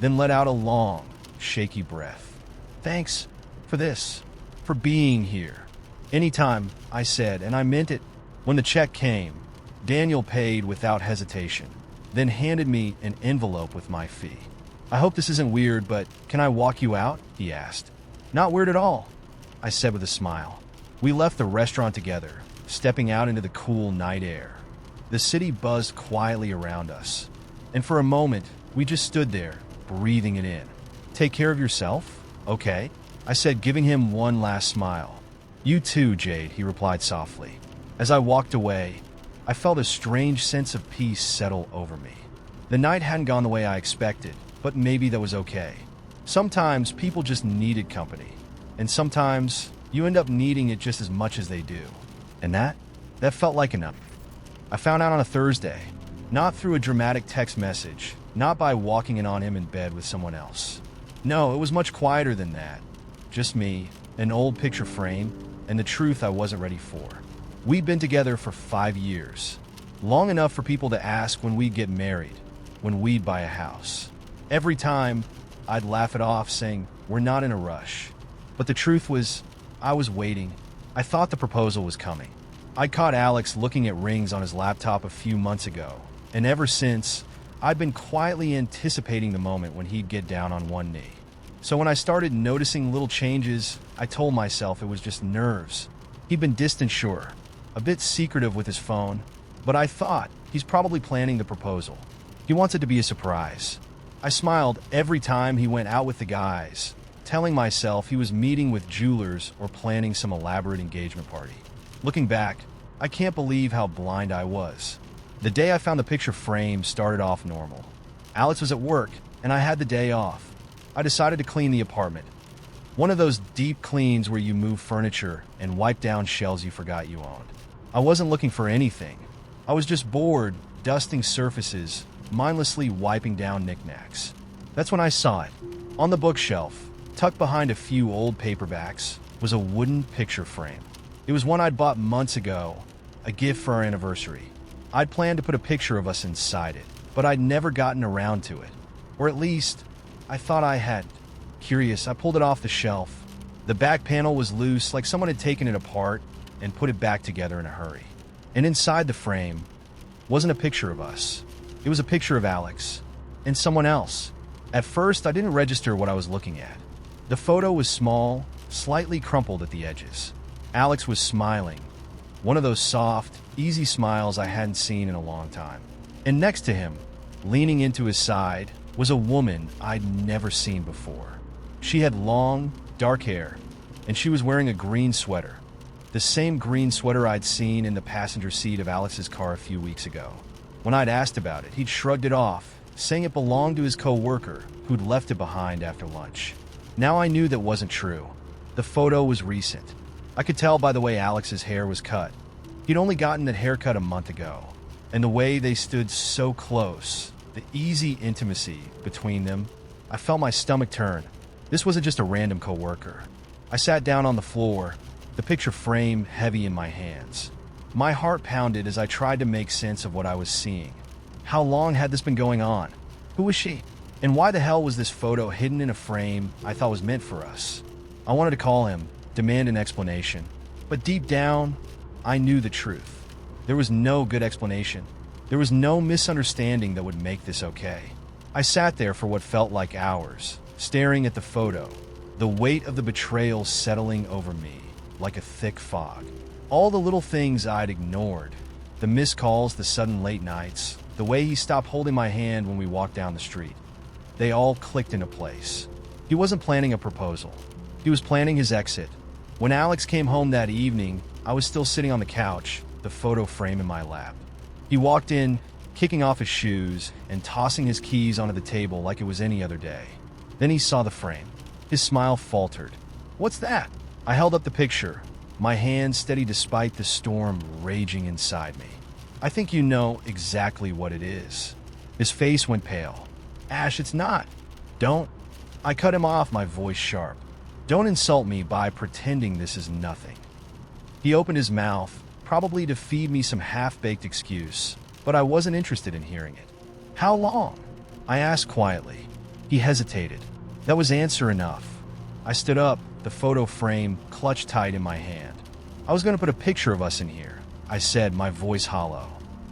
then let out a long, shaky breath. Thanks for this, for being here. Anytime, I said, and I meant it. When the check came, Daniel paid without hesitation, then handed me an envelope with my fee. I hope this isn't weird, but can I walk you out? He asked. Not weird at all, I said with a smile. We left the restaurant together, stepping out into the cool night air. The city buzzed quietly around us, and for a moment, we just stood there, breathing it in. Take care of yourself? Okay, I said, giving him one last smile. You too, Jade, he replied softly. As I walked away, I felt a strange sense of peace settle over me. The night hadn't gone the way I expected, but maybe that was okay. Sometimes people just needed company, and sometimes you end up needing it just as much as they do. And that felt like enough. I found out on a Thursday, not through a dramatic text message, not by walking in on him in bed with someone else. No, it was much quieter than that. Just me, an old picture frame, and the truth I wasn't ready for. We'd been together for 5 years, long enough for people to ask when we'd get married, when we'd buy a house. Every time, I'd laugh it off, saying, "We're not in a rush." But the truth was, I was waiting. I thought the proposal was coming. I caught Alex looking at rings on his laptop a few months ago, and ever since, I'd been quietly anticipating the moment when he'd get down on one knee. So when I started noticing little changes, I told myself it was just nerves. He'd been distant, sure, a bit secretive with his phone, but I thought he's probably planning the proposal. He wants it to be a surprise. I smiled every time he went out with the guys, telling myself he was meeting with jewelers or planning some elaborate engagement party. Looking back, I can't believe how blind I was. The day I found the picture frame started off normal. Alex was at work, and I had the day off. I decided to clean the apartment. One of those deep cleans where you move furniture and wipe down shelves you forgot you owned. I wasn't looking for anything. I was just bored, dusting surfaces, mindlessly wiping down knickknacks. That's when I saw it. On the bookshelf, tucked behind a few old paperbacks, was a wooden picture frame. It was one I'd bought months ago, a gift for our anniversary. I'd planned to put a picture of us inside it, but I'd never gotten around to it. Or at least, I thought I hadn't. Curious, I pulled it off the shelf. The back panel was loose, like someone had taken it apart and put it back together in a hurry. And inside the frame wasn't a picture of us. It was a picture of Alex and someone else. At first, I didn't register what I was looking at. The photo was small, slightly crumpled at the edges. Alex was smiling, one of those soft, easy smiles I hadn't seen in a long time. And next to him, leaning into his side, was a woman I'd never seen before. She had long, dark hair, and she was wearing a green sweater. The same green sweater I'd seen in the passenger seat of Alex's car a few weeks ago. When I'd asked about it, he'd shrugged it off, saying it belonged to his co-worker, who'd left it behind after lunch. Now I knew that wasn't true. The photo was recent. I could tell by the way Alex's hair was cut. He'd only gotten that haircut a month ago, and the way they stood so close, the easy intimacy between them, I felt my stomach turn. This wasn't just a random co-worker. I sat down on the floor, the picture frame heavy in my hands. My heart pounded as I tried to make sense of what I was seeing. How long had this been going on? Who was she? And why the hell was this photo hidden in a frame I thought was meant for us? I wanted to call him, demand an explanation. But deep down, I knew the truth. There was no good explanation. There was no misunderstanding that would make this okay. I sat there for what felt like hours, staring at the photo, the weight of the betrayal settling over me like a thick fog. All the little things I'd ignored, the missed calls, the sudden late nights, the way he stopped holding my hand when we walked down the street, they all clicked into place. He wasn't planning a proposal. He was planning his exit. When Alex came home that evening, I was still sitting on the couch, the photo frame in my lap. He walked in, kicking off his shoes and tossing his keys onto the table like it was any other day. Then he saw the frame. His smile faltered. "What's that?" I held up the picture, my hand steady despite the storm raging inside me. "I think you know exactly what it is." His face went pale. "Ash, it's not. Don't." I cut him off, my voice sharp. "Don't insult me by pretending this is nothing." He opened his mouth, probably to feed me some half-baked excuse, but I wasn't interested in hearing it. "How long?" I asked quietly. He hesitated. That was answer enough. I stood up, the photo frame clutched tight in my hand. "I was going to put a picture of us in here," I said, my voice hollow.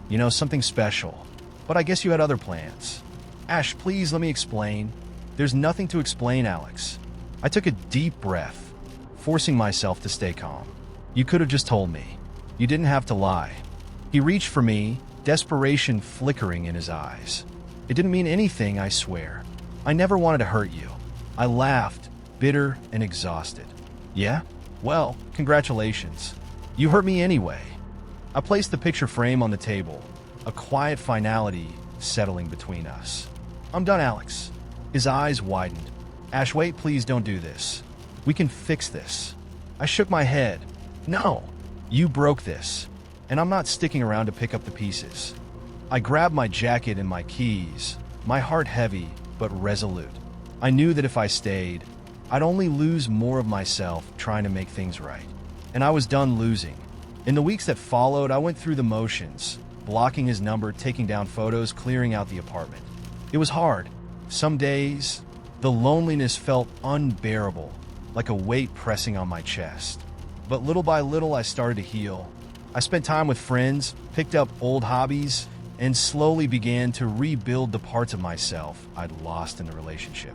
"You know, something special. But I guess you had other plans." "Ash, please let me explain." "There's nothing to explain, Alex." I took a deep breath, forcing myself to stay calm. "You could have just told me. You didn't have to lie." He reached for me, desperation flickering in his eyes. "It didn't mean anything, I swear. I never wanted to hurt you." I laughed, bitter and exhausted. "Yeah? Well, congratulations. You hurt me anyway." I placed the picture frame on the table, a quiet finality settling between us. "I'm done, Alex." His eyes widened. "Ash, wait, please don't do this. We can fix this." I shook my head. No, you broke this, and I'm not sticking around to pick up the pieces. I grabbed my jacket and my keys, my heart heavy but resolute. I knew that if I stayed, I'd only lose more of myself trying to make things right. And I was done losing. In the weeks that followed, I went through the motions, blocking his number, taking down photos, clearing out the apartment. It was hard. Some days, the loneliness felt unbearable, like a weight pressing on my chest. But little by little, I started to heal. I spent time with friends, picked up old hobbies, and slowly began to rebuild the parts of myself I'd lost in the relationship.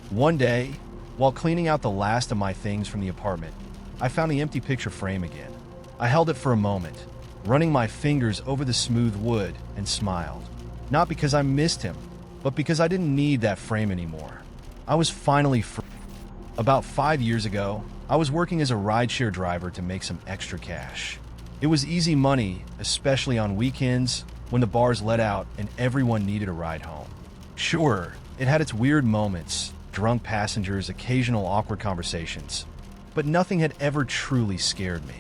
One day, while cleaning out the last of my things from the apartment, I found the empty picture frame again. I held it for a moment, running my fingers over the smooth wood, and smiled. Not because I missed him, but because I didn't need that frame anymore. I was finally free. About 5 years ago, I was working as a rideshare driver to make some extra cash. It was easy money, especially on weekends when the bars let out and everyone needed a ride home. Sure, it had its weird moments, drunk passengers, occasional awkward conversations, but nothing had ever truly scared me.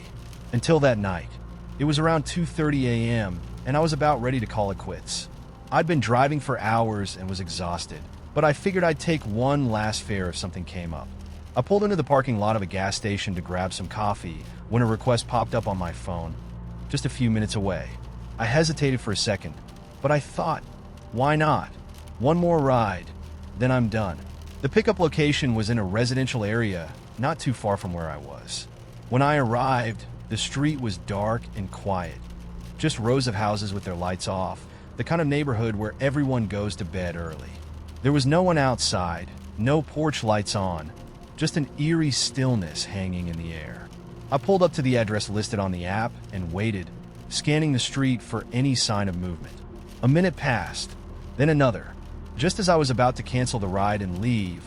Until that night. It was around 2:30 a.m., and I was about ready to call it quits. I'd been driving for hours and was exhausted, but I figured I'd take one last fare if something came up. I pulled into the parking lot of a gas station to grab some coffee when a request popped up on my phone, just a few minutes away. I hesitated for a second, but I thought, why not? One more ride, then I'm done. The pickup location was in a residential area not too far from where I was. When I arrived, the street was dark and quiet. Just rows of houses with their lights off, the kind of neighborhood where everyone goes to bed early. There was no one outside, no porch lights on, just an eerie stillness hanging in the air. I pulled up to the address listed on the app and waited, scanning the street for any sign of movement. A minute passed, then another. Just as I was about to cancel the ride and leave,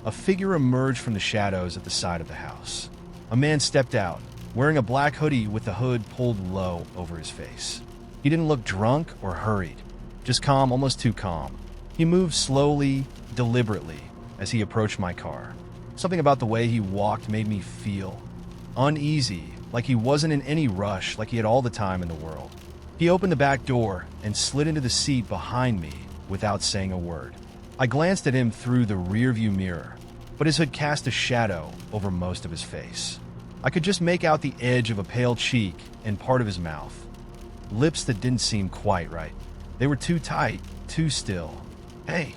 a figure emerged from the shadows at the side of the house. A man stepped out, wearing a black hoodie with the hood pulled low over his face. He didn't look drunk or hurried, just calm, almost too calm. He moved slowly, deliberately, as he approached my car. Something about the way he walked made me feel uneasy, like he wasn't in any rush, like he had all the time in the world. He opened the back door and slid into the seat behind me without saying a word. I glanced at him through the rearview mirror, but his hood cast a shadow over most of his face. I could just make out the edge of a pale cheek and part of his mouth. Lips that didn't seem quite right. They were too tight, too still. "Hey,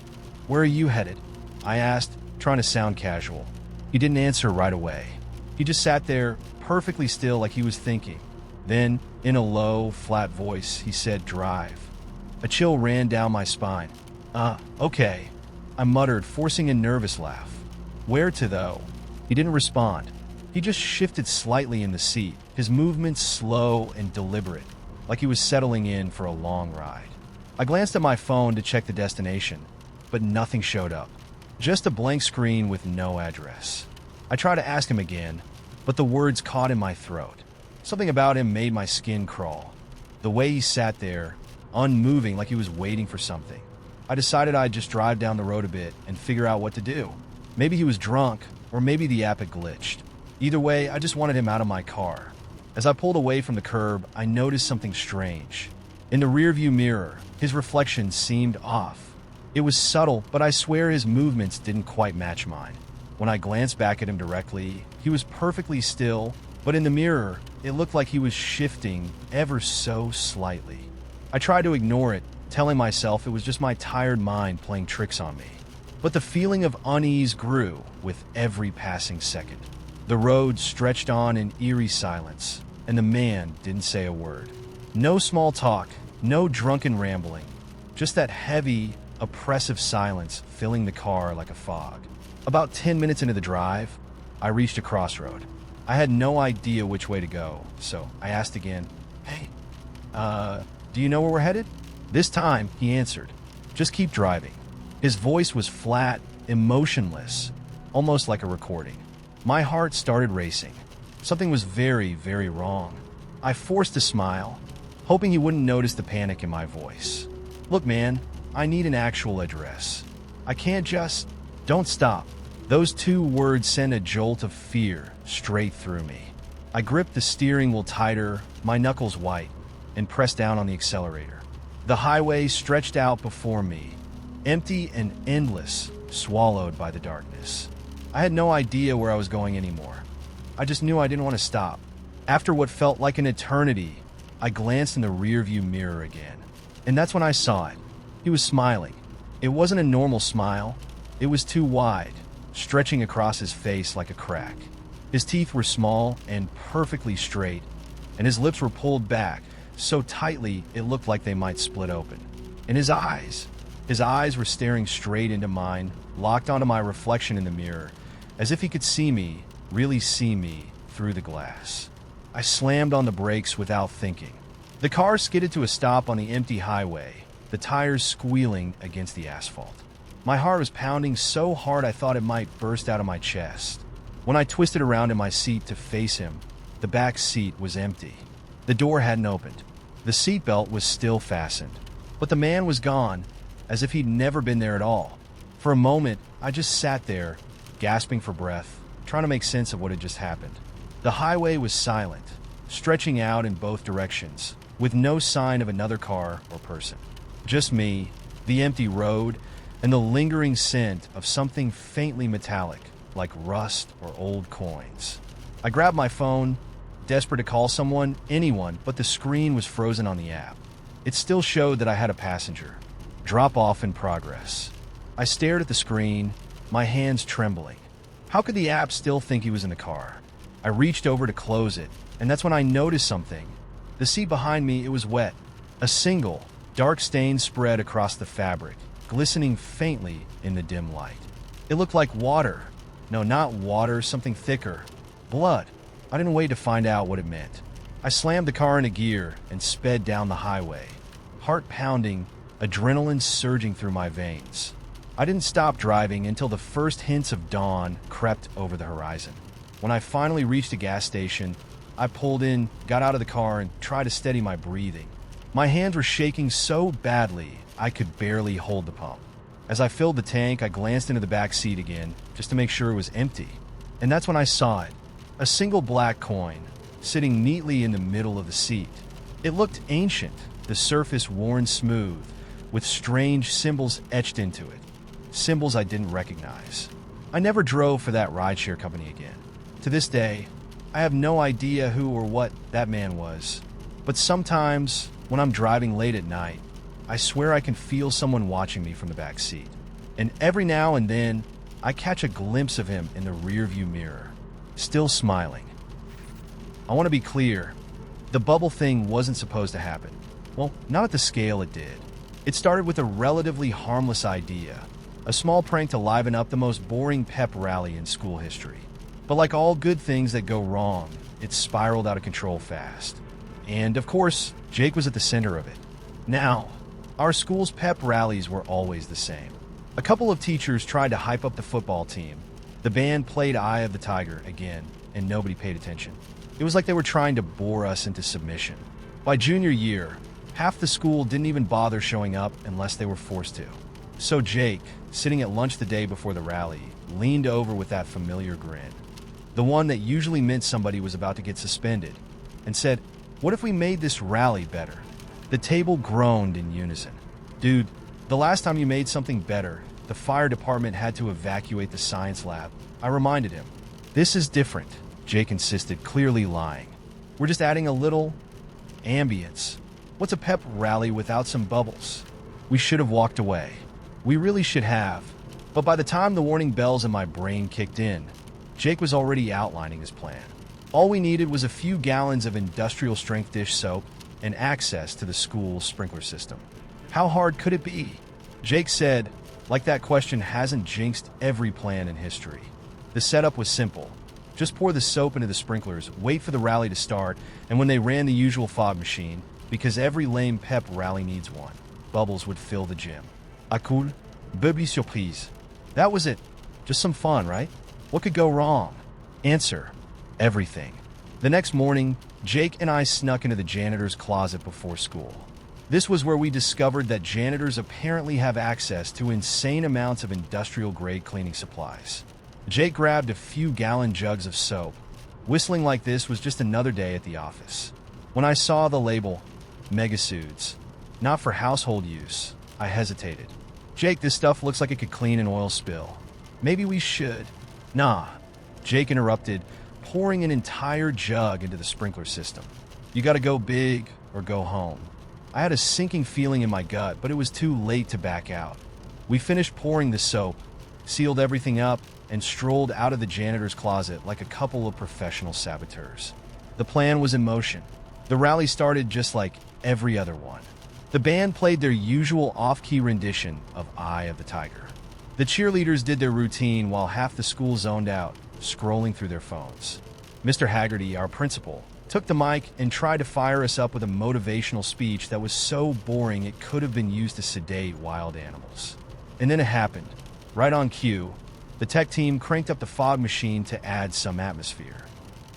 where are you headed?" I asked, trying to sound casual. He didn't answer right away. He just sat there, perfectly still, like he was thinking. Then, in a low, flat voice, he said, "Drive." A chill ran down my spine. Okay," I muttered, forcing a nervous laugh. "Where to, though?" He didn't respond. He just shifted slightly in the seat, his movements slow and deliberate, like he was settling in for a long ride. I glanced at my phone to check the destination, but nothing showed up. Just a blank screen with no address. I tried to ask him again, but the words caught in my throat. Something about him made my skin crawl. The way he sat there, unmoving, like he was waiting for something. I decided I'd just drive down the road a bit and figure out what to do. Maybe he was drunk, or maybe the app had glitched. Either way, I just wanted him out of my car. As I pulled away from the curb, I noticed something strange. In the rearview mirror, his reflection seemed off. It was subtle, but I swear his movements didn't quite match mine. When I glanced back at him directly, he was perfectly still, but in the mirror, it looked like he was shifting ever so slightly. I tried to ignore it, telling myself it was just my tired mind playing tricks on me. But the feeling of unease grew with every passing second. The road stretched on in eerie silence, and the man didn't say a word. No small talk, no drunken rambling, just that heavy, oppressive silence filling the car like a fog. About 10 minutes into the drive, I reached a crossroad. I had no idea which way to go, so I asked again, "Hey, do you know where we're headed?" This time, he answered, "Just keep driving." His voice was flat, emotionless, almost like a recording. My heart started racing. Something was very, very wrong. I forced a smile, hoping he wouldn't notice the panic in my voice. "Look, man, I need an actual address. I can't just..." "Don't stop," Those two words sent a jolt of fear straight through me. I gripped the steering wheel tighter, my knuckles white, and pressed down on the accelerator. The highway stretched out before me, empty and endless, swallowed by the darkness. I had no idea where I was going anymore. I just knew I didn't want to stop. After what felt like an eternity, I glanced in the rearview mirror again. And that's when I saw it. He was smiling. It wasn't a normal smile. It was too wide, stretching across his face like a crack. His teeth were small and perfectly straight, and his lips were pulled back so tightly it looked like they might split open. And his eyes were staring straight into mine, locked onto my reflection in the mirror, as if he could see me, really see me, through the glass. I slammed on the brakes without thinking. The car skidded to a stop on the empty highway, the tires squealing against the asphalt. My heart was pounding so hard I thought it might burst out of my chest. When I twisted around in my seat to face him, the back seat was empty. The door hadn't opened. The seatbelt was still fastened. But the man was gone, as if he'd never been there at all. For a moment, I just sat there, gasping for breath, trying to make sense of what had just happened. The highway was silent, stretching out in both directions, with no sign of another car or person. Just me, the empty road, and the lingering scent of something faintly metallic, like rust or old coins. I grabbed my phone, desperate to call someone, anyone, but the screen was frozen on the app. It still showed that I had a passenger. Drop off in progress. I stared at the screen, my hands trembling. How could the app still think he was in the car? I reached over to close it, and that's when I noticed something. The seat behind me, it was wet. A single, dark stain spread across the fabric, glistening faintly in the dim light. It looked like water. No, not water, something thicker. Blood. I didn't wait to find out what it meant. I slammed the car into gear and sped down the highway. Heart pounding, adrenaline surging through my veins. I didn't stop driving until the first hints of dawn crept over the horizon. When I finally reached a gas station, I pulled in, got out of the car, and tried to steady my breathing. My hands were shaking so badly, I could barely hold the pump. As I filled the tank, I glanced into the back seat again, just to make sure it was empty. And that's when I saw it. A single black coin, sitting neatly in the middle of the seat. It looked ancient, the surface worn smooth, with strange symbols etched into it. Symbols I didn't recognize. I never drove for that rideshare company again. To this day, I have no idea who or what that man was. But sometimes, when I'm driving late at night, I swear I can feel someone watching me from the back seat. And every now and then, I catch a glimpse of him in the rearview mirror, still smiling. I want to be clear, the bubble thing wasn't supposed to happen. Well, not at the scale it did. It started with a relatively harmless idea, a small prank to liven up the most boring pep rally in school history. But like all good things that go wrong, it spiraled out of control fast. And of course, Jake was at the center of it. Now, our school's pep rallies were always the same. A couple of teachers tried to hype up the football team. The band played Eye of the Tiger again, and nobody paid attention. It was like they were trying to bore us into submission. By junior year, half the school didn't even bother showing up unless they were forced to. So Jake, sitting at lunch the day before the rally, leaned over with that familiar grin. The one that usually meant somebody was about to get suspended, and said, "What if we made this rally better?" The table groaned in unison. "Dude, the last time you made something better, the fire department had to evacuate the science lab." I reminded him. "This is different," Jake insisted, clearly lying. "We're just adding a little ambience. What's a pep rally without some bubbles?" We should have walked away. We really should have. But by the time the warning bells in my brain kicked in, Jake was already outlining his plan. All we needed was a few gallons of industrial-strength dish soap and access to the school's sprinkler system. How hard could it be? Jake said, like that question hasn't jinxed every plan in history. The setup was simple. Just pour the soap into the sprinklers, wait for the rally to start, and when they ran the usual fog machine, because every lame pep rally needs one, bubbles would fill the gym. Ah cool, bubby surprise. That was it. Just some fun, right? What could go wrong? Answer: everything. The next morning, Jake and I snuck into the janitor's closet before school. This was where we discovered that janitors apparently have access to insane amounts of industrial-grade cleaning supplies. Jake grabbed a few gallon jugs of soap. Whistling like this was just another day at the office. When I saw the label, Megasudes, not for household use, I hesitated. Jake, this stuff looks like it could clean an oil spill. Maybe we should. Nah, Jake interrupted, pouring an entire jug into the sprinkler system. You gotta go big or go home. I had a sinking feeling in my gut, but it was too late to back out. We finished pouring the soap, sealed everything up, and strolled out of the janitor's closet like a couple of professional saboteurs. The plan was in motion. The rally started just like every other one. The band played their usual off-key rendition of Eye of the Tiger. The cheerleaders did their routine while half the school zoned out, scrolling through their phones. Mr. Haggerty, our principal, took the mic and tried to fire us up with a motivational speech that was so boring it could have been used to sedate wild animals. And then it happened. Right on cue, the tech team cranked up the fog machine to add some atmosphere.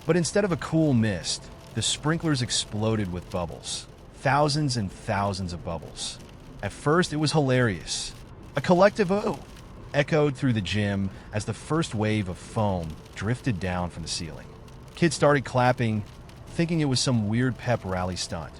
But instead of a cool mist, the sprinklers exploded with bubbles. Thousands and thousands of bubbles. At first, it was hilarious. A collective "oh" echoed through the gym as the first wave of foam drifted down from the ceiling. Kids started clapping, thinking it was some weird pep rally stunt.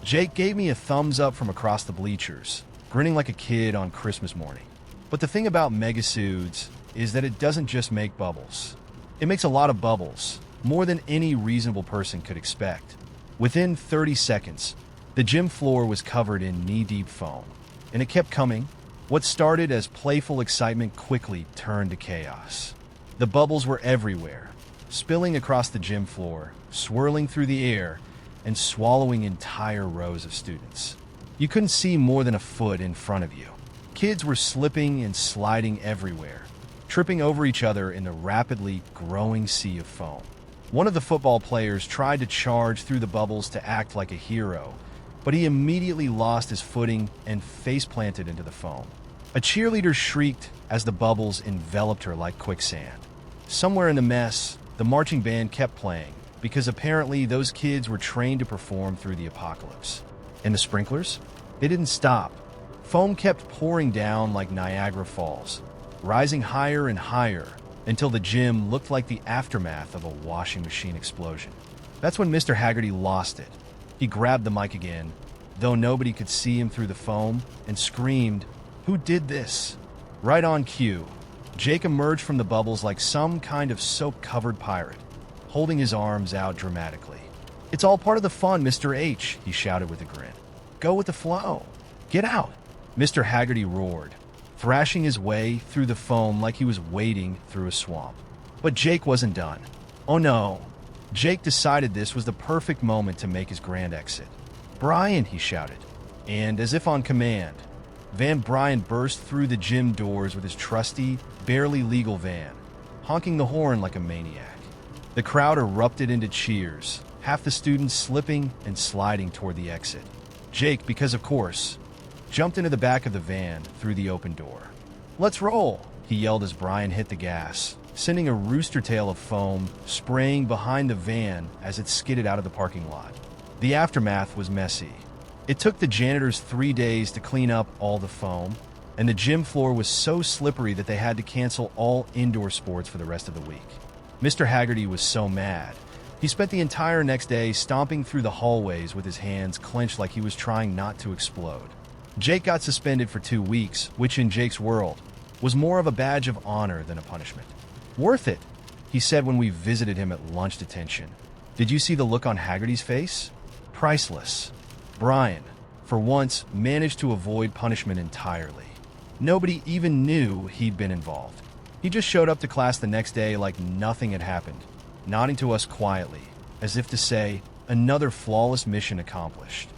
Jake gave me a thumbs up from across the bleachers, grinning like a kid on Christmas morning. But the thing about Megasudes is that it doesn't just make bubbles. It makes a lot of bubbles, more than any reasonable person could expect. Within 30 seconds, the gym floor was covered in knee-deep foam, and it kept coming. What started as playful excitement quickly turned to chaos. The bubbles were everywhere, spilling across the gym floor, swirling through the air, and swallowing entire rows of students. You couldn't see more than a foot in front of you. Kids were slipping and sliding everywhere, tripping over each other in the rapidly growing sea of foam. One of the football players tried to charge through the bubbles to act like a hero, but he immediately lost his footing and face-planted into the foam. A cheerleader shrieked as the bubbles enveloped her like quicksand. Somewhere in the mess, the marching band kept playing, because apparently those kids were trained to perform through the apocalypse. And the sprinklers? They didn't stop. Foam kept pouring down like Niagara Falls, rising higher and higher until the gym looked like the aftermath of a washing machine explosion. That's when Mr. Haggerty lost it. He grabbed the mic again, though nobody could see him through the foam, and screamed, "Who did this?" Right on cue, Jake emerged from the bubbles like some kind of soap-covered pirate, holding his arms out dramatically. "It's all part of the fun, Mr. H," he shouted with a grin. "Go with the flow. Get out." Mr. Haggerty roared, thrashing his way through the foam like he was wading through a swamp. But Jake wasn't done. Oh no. Jake decided this was the perfect moment to make his grand exit. "Brian," he shouted. And as if on command, Van Bryan burst through the gym doors with his trusty, barely legal van, honking the horn like a maniac. The crowd erupted into cheers, half the students slipping and sliding toward the exit. Jake, because of course, jumped into the back of the van through the open door. "Let's roll," he yelled as Brian hit the gas, sending a rooster tail of foam spraying behind the van as it skidded out of the parking lot. The aftermath was messy. It took the janitors 3 days to clean up all the foam, and the gym floor was so slippery that they had to cancel all indoor sports for the rest of the week. Mr. Haggerty was so mad. He spent the entire next day stomping through the hallways with his hands clenched like he was trying not to explode. Jake got suspended for 2 weeks, which in Jake's world was more of a badge of honor than a punishment. "Worth it," he said when we visited him at lunch detention. Did you see the look on Haggerty's face? Priceless. Brian, for once, managed to avoid punishment entirely. Nobody even knew he'd been involved. He just showed up to class the next day like nothing had happened, nodding to us quietly, as if to say, another flawless mission accomplished.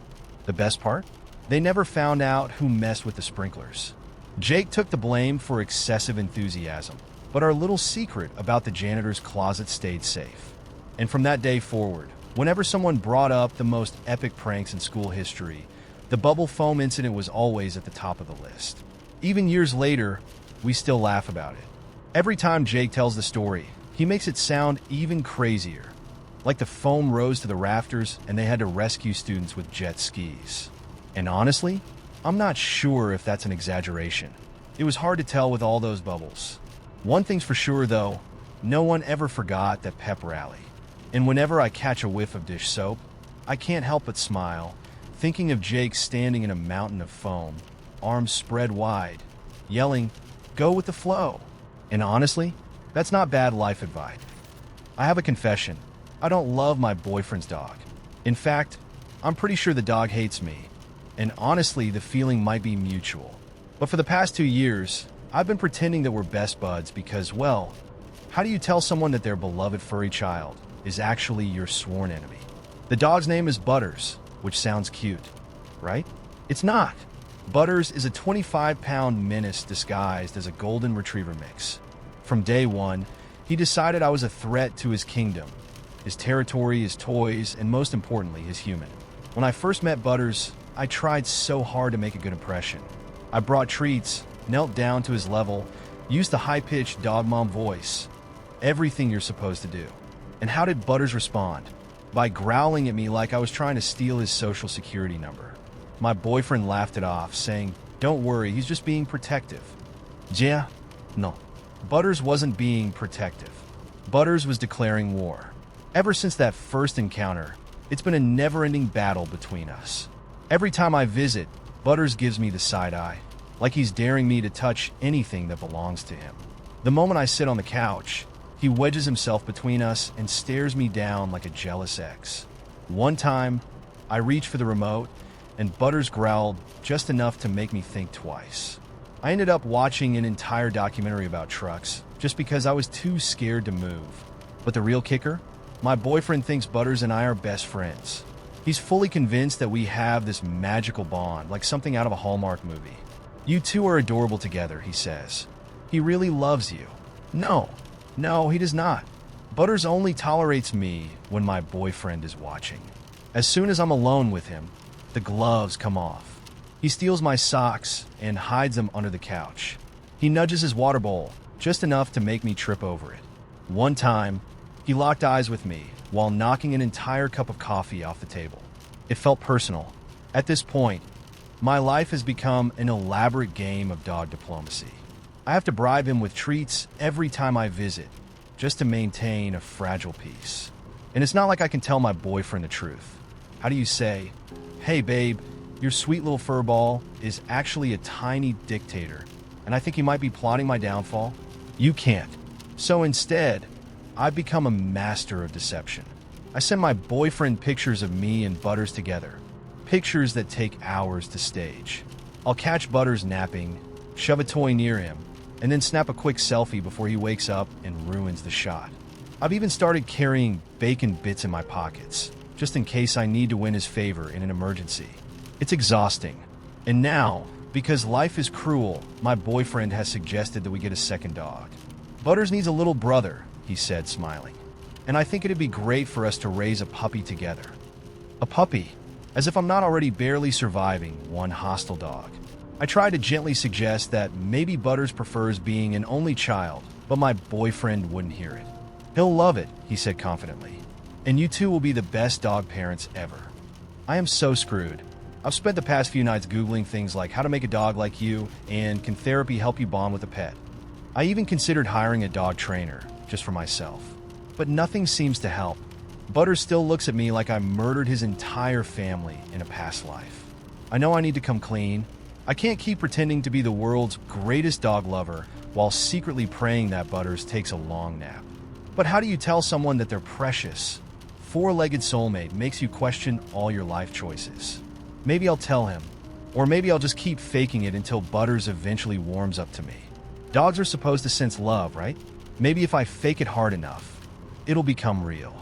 The best part? They never found out who messed with the sprinklers. Jake took the blame for excessive enthusiasm, but our little secret about the janitor's closet stayed safe. And from that day forward, whenever someone brought up the most epic pranks in school history, the bubble foam incident was always at the top of the list. Even years later, we still laugh about it. Every time Jake tells the story, he makes it sound even crazier, like the foam rose to the rafters and they had to rescue students with jet skis. And honestly, I'm not sure if that's an exaggeration. It was hard to tell with all those bubbles. One thing's for sure, though, no one ever forgot that pep rally. And whenever I catch a whiff of dish soap, I can't help but smile, thinking of Jake standing in a mountain of foam, arms spread wide, yelling, "Go with the flow." And honestly, that's not bad life advice. I have a confession. I don't love my boyfriend's dog. In fact, I'm pretty sure the dog hates me. And honestly, the feeling might be mutual. But for the past 2 years, I've been pretending that we're best buds because, well, how do you tell someone that their beloved furry child is actually your sworn enemy? The dog's name is Butters, which sounds cute, right? It's not. Butters is a 25-pound menace disguised as a golden retriever mix. From day one, he decided I was a threat to his kingdom, his territory, his toys, and most importantly, his human. When I first met Butters, I tried so hard to make a good impression. I brought treats, knelt down to his level, used the high-pitched dog mom voice. Everything you're supposed to do. And how did Butters respond? By growling at me like I was trying to steal his social security number. My boyfriend laughed it off, saying, "Don't worry, he's just being protective." Yeah? No. Butters wasn't being protective. Butters was declaring war. Ever since that first encounter, it's been a never-ending battle between us. Every time I visit, Butters gives me the side eye, like he's daring me to touch anything that belongs to him. The moment I sit on the couch, he wedges himself between us and stares me down like a jealous ex. One time, I reached for the remote, and Butters growled just enough to make me think twice. I ended up watching an entire documentary about trucks just because I was too scared to move. But the real kicker? My boyfriend thinks Butters and I are best friends. He's fully convinced that we have this magical bond, like something out of a Hallmark movie. "You two are adorable together," he says. "He really loves you." No, he does not. Butters only tolerates me when my boyfriend is watching. As soon as I'm alone with him, the gloves come off. He steals my socks and hides them under the couch. He nudges his water bowl, just enough to make me trip over it. One time, he locked eyes with me while knocking an entire cup of coffee off the table. It felt personal. At this point, my life has become an elaborate game of dog diplomacy. I have to bribe him with treats every time I visit, just to maintain a fragile peace. And it's not like I can tell my boyfriend the truth. How do you say, "Hey babe, your sweet little furball is actually a tiny dictator, and I think he might be plotting my downfall"? You can't. So instead, I've become a master of deception. I send my boyfriend pictures of me and Butters together, pictures that take hours to stage. I'll catch Butters napping, shove a toy near him, and then snap a quick selfie before he wakes up and ruins the shot. I've even started carrying bacon bits in my pockets, just in case I need to win his favor in an emergency. It's exhausting. And now, because life is cruel, my boyfriend has suggested that we get a second dog. "Butters needs a little brother," he said, smiling. "And I think it'd be great for us to raise a puppy together." A puppy? As if I'm not already barely surviving one hostile dog. I tried to gently suggest that maybe Butters prefers being an only child, but my boyfriend wouldn't hear it. "He'll love it," he said confidently. "And you two will be the best dog parents ever." I am so screwed. I've spent the past few nights Googling things like how to make a dog like you and can therapy help you bond with a pet. I even considered hiring a dog trainer, just for myself. But nothing seems to help. Butters still looks at me like I murdered his entire family in a past life. I know I need to come clean. I can't keep pretending to be the world's greatest dog lover while secretly praying that Butters takes a long nap. But how do you tell someone that their precious, four-legged soulmate makes you question all your life choices? Maybe I'll tell him, or maybe I'll just keep faking it until Butters eventually warms up to me. Dogs are supposed to sense love, right? Maybe if I fake it hard enough, it'll become real.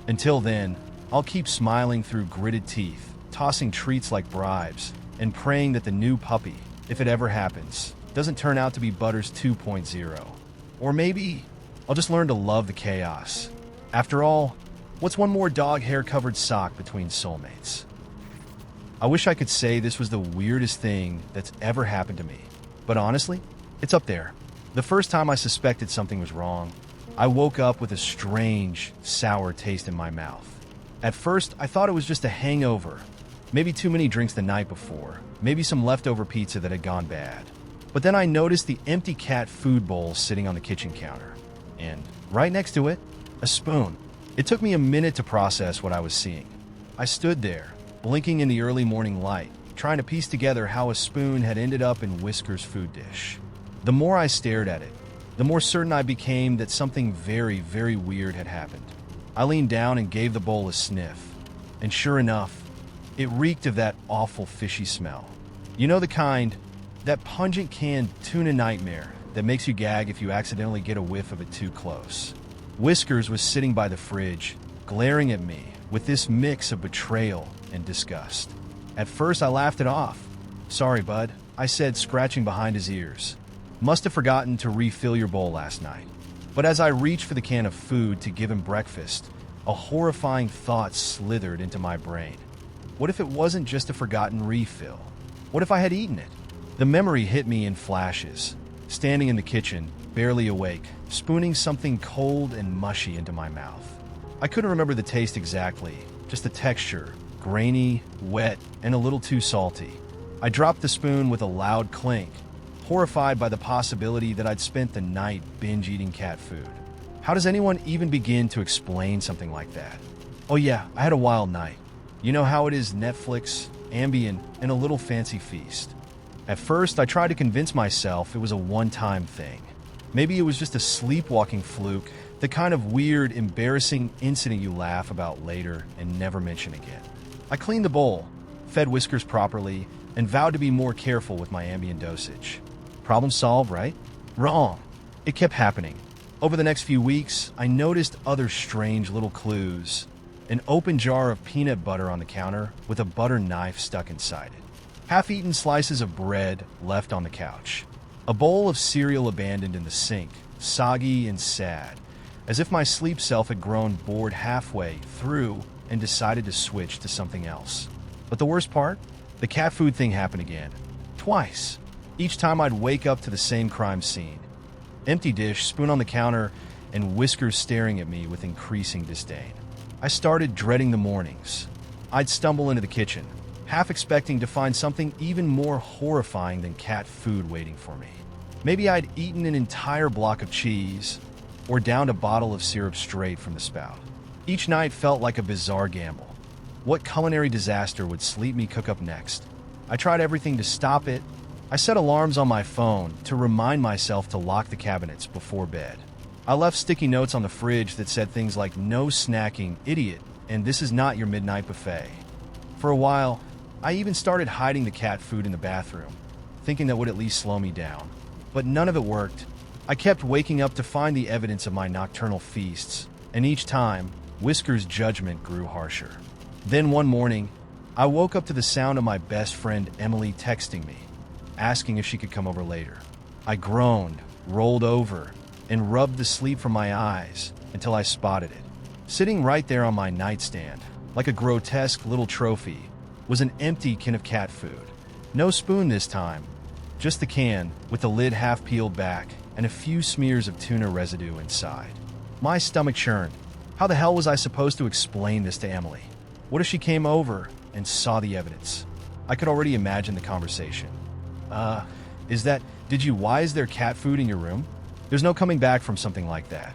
Until then, I'll keep smiling through gritted teeth, tossing treats like bribes, and praying that the new puppy, if it ever happens, doesn't turn out to be Butters 2.0. Or maybe I'll just learn to love the chaos. After all, what's one more dog hair-covered sock between soulmates? I wish I could say this was the weirdest thing that's ever happened to me, but honestly, it's up there. The first time I suspected something was wrong, I woke up with a strange, sour taste in my mouth. At first, I thought it was just a hangover. Maybe too many drinks the night before. Maybe some leftover pizza that had gone bad. But then I noticed the empty cat food bowl sitting on the kitchen counter. And right next to it, a spoon. It took me a minute to process what I was seeing. I stood there, blinking in the early morning light, trying to piece together how a spoon had ended up in Whisker's food dish. The more I stared at it, the more certain I became that something very, very weird had happened. I leaned down and gave the bowl a sniff, and sure enough, it reeked of that awful fishy smell. You know the kind, that pungent canned tuna nightmare that makes you gag if you accidentally get a whiff of it too close. Whiskers was sitting by the fridge, glaring at me with this mix of betrayal and disgust. At first, I laughed it off. "Sorry, bud," I said, scratching behind his ears. "Must have forgotten to refill your bowl last night." But as I reached for the can of food to give him breakfast, a horrifying thought slithered into my brain. What if it wasn't just a forgotten refill? What if I had eaten it? The memory hit me in flashes, standing in the kitchen, barely awake, spooning something cold and mushy into my mouth. I couldn't remember the taste exactly, just the texture, grainy, wet, and a little too salty. I dropped the spoon with a loud clink, horrified by the possibility that I'd spent the night binge-eating cat food. How does anyone even begin to explain something like that? Oh yeah, I had a wild night. You know how it is: Netflix, Ambien, and a little fancy feast. At first, I tried to convince myself it was a one-time thing. Maybe it was just a sleepwalking fluke, the kind of weird, embarrassing incident you laugh about later and never mention again. I cleaned the bowl, fed Whiskers properly, and vowed to be more careful with my Ambien dosage. Problem solved, right? Wrong. It kept happening. Over the next few weeks, I noticed other strange little clues. An open jar of peanut butter on the counter with a butter knife stuck inside it. Half-eaten slices of bread left on the couch. A bowl of cereal abandoned in the sink, soggy and sad, as if my sleep self had grown bored halfway through and decided to switch to something else. But the worst part? The cat food thing happened again. Twice. Each time I'd wake up to the same crime scene. Empty dish, spoon on the counter, and Whiskers staring at me with increasing disdain. I started dreading the mornings. I'd stumble into the kitchen, half expecting to find something even more horrifying than cat food waiting for me. Maybe I'd eaten an entire block of cheese, or downed a bottle of syrup straight from the spout. Each night felt like a bizarre gamble. What culinary disaster would Sleep Me cook up next? I tried everything to stop it. I set alarms on my phone to remind myself to lock the cabinets before bed. I left sticky notes on the fridge that said things like "no snacking, idiot," and "this is not your midnight buffet." For a while, I even started hiding the cat food in the bathroom, thinking that would at least slow me down. But none of it worked. I kept waking up to find the evidence of my nocturnal feasts, and each time, Whisker's judgment grew harsher. Then one morning, I woke up to the sound of my best friend Emily texting me, asking if she could come over later. I groaned, rolled over, and rubbed the sleep from my eyes until I spotted it. Sitting right there on my nightstand, like a grotesque little trophy, was an empty can of cat food. No spoon this time, just the can with the lid half peeled back and a few smears of tuna residue inside. My stomach churned. How the hell was I supposed to explain this to Emily? What if she came over and saw the evidence? I could already imagine the conversation. Why is there cat food in your room? There's no coming back from something like that.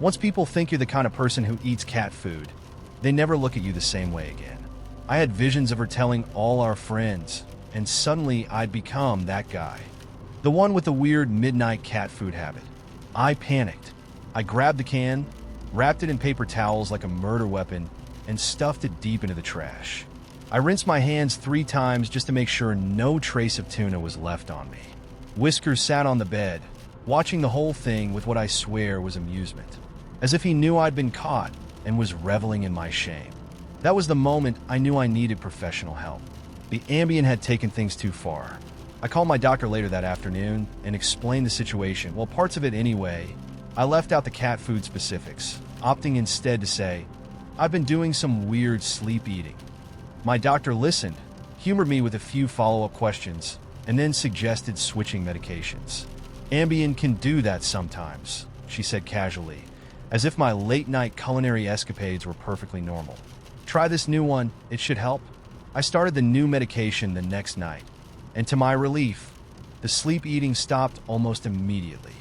Once people think you're the kind of person who eats cat food, they never look at you the same way again. I had visions of her telling all our friends, and suddenly I'd become that guy. The one with the weird midnight cat food habit. I panicked. I grabbed the can, wrapped it in paper towels like a murder weapon, and stuffed it deep into the trash. I rinsed my hands 3 times just to make sure no trace of tuna was left on me. Whiskers sat on the bed, watching the whole thing with what I swear was amusement, as if he knew I'd been caught and was reveling in my shame. That was the moment I knew I needed professional help. The Ambien had taken things too far. I called my doctor later that afternoon and explained the situation. Well, parts of it anyway. I left out the cat food specifics, opting instead to say, "I've been doing some weird sleep eating." My doctor listened, humored me with a few follow-up questions, and then suggested switching medications. "Ambien can do that sometimes," she said casually, as if my late-night culinary escapades were perfectly normal. "Try this new one, it should help." I started the new medication the next night, and to my relief, The sleep eating stopped almost immediately.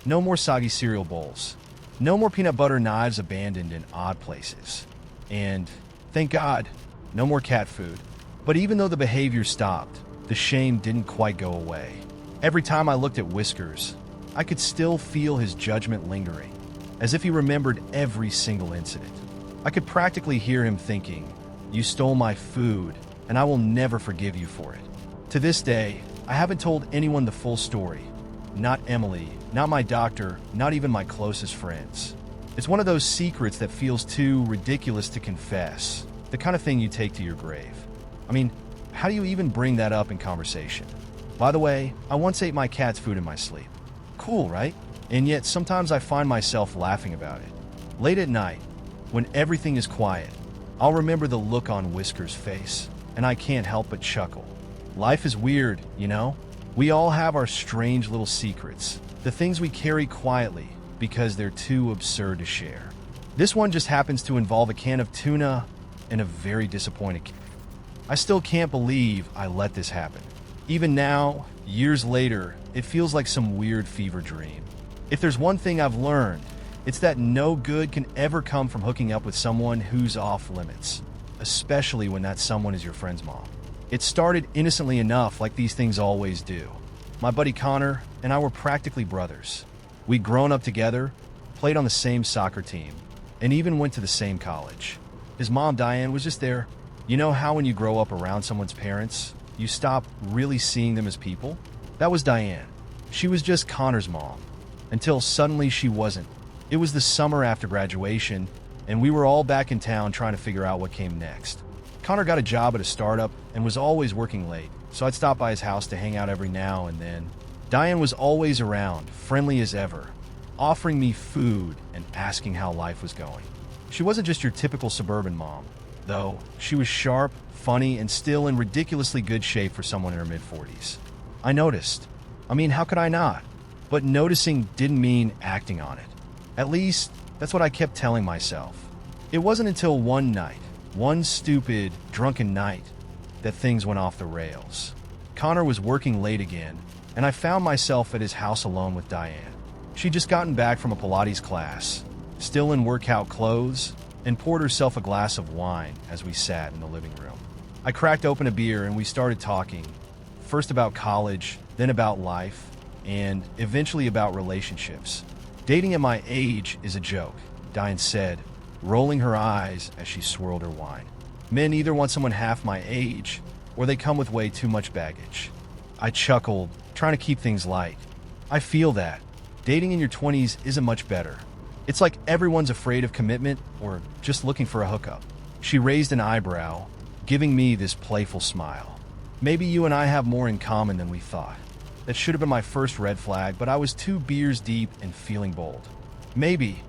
No more soggy cereal bowls. No more peanut butter knives abandoned in odd places. And, thank God, no more cat food. But even though the behavior stopped, the shame didn't quite go away. Every time I looked at Whiskers, I could still feel his judgment lingering, as if he remembered every single incident. I could practically hear him thinking, "You stole my food, and I will never forgive you for it." To this day, I haven't told anyone the full story. Not Emily, not my doctor, not even my closest friends. It's one of those secrets that feels too ridiculous to confess, the kind of thing you take to your grave. I mean, how do you even bring that up in conversation? By the way, I once ate my cat's food in my sleep. Cool, right? And yet sometimes I find myself laughing about it. Late at night, when everything is quiet, I'll remember the look on Whisker's face, and I can't help but chuckle. Life is weird, you know? We all have our strange little secrets, the things we carry quietly because they're too absurd to share. This one just happens to involve a can of tuna and a very disappointed cat. I still can't believe I let this happen. Even now, years later, it feels like some weird fever dream. If there's one thing I've learned, it's that no good can ever come from hooking up with someone who's off limits, especially when that someone is your friend's mom. It started innocently enough, like these things always do. My buddy Connor and I were practically brothers. We'd grown up together, played on the same soccer team, and even went to the same college. His mom, Diane, was just there. You know how when you grow up around someone's parents, you stop really seeing them as people? That was Diane. She was just Connor's mom. Until suddenly she wasn't. It was the summer after graduation, and we were all back in town trying to figure out what came next. Connor got a job at a startup and was always working late, so I'd stop by his house to hang out every now and then. Diane was always around, friendly as ever, offering me food and asking how life was going. She wasn't just your typical suburban mom, though. She was sharp, funny, and still in ridiculously good shape for someone in her mid-40s. I noticed. I mean, how could I not? But noticing didn't mean acting on it. At least, that's what I kept telling myself. It wasn't until one night, one stupid, drunken night, that things went off the rails. Connor was working late again, and I found myself at his house alone with Diane. She'd just gotten back from a Pilates class, still in workout clothes, and poured herself a glass of wine as we sat in the living room. I cracked open a beer and we started talking, first about college, then about life, and eventually about relationships. "Dating at my age is a joke," Diane said, rolling her eyes as she swirled her wine. "Men either want someone half my age, or they come with way too much baggage." I chuckled, trying to keep things light. "I feel that. Dating in your 20s isn't much better. It's like everyone's afraid of commitment or just looking for a hookup." She raised an eyebrow, giving me this playful smile. "Maybe you and I have more in common than we thought." That should have been my first red flag, but I was 2 beers deep and feeling bold. "Maybe,"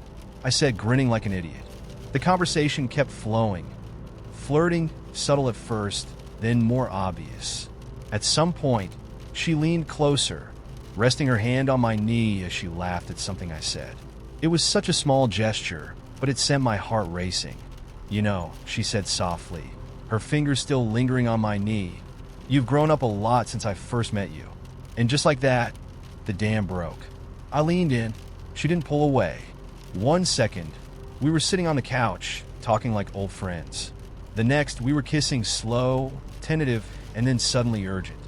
I said, grinning like an idiot. The conversation kept flowing. Flirting, subtle at first, then more obvious. At some point, she leaned closer, resting her hand on my knee as she laughed at something I said. It was such a small gesture, but it sent my heart racing. "You know," she said softly, her fingers still lingering on my knee, "you've grown up a lot since I first met you." And just like that, the dam broke. I leaned in. She didn't pull away. 1 second, we were sitting on the couch, talking like old friends. The next, we were kissing slow, tentative, and then suddenly urgent.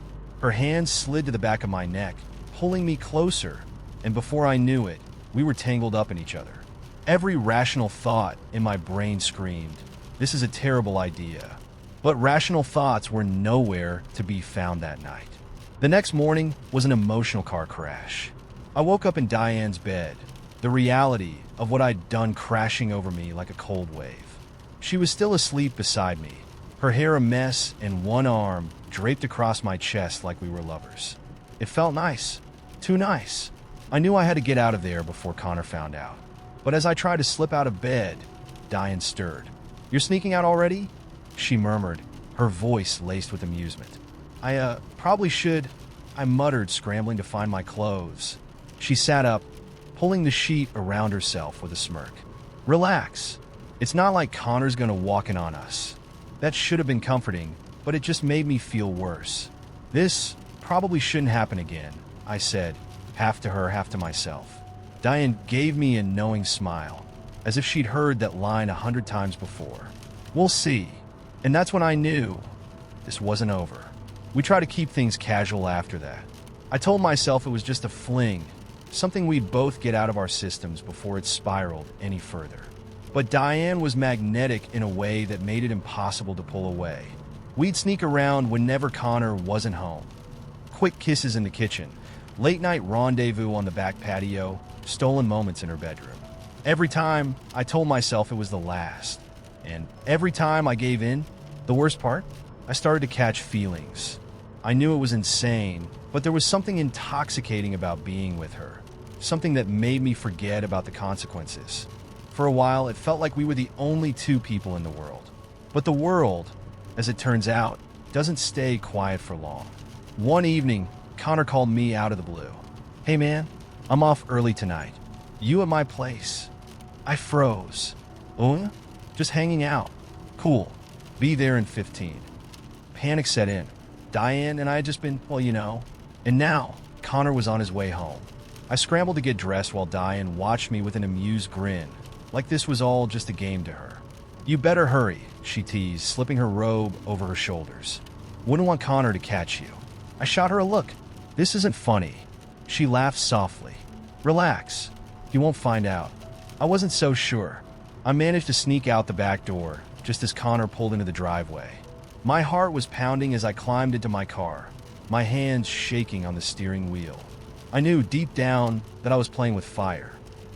Her hand slid to the back of my neck, pulling me closer, and before I knew it, we were tangled up in each other. Every rational thought in my brain screamed, "This is a terrible idea." But rational thoughts were nowhere to be found that night. The next morning was an emotional car crash. I woke up in Diane's bed, the reality of what I'd done crashing over me like a cold wave. She was still asleep beside me, her hair a mess and one arm draped across my chest like we were lovers. It felt nice. Too nice. I knew I had to get out of there before Connor found out. But as I tried to slip out of bed, Diane stirred. "You're sneaking out already?" she murmured, her voice laced with amusement. I probably should," I muttered, scrambling to find my clothes. She sat up, pulling the sheet around herself with a smirk. "Relax. It's not like Connor's gonna walk in on us." That should have been comforting, but it just made me feel worse. This probably shouldn't happen again, I said, half to her, half to myself. Diane gave me a knowing smile, as if she'd heard that line 100 times before. We'll see. And that's when I knew this wasn't over. We tried to keep things casual after that. I told myself it was just a fling, something we'd both get out of our systems before it spiraled any further. But Diane was magnetic in a way that made it impossible to pull away. We'd sneak around whenever Connor wasn't home. Quick kisses in the kitchen, late-night rendezvous on the back patio, stolen moments in her bedroom. Every time, I told myself it was the last. And every time I gave in, the worst part, I started to catch feelings. I knew it was insane, but there was something intoxicating about being with her. Something that made me forget about the consequences. For a while, it felt like we were the only two people in the world. But the world, as it turns out, doesn't stay quiet for long. One evening, Connor called me out of the blue. "Hey man, I'm off early tonight. You at my place." I froze. "Oh, just hanging out. Cool. Be there in 15. Panic set in. Diane and I had just been, And now, Connor was on his way home. I scrambled to get dressed while Diane watched me with an amused grin, like this was all just a game to her. "You better hurry," she teased, slipping her robe over her shoulders. "Wouldn't want Connor to catch you." I shot her a look. "This isn't funny." She laughed softly. "Relax. He won't find out." I wasn't so sure. I managed to sneak out the back door, just as Connor pulled into the driveway. My heart was pounding as I climbed into my car, my hands shaking on the steering wheel. I knew deep down that I was playing with fire.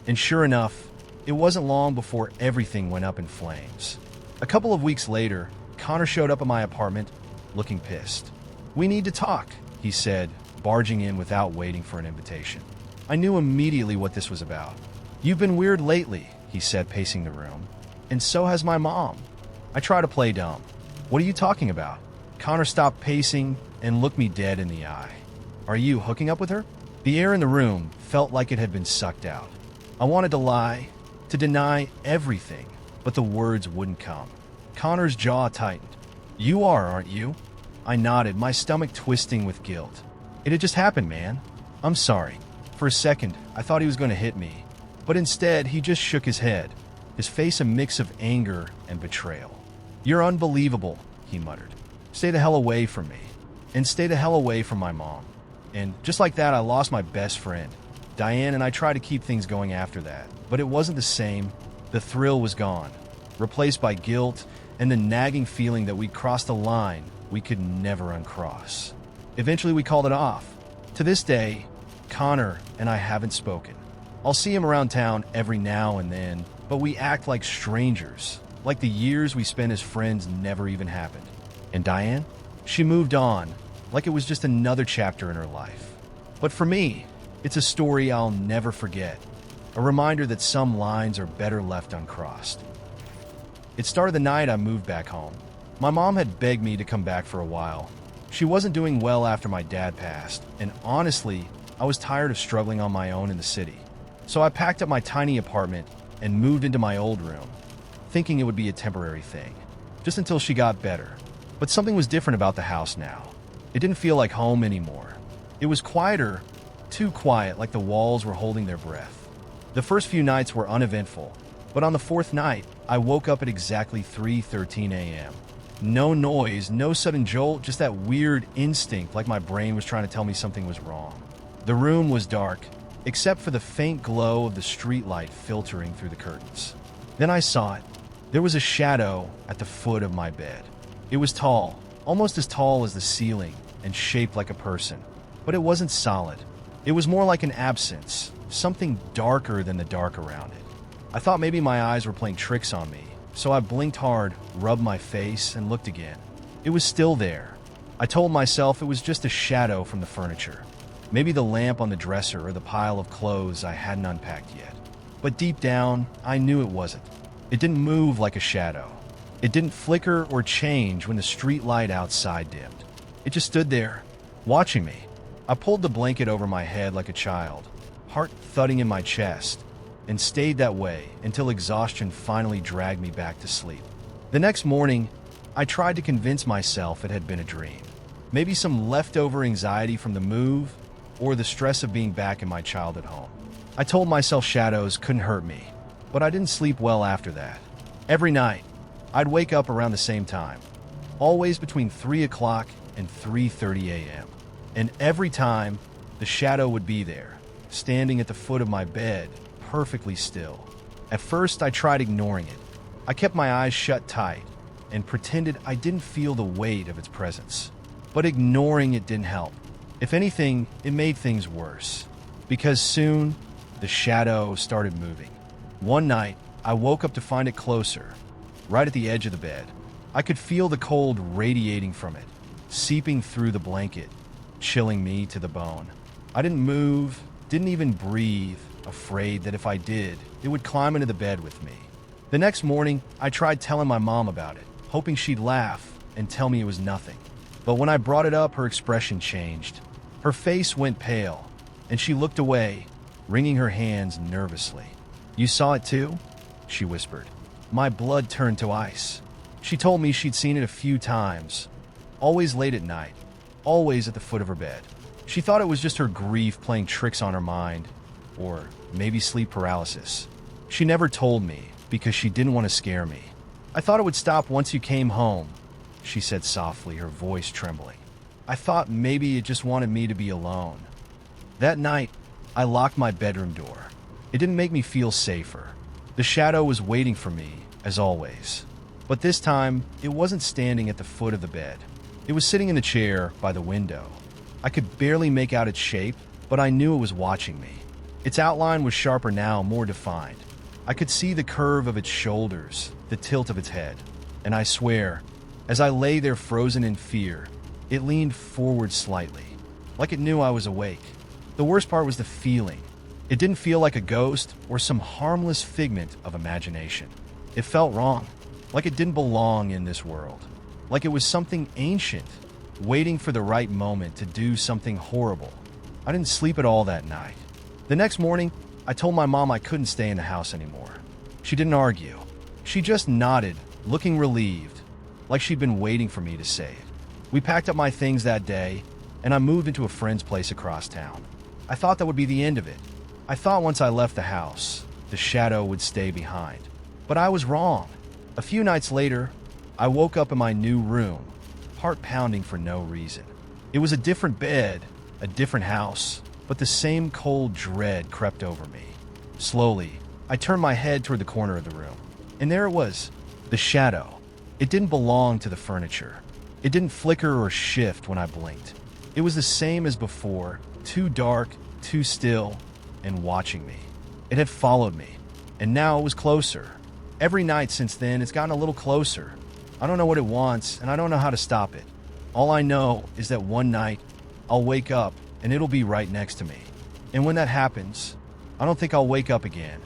And sure enough, it wasn't long before everything went up in flames. A couple of weeks later, Connor showed up at my apartment, looking pissed. "We need to talk," he said, barging in without waiting for an invitation. I knew immediately what this was about. "You've been weird lately," he said, pacing the room. "And so has my mom." I try to play dumb. "What are you talking about?" Connor stopped pacing and looked me dead in the eye. "Are you hooking up with her?" The air in the room felt like it had been sucked out. I wanted to lie, to deny everything, but the words wouldn't come. Connor's jaw tightened. "You are, aren't you?" I nodded, my stomach twisting with guilt. "It had just happened, man. I'm sorry." For a second, I thought he was going to hit me, but instead he just shook his head, his face a mix of anger and betrayal. "You're unbelievable," he muttered. "Stay the hell away from me. And stay the hell away from my mom." And just like that, I lost my best friend. Diane and I tried to keep things going after that, but it wasn't the same. The thrill was gone, replaced by guilt and the nagging feeling that we'd crossed a line we could never uncross. Eventually, we called it off. To this day, Connor and I haven't spoken. I'll see him around town every now and then, but we act like strangers, like the years we spent as friends never even happened. And Diane? She moved on, like it was just another chapter in her life. But for me, it's a story I'll never forget, a reminder that some lines are better left uncrossed. It started the night I moved back home. My mom had begged me to come back for a while. She wasn't doing well after my dad passed, and honestly, I was tired of struggling on my own in the city. So I packed up my tiny apartment and moved into my old room, thinking it would be a temporary thing, just until she got better. But something was different about the house now. It didn't feel like home anymore. It was quieter, too quiet, like the walls were holding their breath. The first few nights were uneventful, but on the fourth night, I woke up at exactly 3:13 a.m. No noise, no sudden jolt, just that weird instinct like my brain was trying to tell me something was wrong. The room was dark, except for the faint glow of the streetlight filtering through the curtains. Then I saw it. There was a shadow at the foot of my bed. It was tall, almost as tall as the ceiling, and shaped like a person. But it wasn't solid. It was more like an absence, something darker than the dark around it. I thought maybe my eyes were playing tricks on me, so I blinked hard, rubbed my face, and looked again. It was still there. I told myself it was just a shadow from the furniture. Maybe the lamp on the dresser or the pile of clothes I hadn't unpacked yet. But deep down, I knew it wasn't. It didn't move like a shadow. It didn't flicker or change when the street light outside dimmed. It just stood there, watching me. I pulled the blanket over my head like a child, heart thudding in my chest, and stayed that way until exhaustion finally dragged me back to sleep. The next morning, I tried to convince myself it had been a dream. Maybe some leftover anxiety from the move, or the stress of being back in my childhood home. I told myself shadows couldn't hurt me, but I didn't sleep well after that. Every night, I'd wake up around the same time, always between 3 o'clock and 3:30 a.m. And every time, the shadow would be there, standing at the foot of my bed, perfectly still. At first, I tried ignoring it. I kept my eyes shut tight and pretended I didn't feel the weight of its presence. But ignoring it didn't help. If anything, it made things worse, because soon, the shadow started moving. One night, I woke up to find it closer, right at the edge of the bed. I could feel the cold radiating from it, seeping through the blanket, chilling me to the bone. I didn't move, didn't even breathe, afraid that if I did, it would climb into the bed with me. The next morning, I tried telling my mom about it, hoping she'd laugh and tell me it was nothing. But when I brought it up, her expression changed. Her face went pale, and she looked away, wringing her hands nervously. "You saw it too?" she whispered. My blood turned to ice. She told me she'd seen it a few times, always late at night, always at the foot of her bed. She thought it was just her grief playing tricks on her mind, or maybe sleep paralysis. She never told me because she didn't want to scare me. "I thought it would stop once you came home," she said softly, her voice trembling. "I thought maybe it just wanted me to be alone." That night, I locked my bedroom door. It didn't make me feel safer. The shadow was waiting for me, as always. But this time, it wasn't standing at the foot of the bed. It was sitting in the chair by the window. I could barely make out its shape, but I knew it was watching me. Its outline was sharper now, more defined. I could see the curve of its shoulders, the tilt of its head. And I swear, as I lay there frozen in fear, it leaned forward slightly, like it knew I was awake. The worst part was the feeling. It didn't feel like a ghost or some harmless figment of imagination. It felt wrong, like it didn't belong in this world, like it was something ancient, waiting for the right moment to do something horrible. I didn't sleep at all that night. The next morning, I told my mom I couldn't stay in the house anymore. She didn't argue. She just nodded, looking relieved, like she'd been waiting for me to say it. We packed up my things that day, and I moved into a friend's place across town. I thought that would be the end of it. I thought once I left the house, the shadow would stay behind. But I was wrong. A few nights later, I woke up in my new room, heart pounding for no reason. It was a different bed, a different house, but the same cold dread crept over me. Slowly, I turned my head toward the corner of the room, and there it was, the shadow. It didn't belong to the furniture. It didn't flicker or shift when I blinked. It was the same as before, too dark, too still, and watching me. It had followed me, and now it was closer. Every night since then, it's gotten a little closer. I don't know what it wants, and I don't know how to stop it. All I know is that one night, I'll wake up, and it'll be right next to me. And when that happens, I don't think I'll wake up again.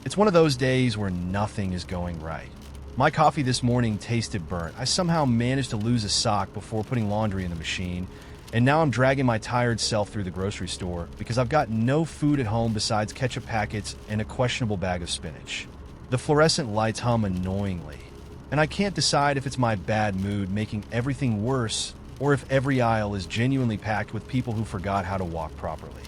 It's one of those days where nothing is going right. My coffee this morning tasted burnt. I somehow managed to lose a sock before putting laundry in the machine, and now I'm dragging my tired self through the grocery store because I've got no food at home besides ketchup packets and a questionable bag of spinach. The fluorescent lights hum annoyingly, and I can't decide if it's my bad mood making everything worse or if every aisle is genuinely packed with people who forgot how to walk properly.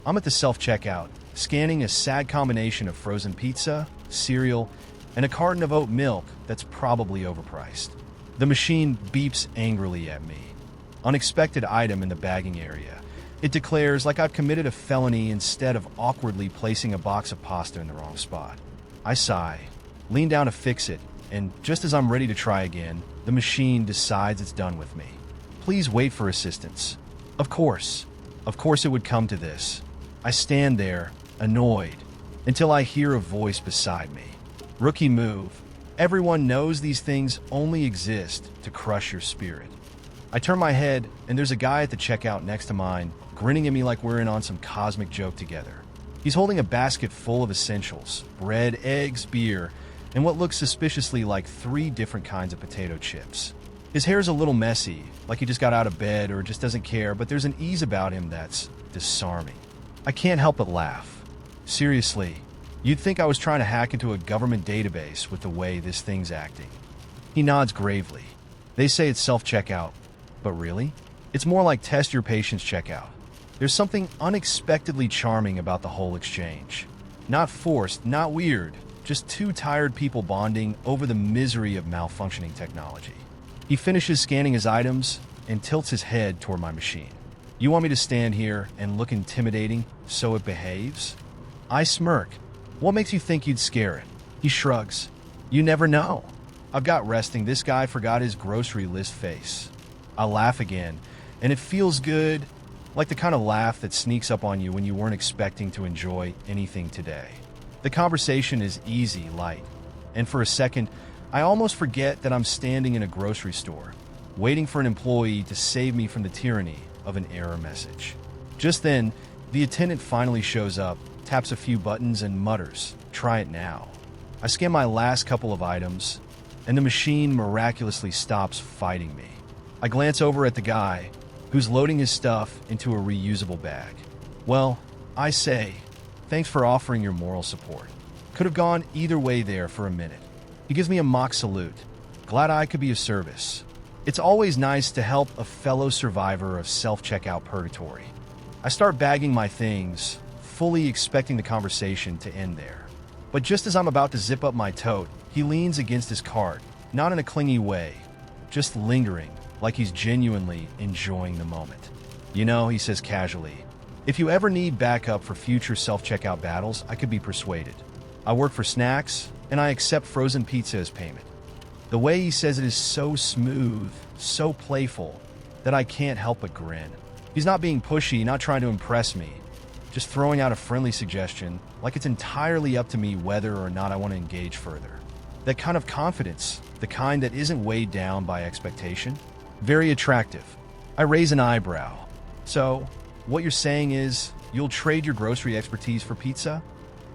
I'm at the self-checkout, scanning a sad combination of frozen pizza, cereal, and a carton of oat milk that's probably overpriced. The machine beeps angrily at me. Unexpected item in the bagging area. It declares like I've committed a felony instead of awkwardly placing a box of pasta in the wrong spot. I sigh, lean down to fix it, and just as I'm ready to try again, the machine decides it's done with me. Please wait for assistance. Of course it would come to this. I stand there, annoyed, until I hear a voice beside me. Rookie move. Everyone knows these things only exist to crush your spirit. I turn my head, and there's a guy at the checkout next to mine, grinning at me like we're in on some cosmic joke together. He's holding a basket full of essentials: bread, eggs, beer, and what looks suspiciously like 3 different kinds of potato chips. His hair's a little messy, like he just got out of bed or just doesn't care, but there's an ease about him that's disarming. I can't help but laugh. Seriously, you'd think I was trying to hack into a government database with the way this thing's acting. He nods gravely. They say it's self-checkout, But really, it's more like test your patience checkout. There's something unexpectedly charming about the whole exchange. Not forced, not weird, just two tired people bonding over the misery of malfunctioning technology. He finishes scanning his items and tilts his head toward my machine. You want me to stand here and look intimidating so it behaves? I smirk. What makes you think you'd scare it? He shrugs. You never know. I've got resting. This guy forgot his grocery list face. I laugh again, and it feels good, like the kind of laugh that sneaks up on you when you weren't expecting to enjoy anything today. The conversation is easy, light, and for a second, I almost forget that I'm standing in a grocery store, waiting for an employee to save me from the tyranny of an error message. Just then, the attendant finally shows up, taps a few buttons, and mutters, "Try it now." I scan my last couple of items, and the machine miraculously stops fighting me. I glance over at the guy, who's loading his stuff into a reusable bag. Well, I say, thanks for offering your moral support. Could have gone either way there for a minute. He gives me a mock salute. Glad I could be of service. It's always nice to help a fellow survivor of self-checkout purgatory. I start bagging my things, fully expecting the conversation to end there. But just as I'm about to zip up my tote, he leans against his cart, not in a clingy way, just lingering, like he's genuinely enjoying the moment. You know, he says casually, if you ever need backup for future self-checkout battles, I could be persuaded. I work for snacks, and I accept frozen pizza as payment. The way he says it is so smooth, so playful, that I can't help but grin. He's not being pushy, not trying to impress me, just throwing out a friendly suggestion, like it's entirely up to me whether or not I want to engage further. That kind of confidence, the kind that isn't weighed down by expectation, very attractive. I raise an eyebrow. So, what you're saying is, you'll trade your grocery expertise for pizza?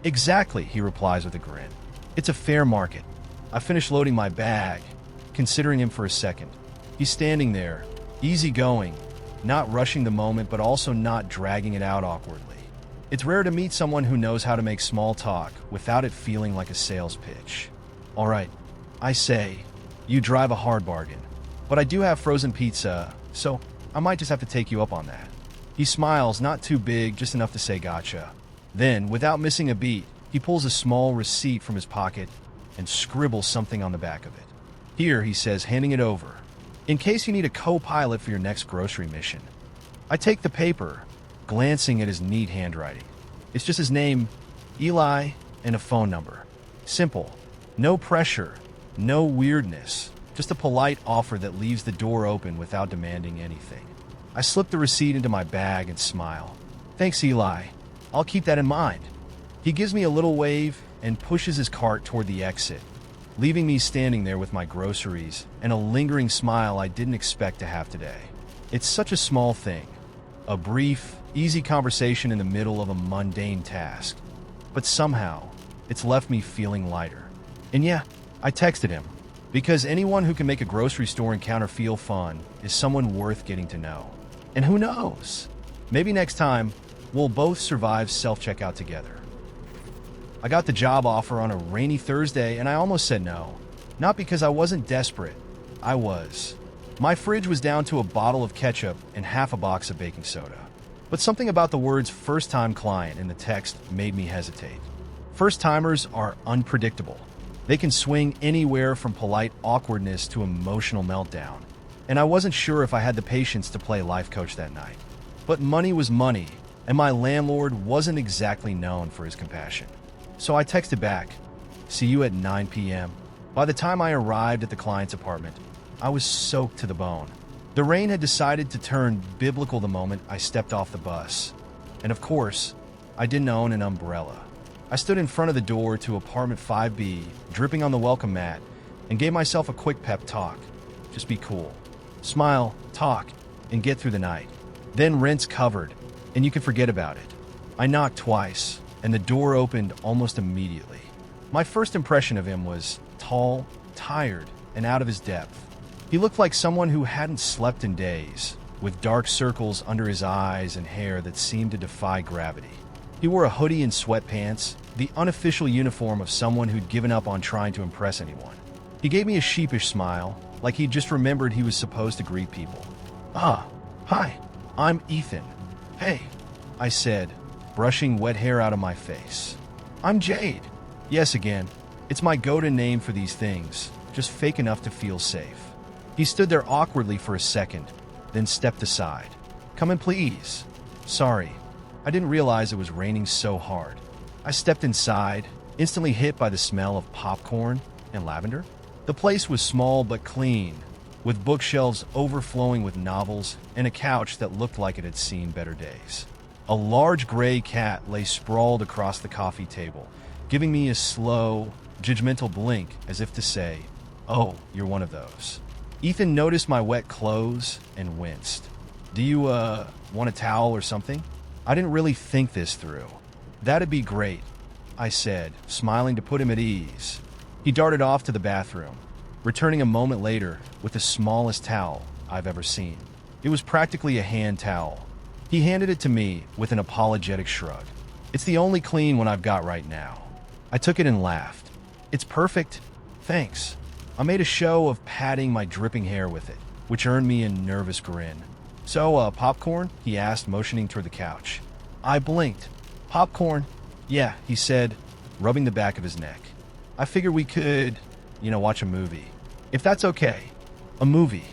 Exactly, he replies with a grin. It's a fair market. I finish loading my bag, considering him for a second. He's standing there, easygoing, not rushing the moment, but also not dragging it out awkwardly. It's rare to meet someone who knows how to make small talk without it feeling like a sales pitch. All right, I say, you drive a hard bargain, but I do have frozen pizza, so I might just have to take you up on that. He smiles, not too big, just enough to say gotcha. Then, without missing a beat, he pulls a small receipt from his pocket and scribbles something on the back of it. Here, he says, handing it over, in case you need a co-pilot for your next grocery mission. I take the paper, glancing at his neat handwriting. It's just his name, Eli, and a phone number. Simple. No pressure, no weirdness, just a polite offer that leaves the door open without demanding anything. I slip the receipt into my bag and smile. Thanks, Eli. I'll keep that in mind. He gives me a little wave and pushes his cart toward the exit, leaving me standing there with my groceries and a lingering smile I didn't expect to have today. It's such a small thing, a brief, easy conversation in the middle of a mundane task, but somehow it's left me feeling lighter. And yeah, I texted him, because anyone who can make a grocery store encounter feel fun is someone worth getting to know. And who knows, maybe next time we'll both survive self-checkout together. I got the job offer on a rainy Thursday, and I almost said no. Not because I wasn't desperate. I was. My fridge was down to a bottle of ketchup and half a box of baking soda. But something about the words first-time client in the text made me hesitate. First-timers are unpredictable. They can swing anywhere from polite awkwardness to emotional meltdown. And I wasn't sure if I had the patience to play life coach that night. But money was money, and my landlord wasn't exactly known for his compassion. So I texted back, see you at 9 p.m. By the time I arrived at the client's apartment, I was soaked to the bone. The rain had decided to turn biblical the moment I stepped off the bus. And of course, I didn't own an umbrella. I stood in front of the door to apartment 5B, dripping on the welcome mat, and gave myself a quick pep talk. Just be cool. Smile, talk, and get through the night. Then rent's covered, and you can forget about it. I knocked twice, and the door opened almost immediately. My first impression of him was tall, tired, and out of his depth. He looked like someone who hadn't slept in days, with dark circles under his eyes and hair that seemed to defy gravity. He wore a hoodie and sweatpants, the unofficial uniform of someone who'd given up on trying to impress anyone. He gave me a sheepish smile, like he'd just remembered he was supposed to greet people. "Ah, hi, I'm Ethan." "Hey," I said, brushing wet hair out of my face. "I'm Jade." "Yes, again. It's my go-to name for these things, just fake enough to feel safe." He stood there awkwardly for a second, then stepped aside. "Come in, please." "Sorry, I didn't realize it was raining so hard." I stepped inside, instantly hit by the smell of popcorn and lavender. The place was small but clean, with bookshelves overflowing with novels and a couch that looked like it had seen better days. A large gray cat lay sprawled across the coffee table, giving me a slow, judgmental blink as if to say, "Oh, you're one of those." Ethan noticed my wet clothes and winced. "Do you, want a towel or something?" I didn't really think this through. "That'd be great," I said, smiling to put him at ease. He darted off to the bathroom, returning a moment later with the smallest towel I've ever seen. It was practically a hand towel. He handed it to me with an apologetic shrug. "It's the only clean one I've got right now." I took it and laughed. "It's perfect. Thanks." I made a show of patting my dripping hair with it, which earned me a nervous grin. "So, popcorn?" he asked, motioning toward the couch. I blinked. "Popcorn?" "Yeah," he said, rubbing the back of his neck. "I figured we could, watch a movie. If that's okay." A movie.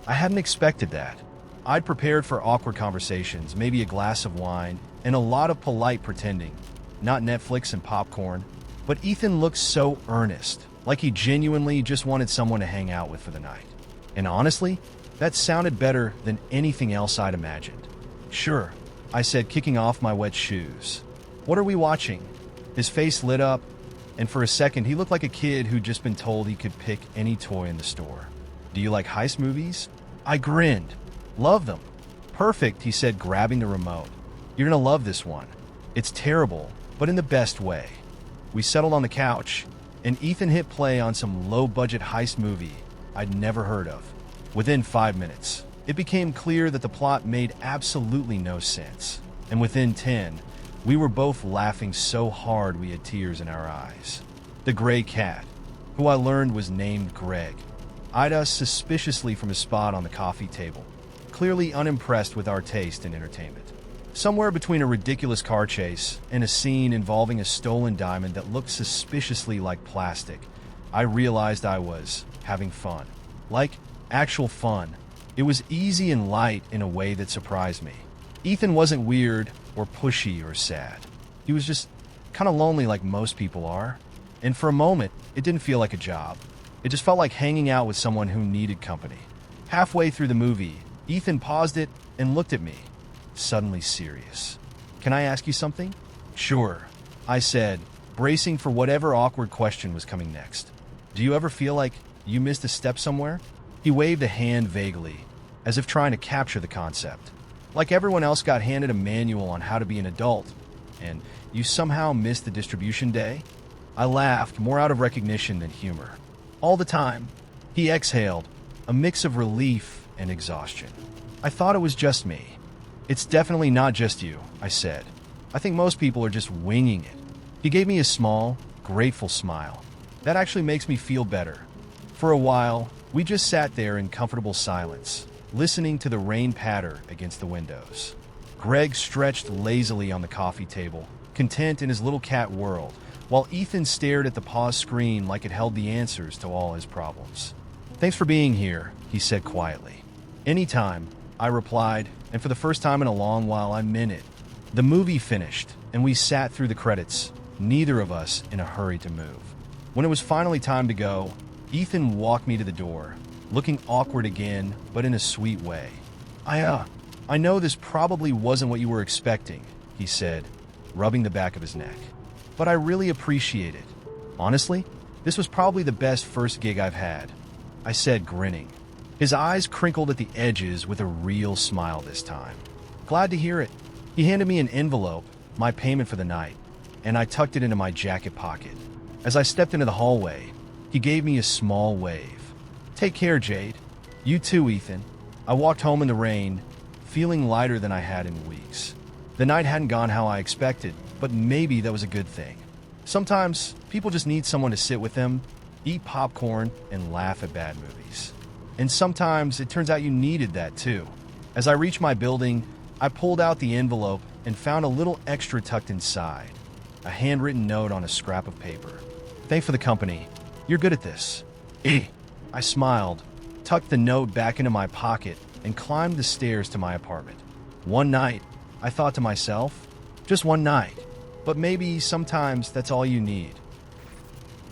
I hadn't expected that. I'd prepared for awkward conversations, maybe a glass of wine, and a lot of polite pretending. Not Netflix and popcorn. But Ethan looked so earnest, like he genuinely just wanted someone to hang out with for the night. And honestly, that sounded better than anything else I'd imagined. "Sure," I said, kicking off my wet shoes. "What are we watching?" His face lit up, and for a second he looked like a kid who'd just been told he could pick any toy in the store. "Do you like heist movies?" I grinned. "Love them." "Perfect," he said, grabbing the remote. "You're gonna love this one. It's terrible, but in the best way." We settled on the couch, and Ethan hit play on some low-budget heist movie I'd never heard of. Within 5 minutes, it became clear that the plot made absolutely no sense. And within 10, we were both laughing so hard we had tears in our eyes. The gray cat, who I learned was named Greg, eyed us suspiciously from his spot on the coffee table, clearly unimpressed with our taste in entertainment. Somewhere between a ridiculous car chase and a scene involving a stolen diamond that looked suspiciously like plastic, I realized I was having fun. Like, actual fun. It was easy and light in a way that surprised me. Ethan wasn't weird or pushy or sad. He was just kind of lonely like most people are. And for a moment, it didn't feel like a job. It just felt like hanging out with someone who needed company. Halfway through the movie, Ethan paused it and looked at me, suddenly serious. "Can I ask you something?" "Sure," I said, bracing for whatever awkward question was coming next. "Do you ever feel like you missed a step somewhere?" He waved a hand vaguely, as if trying to capture the concept. "Like everyone else got handed a manual on how to be an adult, and you somehow missed the distribution day?" I laughed, more out of recognition than humor. "All the time." He exhaled, a mix of relief and exhaustion. "I thought it was just me." "It's definitely not just you," I said. "I think most people are just winging it." He gave me a small, grateful smile. "That actually makes me feel better." For a while, we just sat there in comfortable silence, listening to the rain patter against the windows. Greg stretched lazily on the coffee table, content in his little cat world, while Ethan stared at the paused screen like it held the answers to all his problems. "Thanks for being here," he said quietly. "Anytime," I replied, and for the first time in a long while, I meant it. The movie finished, and we sat through the credits, neither of us in a hurry to move. When it was finally time to go, Ethan walked me to the door, looking awkward again, but in a sweet way. I know this probably wasn't what you were expecting," he said, rubbing the back of his neck. "But I really appreciate it. Honestly, this was probably the best first gig I've had," I said, grinning. His eyes crinkled at the edges with a real smile this time. "Glad to hear it." He handed me an envelope, my payment for the night, and I tucked it into my jacket pocket. As I stepped into the hallway, he gave me a small wave. "Take care, Jade." "You too, Ethan." I walked home in the rain, feeling lighter than I had in weeks. The night hadn't gone how I expected, but maybe that was a good thing. Sometimes people just need someone to sit with them, eat popcorn, and laugh at bad movies. And sometimes it turns out you needed that too. As I reached my building, I pulled out the envelope and found a little extra tucked inside. A handwritten note on a scrap of paper. "Thanks for the company. You're good at this." I smiled, tucked the note back into my pocket, and climbed the stairs to my apartment. One night, I thought to myself, just one night, but maybe sometimes that's all you need.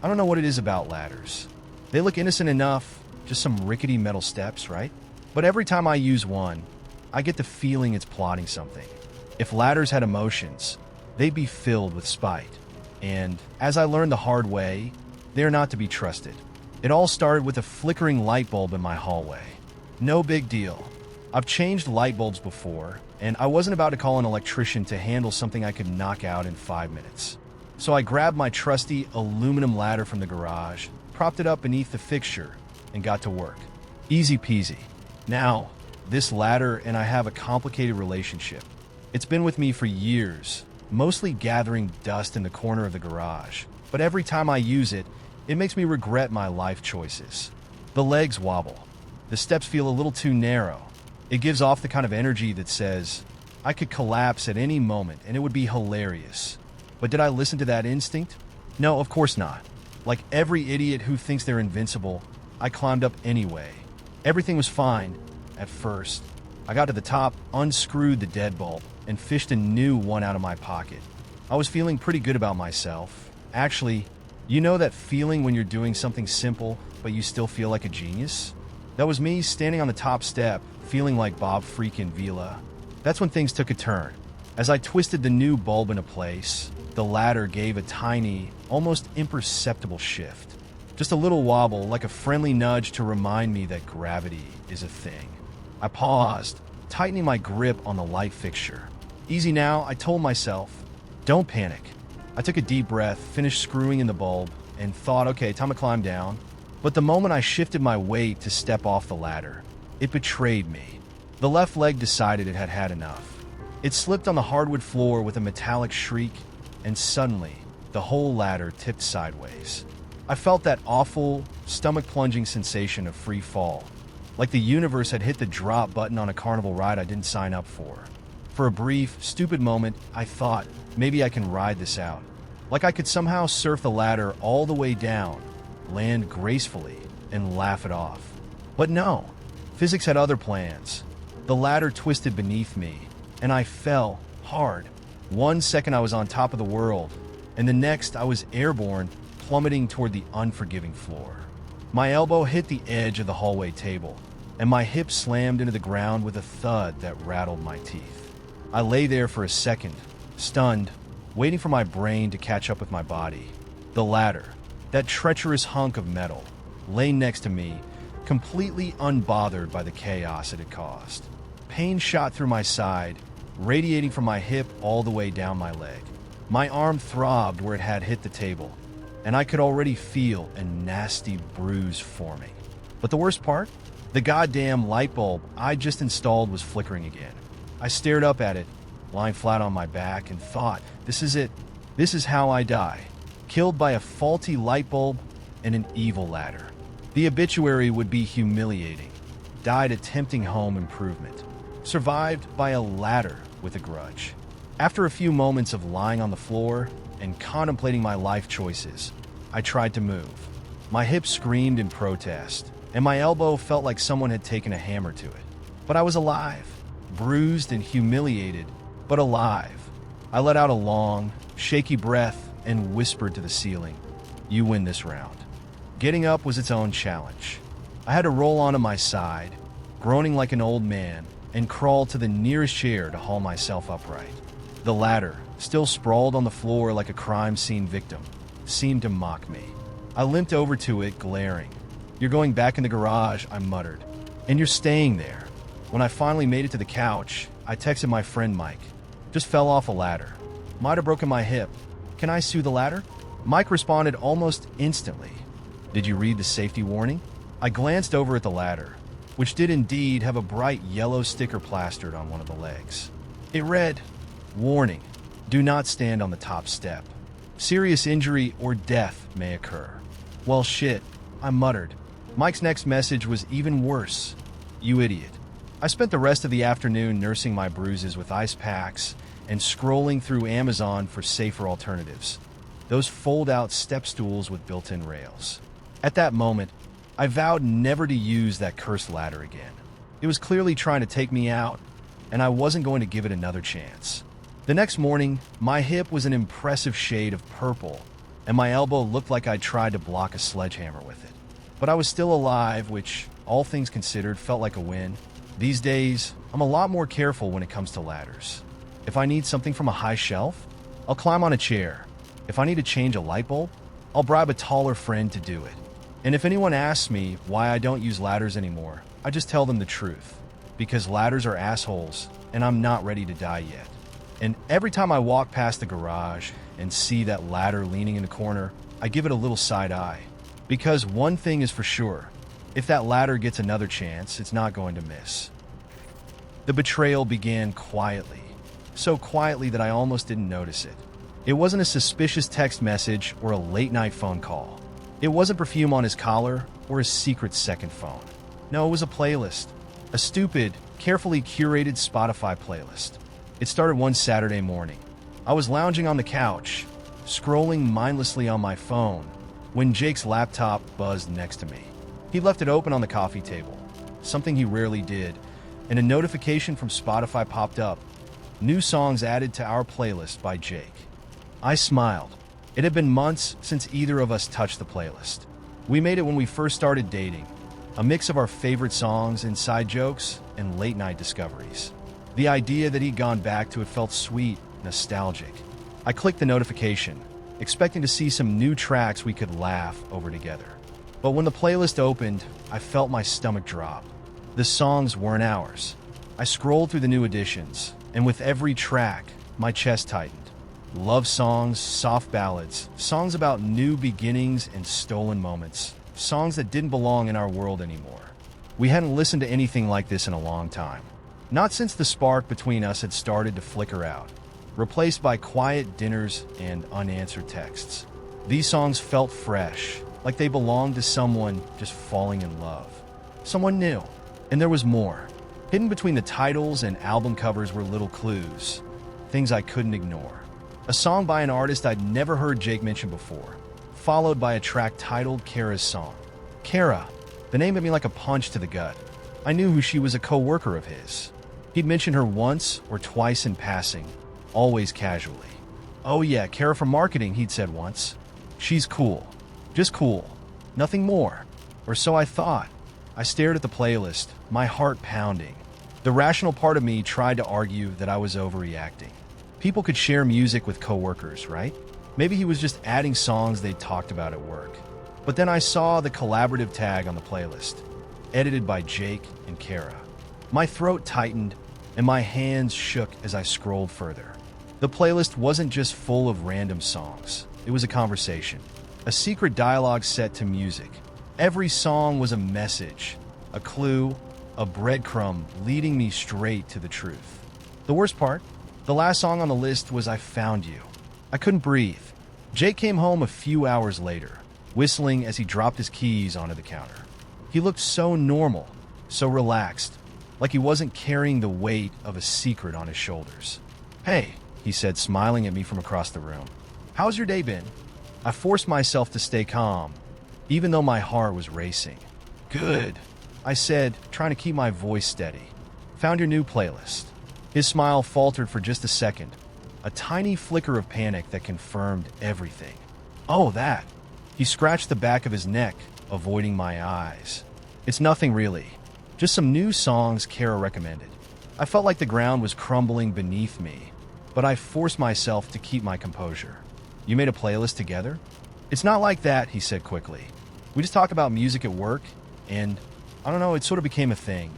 I don't know what it is about ladders. They look innocent enough, just some rickety metal steps, right? But every time I use one, I get the feeling it's plotting something. If ladders had emotions, they'd be filled with spite. And as I learned the hard way, they're not to be trusted. It all started with a flickering light bulb in my hallway. No big deal. I've changed light bulbs before, and I wasn't about to call an electrician to handle something I could knock out in 5 minutes. So I grabbed my trusty aluminum ladder from the garage, propped it up beneath the fixture, and got to work. Easy peasy. Now, this ladder and I have a complicated relationship. It's been with me for years, mostly gathering dust in the corner of the garage. But every time I use it, it makes me regret my life choices. The legs wobble. The steps feel a little too narrow. It gives off the kind of energy that says, I could collapse at any moment and it would be hilarious. But did I listen to that instinct? No, of course not. Like every idiot who thinks they're invincible, I climbed up anyway. Everything was fine at first. I got to the top, unscrewed the dead bulb, and fished a new one out of my pocket. I was feeling pretty good about myself. Actually, you know that feeling when you're doing something simple, but you still feel like a genius? That was me standing on the top step, feeling like Bob freaking Vila. That's when things took a turn. As I twisted the new bulb into place, the ladder gave a tiny, almost imperceptible shift. Just a little wobble, like a friendly nudge to remind me that gravity is a thing. I paused, tightening my grip on the light fixture. Easy now, I told myself. Don't panic. I took a deep breath, finished screwing in the bulb, and thought, okay, time to climb down. But the moment I shifted my weight to step off the ladder, it betrayed me. The left leg decided it had had enough. It slipped on the hardwood floor with a metallic shriek, and suddenly, the whole ladder tipped sideways. I felt that awful, stomach-plunging sensation of free fall, like the universe had hit the drop button on a carnival ride I didn't sign up for. For a brief, stupid moment, I thought, maybe I can ride this out. Like I could somehow surf the ladder all the way down, land gracefully, and laugh it off. But no, physics had other plans. The ladder twisted beneath me, and I fell hard. 1 second I was on top of the world, and the next I was airborne, plummeting toward the unforgiving floor. My elbow hit the edge of the hallway table, and my hip slammed into the ground with a thud that rattled my teeth. I lay there for a second, stunned, waiting for my brain to catch up with my body. The ladder, that treacherous hunk of metal, lay next to me, completely unbothered by the chaos it had caused. Pain shot through my side, radiating from my hip all the way down my leg. My arm throbbed where it had hit the table, and I could already feel a nasty bruise forming. But the worst part? The goddamn light bulb I just installed was flickering again. I stared up at it, lying flat on my back, and thought, this is it. This is how I die. Killed by a faulty light bulb and an evil ladder. The obituary would be humiliating. Died attempting home improvement. Survived by a ladder with a grudge. After a few moments of lying on the floor and contemplating my life choices, I tried to move. My hip screamed in protest, and my elbow felt like someone had taken a hammer to it. But I was alive, bruised and humiliated, but alive. I let out a long, shaky breath and whispered to the ceiling, "You win this round." Getting up was its own challenge. I had to roll onto my side, groaning like an old man, and crawl to the nearest chair to haul myself upright. The ladder, still sprawled on the floor like a crime scene victim, seemed to mock me. I limped over to it, glaring. "You're going back in the garage," I muttered. "And you're staying there." When I finally made it to the couch, I texted my friend Mike. "Just fell off a ladder. Might have broken my hip. Can I sue the ladder?" Mike responded almost instantly. "Did you read the safety warning?" I glanced over at the ladder, which did indeed have a bright yellow sticker plastered on one of the legs. It read, "Warning, do not stand on the top step. Serious injury or death may occur." Well, shit, I muttered. Mike's next message was even worse. "You idiot. I spent the rest of the afternoon nursing my bruises with ice packs and scrolling through Amazon for safer alternatives. Those fold-out step stools with built-in rails. At that moment, I vowed never to use that cursed ladder again. It was clearly trying to take me out, and I wasn't going to give it another chance. The next morning, my hip was an impressive shade of purple, and my elbow looked like I'd tried to block a sledgehammer with it. But I was still alive, which, all things considered, felt like a win. These days, I'm a lot more careful when it comes to ladders. If I need something from a high shelf, I'll climb on a chair. If I need to change a light bulb, I'll bribe a taller friend to do it. And if anyone asks me why I don't use ladders anymore, I just tell them the truth. Because ladders are assholes, and I'm not ready to die yet. And every time I walk past the garage and see that ladder leaning in the corner, I give it a little side eye. Because one thing is for sure, if that ladder gets another chance, it's not going to miss. The betrayal began quietly. So quietly that I almost didn't notice it. It wasn't a suspicious text message or a late-night phone call. It wasn't perfume on his collar or a secret second phone. No, it was a playlist. A stupid, carefully curated Spotify playlist. It started one Saturday morning. I was lounging on the couch, scrolling mindlessly on my phone, when Jake's laptop buzzed next to me. He left it open on the coffee table, something he rarely did, and a notification from Spotify popped up. New songs added to our playlist by Jake. I smiled. It had been months since either of us touched the playlist. We made it when we first started dating, a mix of our favorite songs, inside jokes, and late-night discoveries. The idea that he'd gone back to it felt sweet, nostalgic. I clicked the notification, expecting to see some new tracks we could laugh over together. But when the playlist opened, I felt my stomach drop. The songs weren't ours. I scrolled through the new additions, and with every track, my chest tightened. Love songs, soft ballads, songs about new beginnings and stolen moments, songs that didn't belong in our world anymore. We hadn't listened to anything like this in a long time. Not since the spark between us had started to flicker out, replaced by quiet dinners and unanswered texts. These songs felt fresh, like they belonged to someone just falling in love. Someone new. And there was more. Hidden between the titles and album covers were little clues, things I couldn't ignore. A song by an artist I'd never heard Jake mention before, followed by a track titled Kara's Song. Kara, the name hit me like a punch to the gut. I knew who she was, a co-worker of his. He'd mentioned her once or twice in passing, always casually. Oh yeah, Kara from marketing, he'd said once. She's cool. Just cool. Nothing more. Or so I thought. I stared at the playlist, my heart pounding. The rational part of me tried to argue that I was overreacting. People could share music with coworkers, right? Maybe he was just adding songs they'd talked about at work. But then I saw the collaborative tag on the playlist, edited by Jake and Kara. My throat tightened, and my hands shook as I scrolled further. The playlist wasn't just full of random songs. It was a conversation, a secret dialogue set to music. Every song was a message, a clue, a breadcrumb leading me straight to the truth. The worst part? The last song on the list was I Found You. I couldn't breathe. Jake came home a few hours later, whistling as he dropped his keys onto the counter. He looked so normal, so relaxed, like he wasn't carrying the weight of a secret on his shoulders. "Hey," he said, smiling at me from across the room. "How's your day been?" I forced myself to stay calm, even though my heart was racing. "Good," I said, trying to keep my voice steady. "Found your new playlist." His smile faltered for just a second, a tiny flicker of panic that confirmed everything. "Oh, that." He scratched the back of his neck, avoiding my eyes. "It's nothing really. Just some new songs Kara recommended." I felt like the ground was crumbling beneath me, but I forced myself to keep my composure. "You made a playlist together?" "It's not like that," he said quickly. "We just talk about music at work, and, I don't know, it sort of became a thing."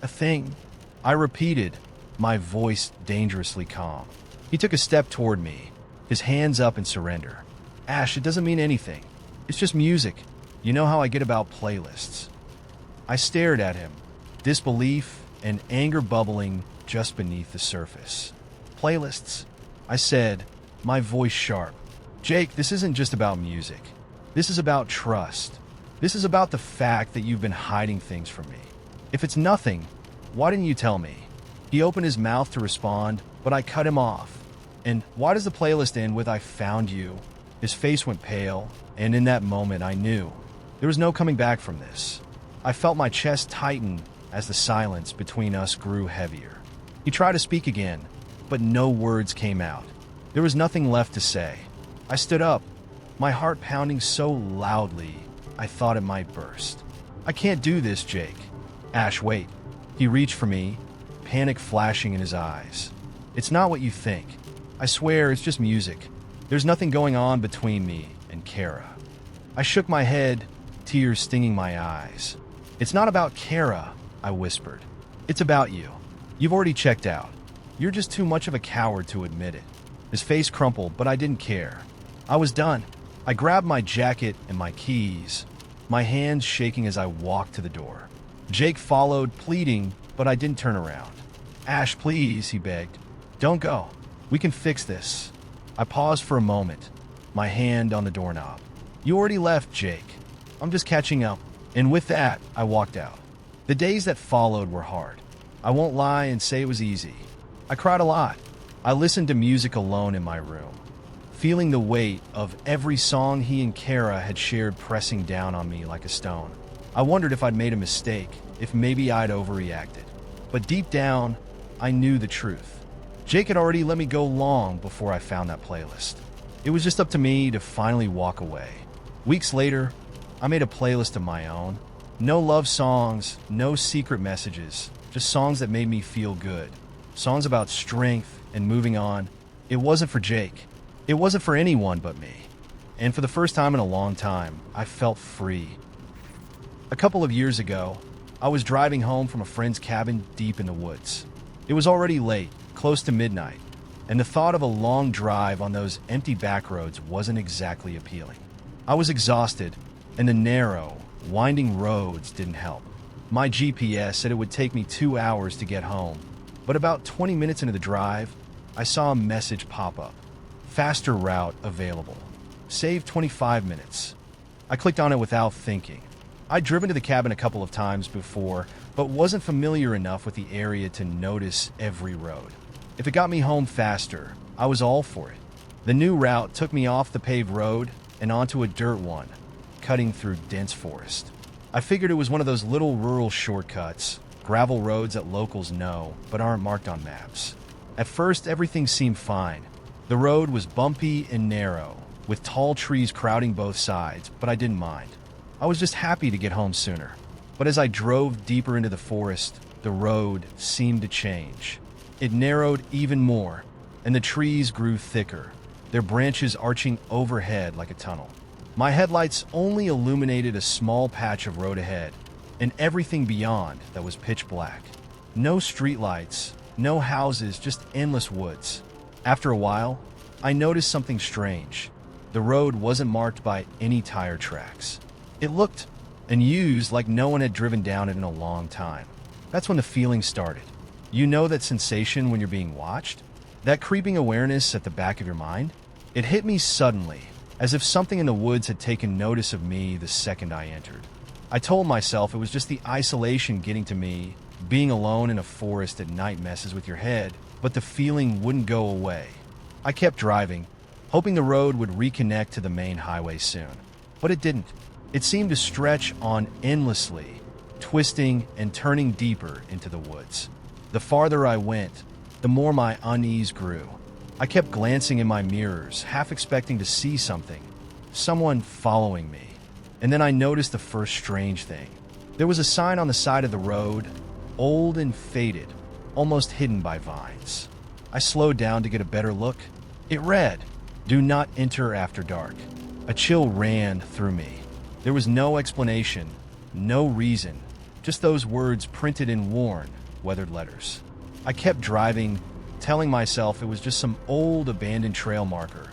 "A thing?" I repeated, my voice dangerously calm. He took a step toward me, his hands up in surrender. "Ash, it doesn't mean anything. It's just music. You know how I get about playlists." I stared at him, disbelief and anger bubbling just beneath the surface. "Playlists?" I said, my voice sharp. "Jake, this isn't just about music. This is about trust. This is about the fact that you've been hiding things from me. If it's nothing, Why didn't you tell me?" He opened his mouth to respond, but I cut him off. "And why does the playlist end with 'I found you'?" His face went pale, and in that moment I knew there was no coming back from this. I felt my chest tighten as the silence between us grew heavier. He tried to speak again, but no words came out. There was nothing left to say. I stood up, my heart pounding so loudly I thought it might burst. "I can't do this, Jake." "Ash, wait." He reached for me, panic flashing in his eyes. "It's not what you think. I swear it's just music. There's nothing going on between me and Kara." I shook my head, tears stinging my eyes. "It's not about Kara," I whispered. "It's about you. You've already checked out. You're just too much of a coward to admit it." His face crumpled, but I didn't care. I was done. I grabbed my jacket and my keys, my hands shaking as I walked to the door. Jake followed, pleading, but I didn't turn around. "Ash, please," he begged. "Don't go. We can fix this." I paused for a moment, my hand on the doorknob. "You already left, Jake. I'm just catching up." And with that, I walked out. The days that followed were hard. I won't lie and say it was easy. I cried a lot. I listened to music alone in my room, feeling the weight of every song he and Kara had shared pressing down on me like a stone. I wondered if I'd made a mistake, if maybe I'd overreacted. But deep down, I knew the truth. Jake had already let me go long before I found that playlist. It was just up to me to finally walk away. Weeks later, I made a playlist of my own. No love songs, no secret messages, just songs that made me feel good. Songs about strength and moving on. It wasn't for Jake. It wasn't for anyone but me. And for the first time in a long time, I felt free. A couple of years ago, I was driving home from a friend's cabin deep in the woods. It was already late, close to midnight, and the thought of a long drive on those empty back roads wasn't exactly appealing. I was exhausted, and the narrow, winding roads didn't help. My GPS said it would take me 2 hours to get home, but about 20 minutes into the drive, I saw a message pop up. "Faster route available. Save 25 minutes." I clicked on it without thinking. I'd driven to the cabin a couple of times before, but wasn't familiar enough with the area to notice every road. If it got me home faster, I was all for it. The new route took me off the paved road and onto a dirt one, cutting through dense forest. I figured it was one of those little rural shortcuts, gravel roads that locals know but aren't marked on maps. At first, everything seemed fine. The road was bumpy and narrow, with tall trees crowding both sides, but I didn't mind. I was just happy to get home sooner. But as I drove deeper into the forest, the road seemed to change. It narrowed even more, and the trees grew thicker, their branches arching overhead like a tunnel. My headlights only illuminated a small patch of road ahead, and everything beyond that was pitch black. No streetlights, no houses, just endless woods. After a while, I noticed something strange. The road wasn't marked by any tire tracks. It looked and used like no one had driven down it in a long time. That's when the feeling started. You know that sensation when you're being watched? That creeping awareness at the back of your mind? It hit me suddenly, as if something in the woods had taken notice of me the second I entered. I told myself it was just the isolation getting to me. Being alone in a forest at night messes with your head, but the feeling wouldn't go away. I kept driving, hoping the road would reconnect to the main highway soon. But it didn't. It seemed to stretch on endlessly, twisting and turning deeper into the woods. The farther I went, the more my unease grew. I kept glancing in my mirrors, half expecting to see something, someone following me. And then I noticed the first strange thing. There was a sign on the side of the road, old and faded, almost hidden by vines. I slowed down to get a better look. It read, "Do not enter after dark." A chill ran through me. There was no explanation, no reason, just those words printed in worn, weathered letters. I kept driving, telling myself it was just some old abandoned trail marker,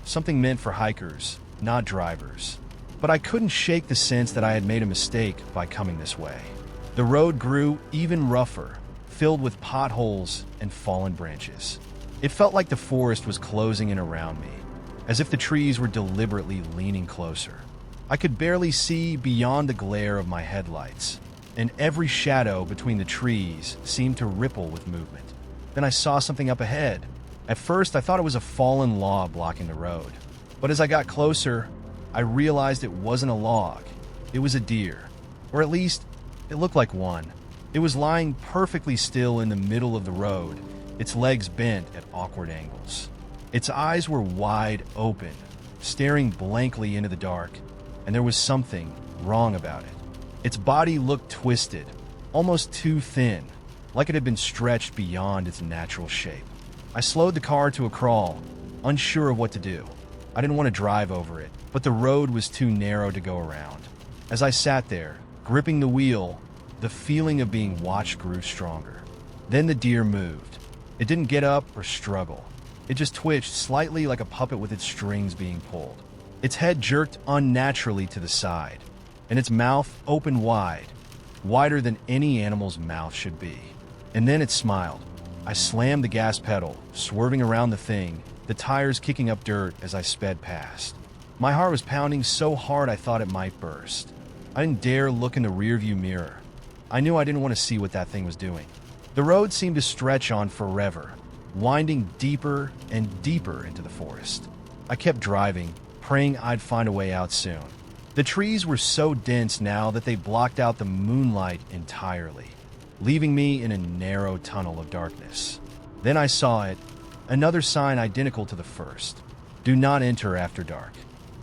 something meant for hikers, not drivers. But I couldn't shake the sense that I had made a mistake by coming this way. The road grew even rougher, filled with potholes and fallen branches. It felt like the forest was closing in around me, as if the trees were deliberately leaning closer. I could barely see beyond the glare of my headlights, and every shadow between the trees seemed to ripple with movement. Then I saw something up ahead. At first, I thought it was a fallen log blocking the road. But as I got closer, I realized it wasn't a log. It was a deer. Or at least, it looked like one. It was lying perfectly still in the middle of the road, its legs bent at awkward angles. Its eyes were wide open, staring blankly into the dark, and there was something wrong about it. Its body looked twisted, almost too thin, like it had been stretched beyond its natural shape. I slowed the car to a crawl, unsure of what to do. I didn't want to drive over it, but the road was too narrow to go around. As I sat there, gripping the wheel, the feeling of being watched grew stronger. Then the deer moved. It didn't get up or struggle. It just twitched slightly like a puppet with its strings being pulled. Its head jerked unnaturally to the side, and its mouth opened wide, wider than any animal's mouth should be. And then it smiled. I slammed the gas pedal, swerving around the thing, the tires kicking up dirt as I sped past. My heart was pounding so hard I thought it might burst. I didn't dare look in the rearview mirror. I knew I didn't want to see what that thing was doing. The road seemed to stretch on forever, winding deeper and deeper into the forest. I kept driving, praying I'd find a way out soon. The trees were so dense now that they blocked out the moonlight entirely, leaving me in a narrow tunnel of darkness. Then I saw it, another sign identical to the first. Do not enter after dark.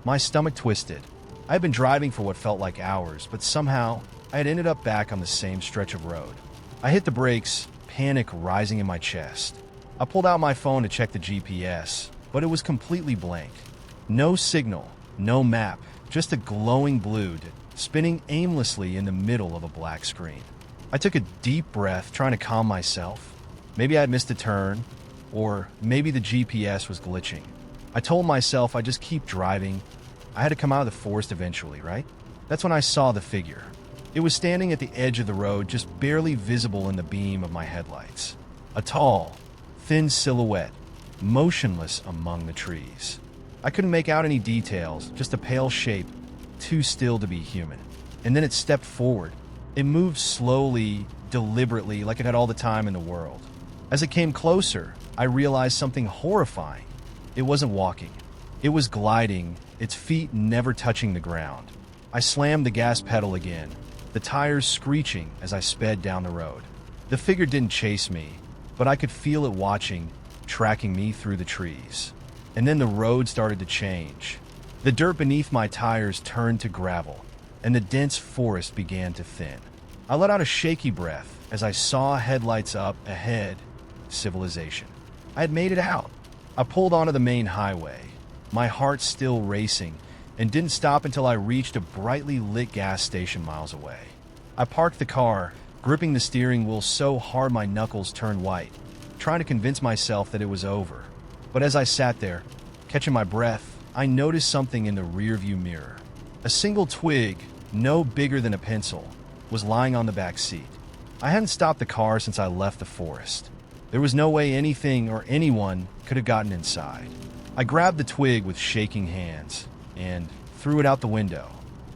My stomach twisted. I had been driving for what felt like hours, but somehow I had ended up back on the same stretch of road. I hit the brakes, panic rising in my chest. I pulled out my phone to check the GPS, but it was completely blank. No signal, no map, just a glowing blue spinning aimlessly in the middle of a black screen. I took a deep breath, trying to calm myself. Maybe I had missed a turn, or maybe the GPS was glitching. I told myself I'd just keep driving. I had to come out of the forest eventually, right? That's when I saw the figure. It was standing at the edge of the road, just barely visible in the beam of my headlights. A tall, thin silhouette, motionless among the trees. I couldn't make out any details, just a pale shape, too still to be human. And then it stepped forward. It moved slowly, deliberately, like it had all the time in the world. As it came closer, I realized something horrifying. It wasn't walking. It was gliding, its feet never touching the ground. I slammed the gas pedal again, the tires screeching as I sped down the road. The figure didn't chase me, but I could feel it watching, tracking me through the trees. And then the road started to change. The dirt beneath my tires turned to gravel, and the dense forest began to thin. I let out a shaky breath as I saw headlights up ahead. Civilization. I had made it out. I pulled onto the main highway, my heart still racing, and didn't stop until I reached a brightly lit gas station miles away. I parked the car, gripping the steering wheel so hard my knuckles turned white, trying to convince myself that it was over. But as I sat there, catching my breath, I noticed something in the rearview mirror. A single twig, no bigger than a pencil, was lying on the back seat. I hadn't stopped the car since I left the forest. There was no way anything or anyone could have gotten inside. I grabbed the twig with shaking hands and threw it out the window.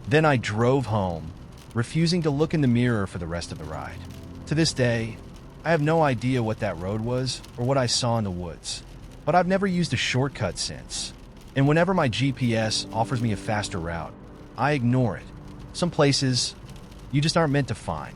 Then I drove home, refusing to look in the mirror for the rest of the ride. To this day, I have no idea what that road was or what I saw in the woods, but I've never used a shortcut since. And whenever my GPS offers me a faster route, I ignore it. Some places you just aren't meant to find.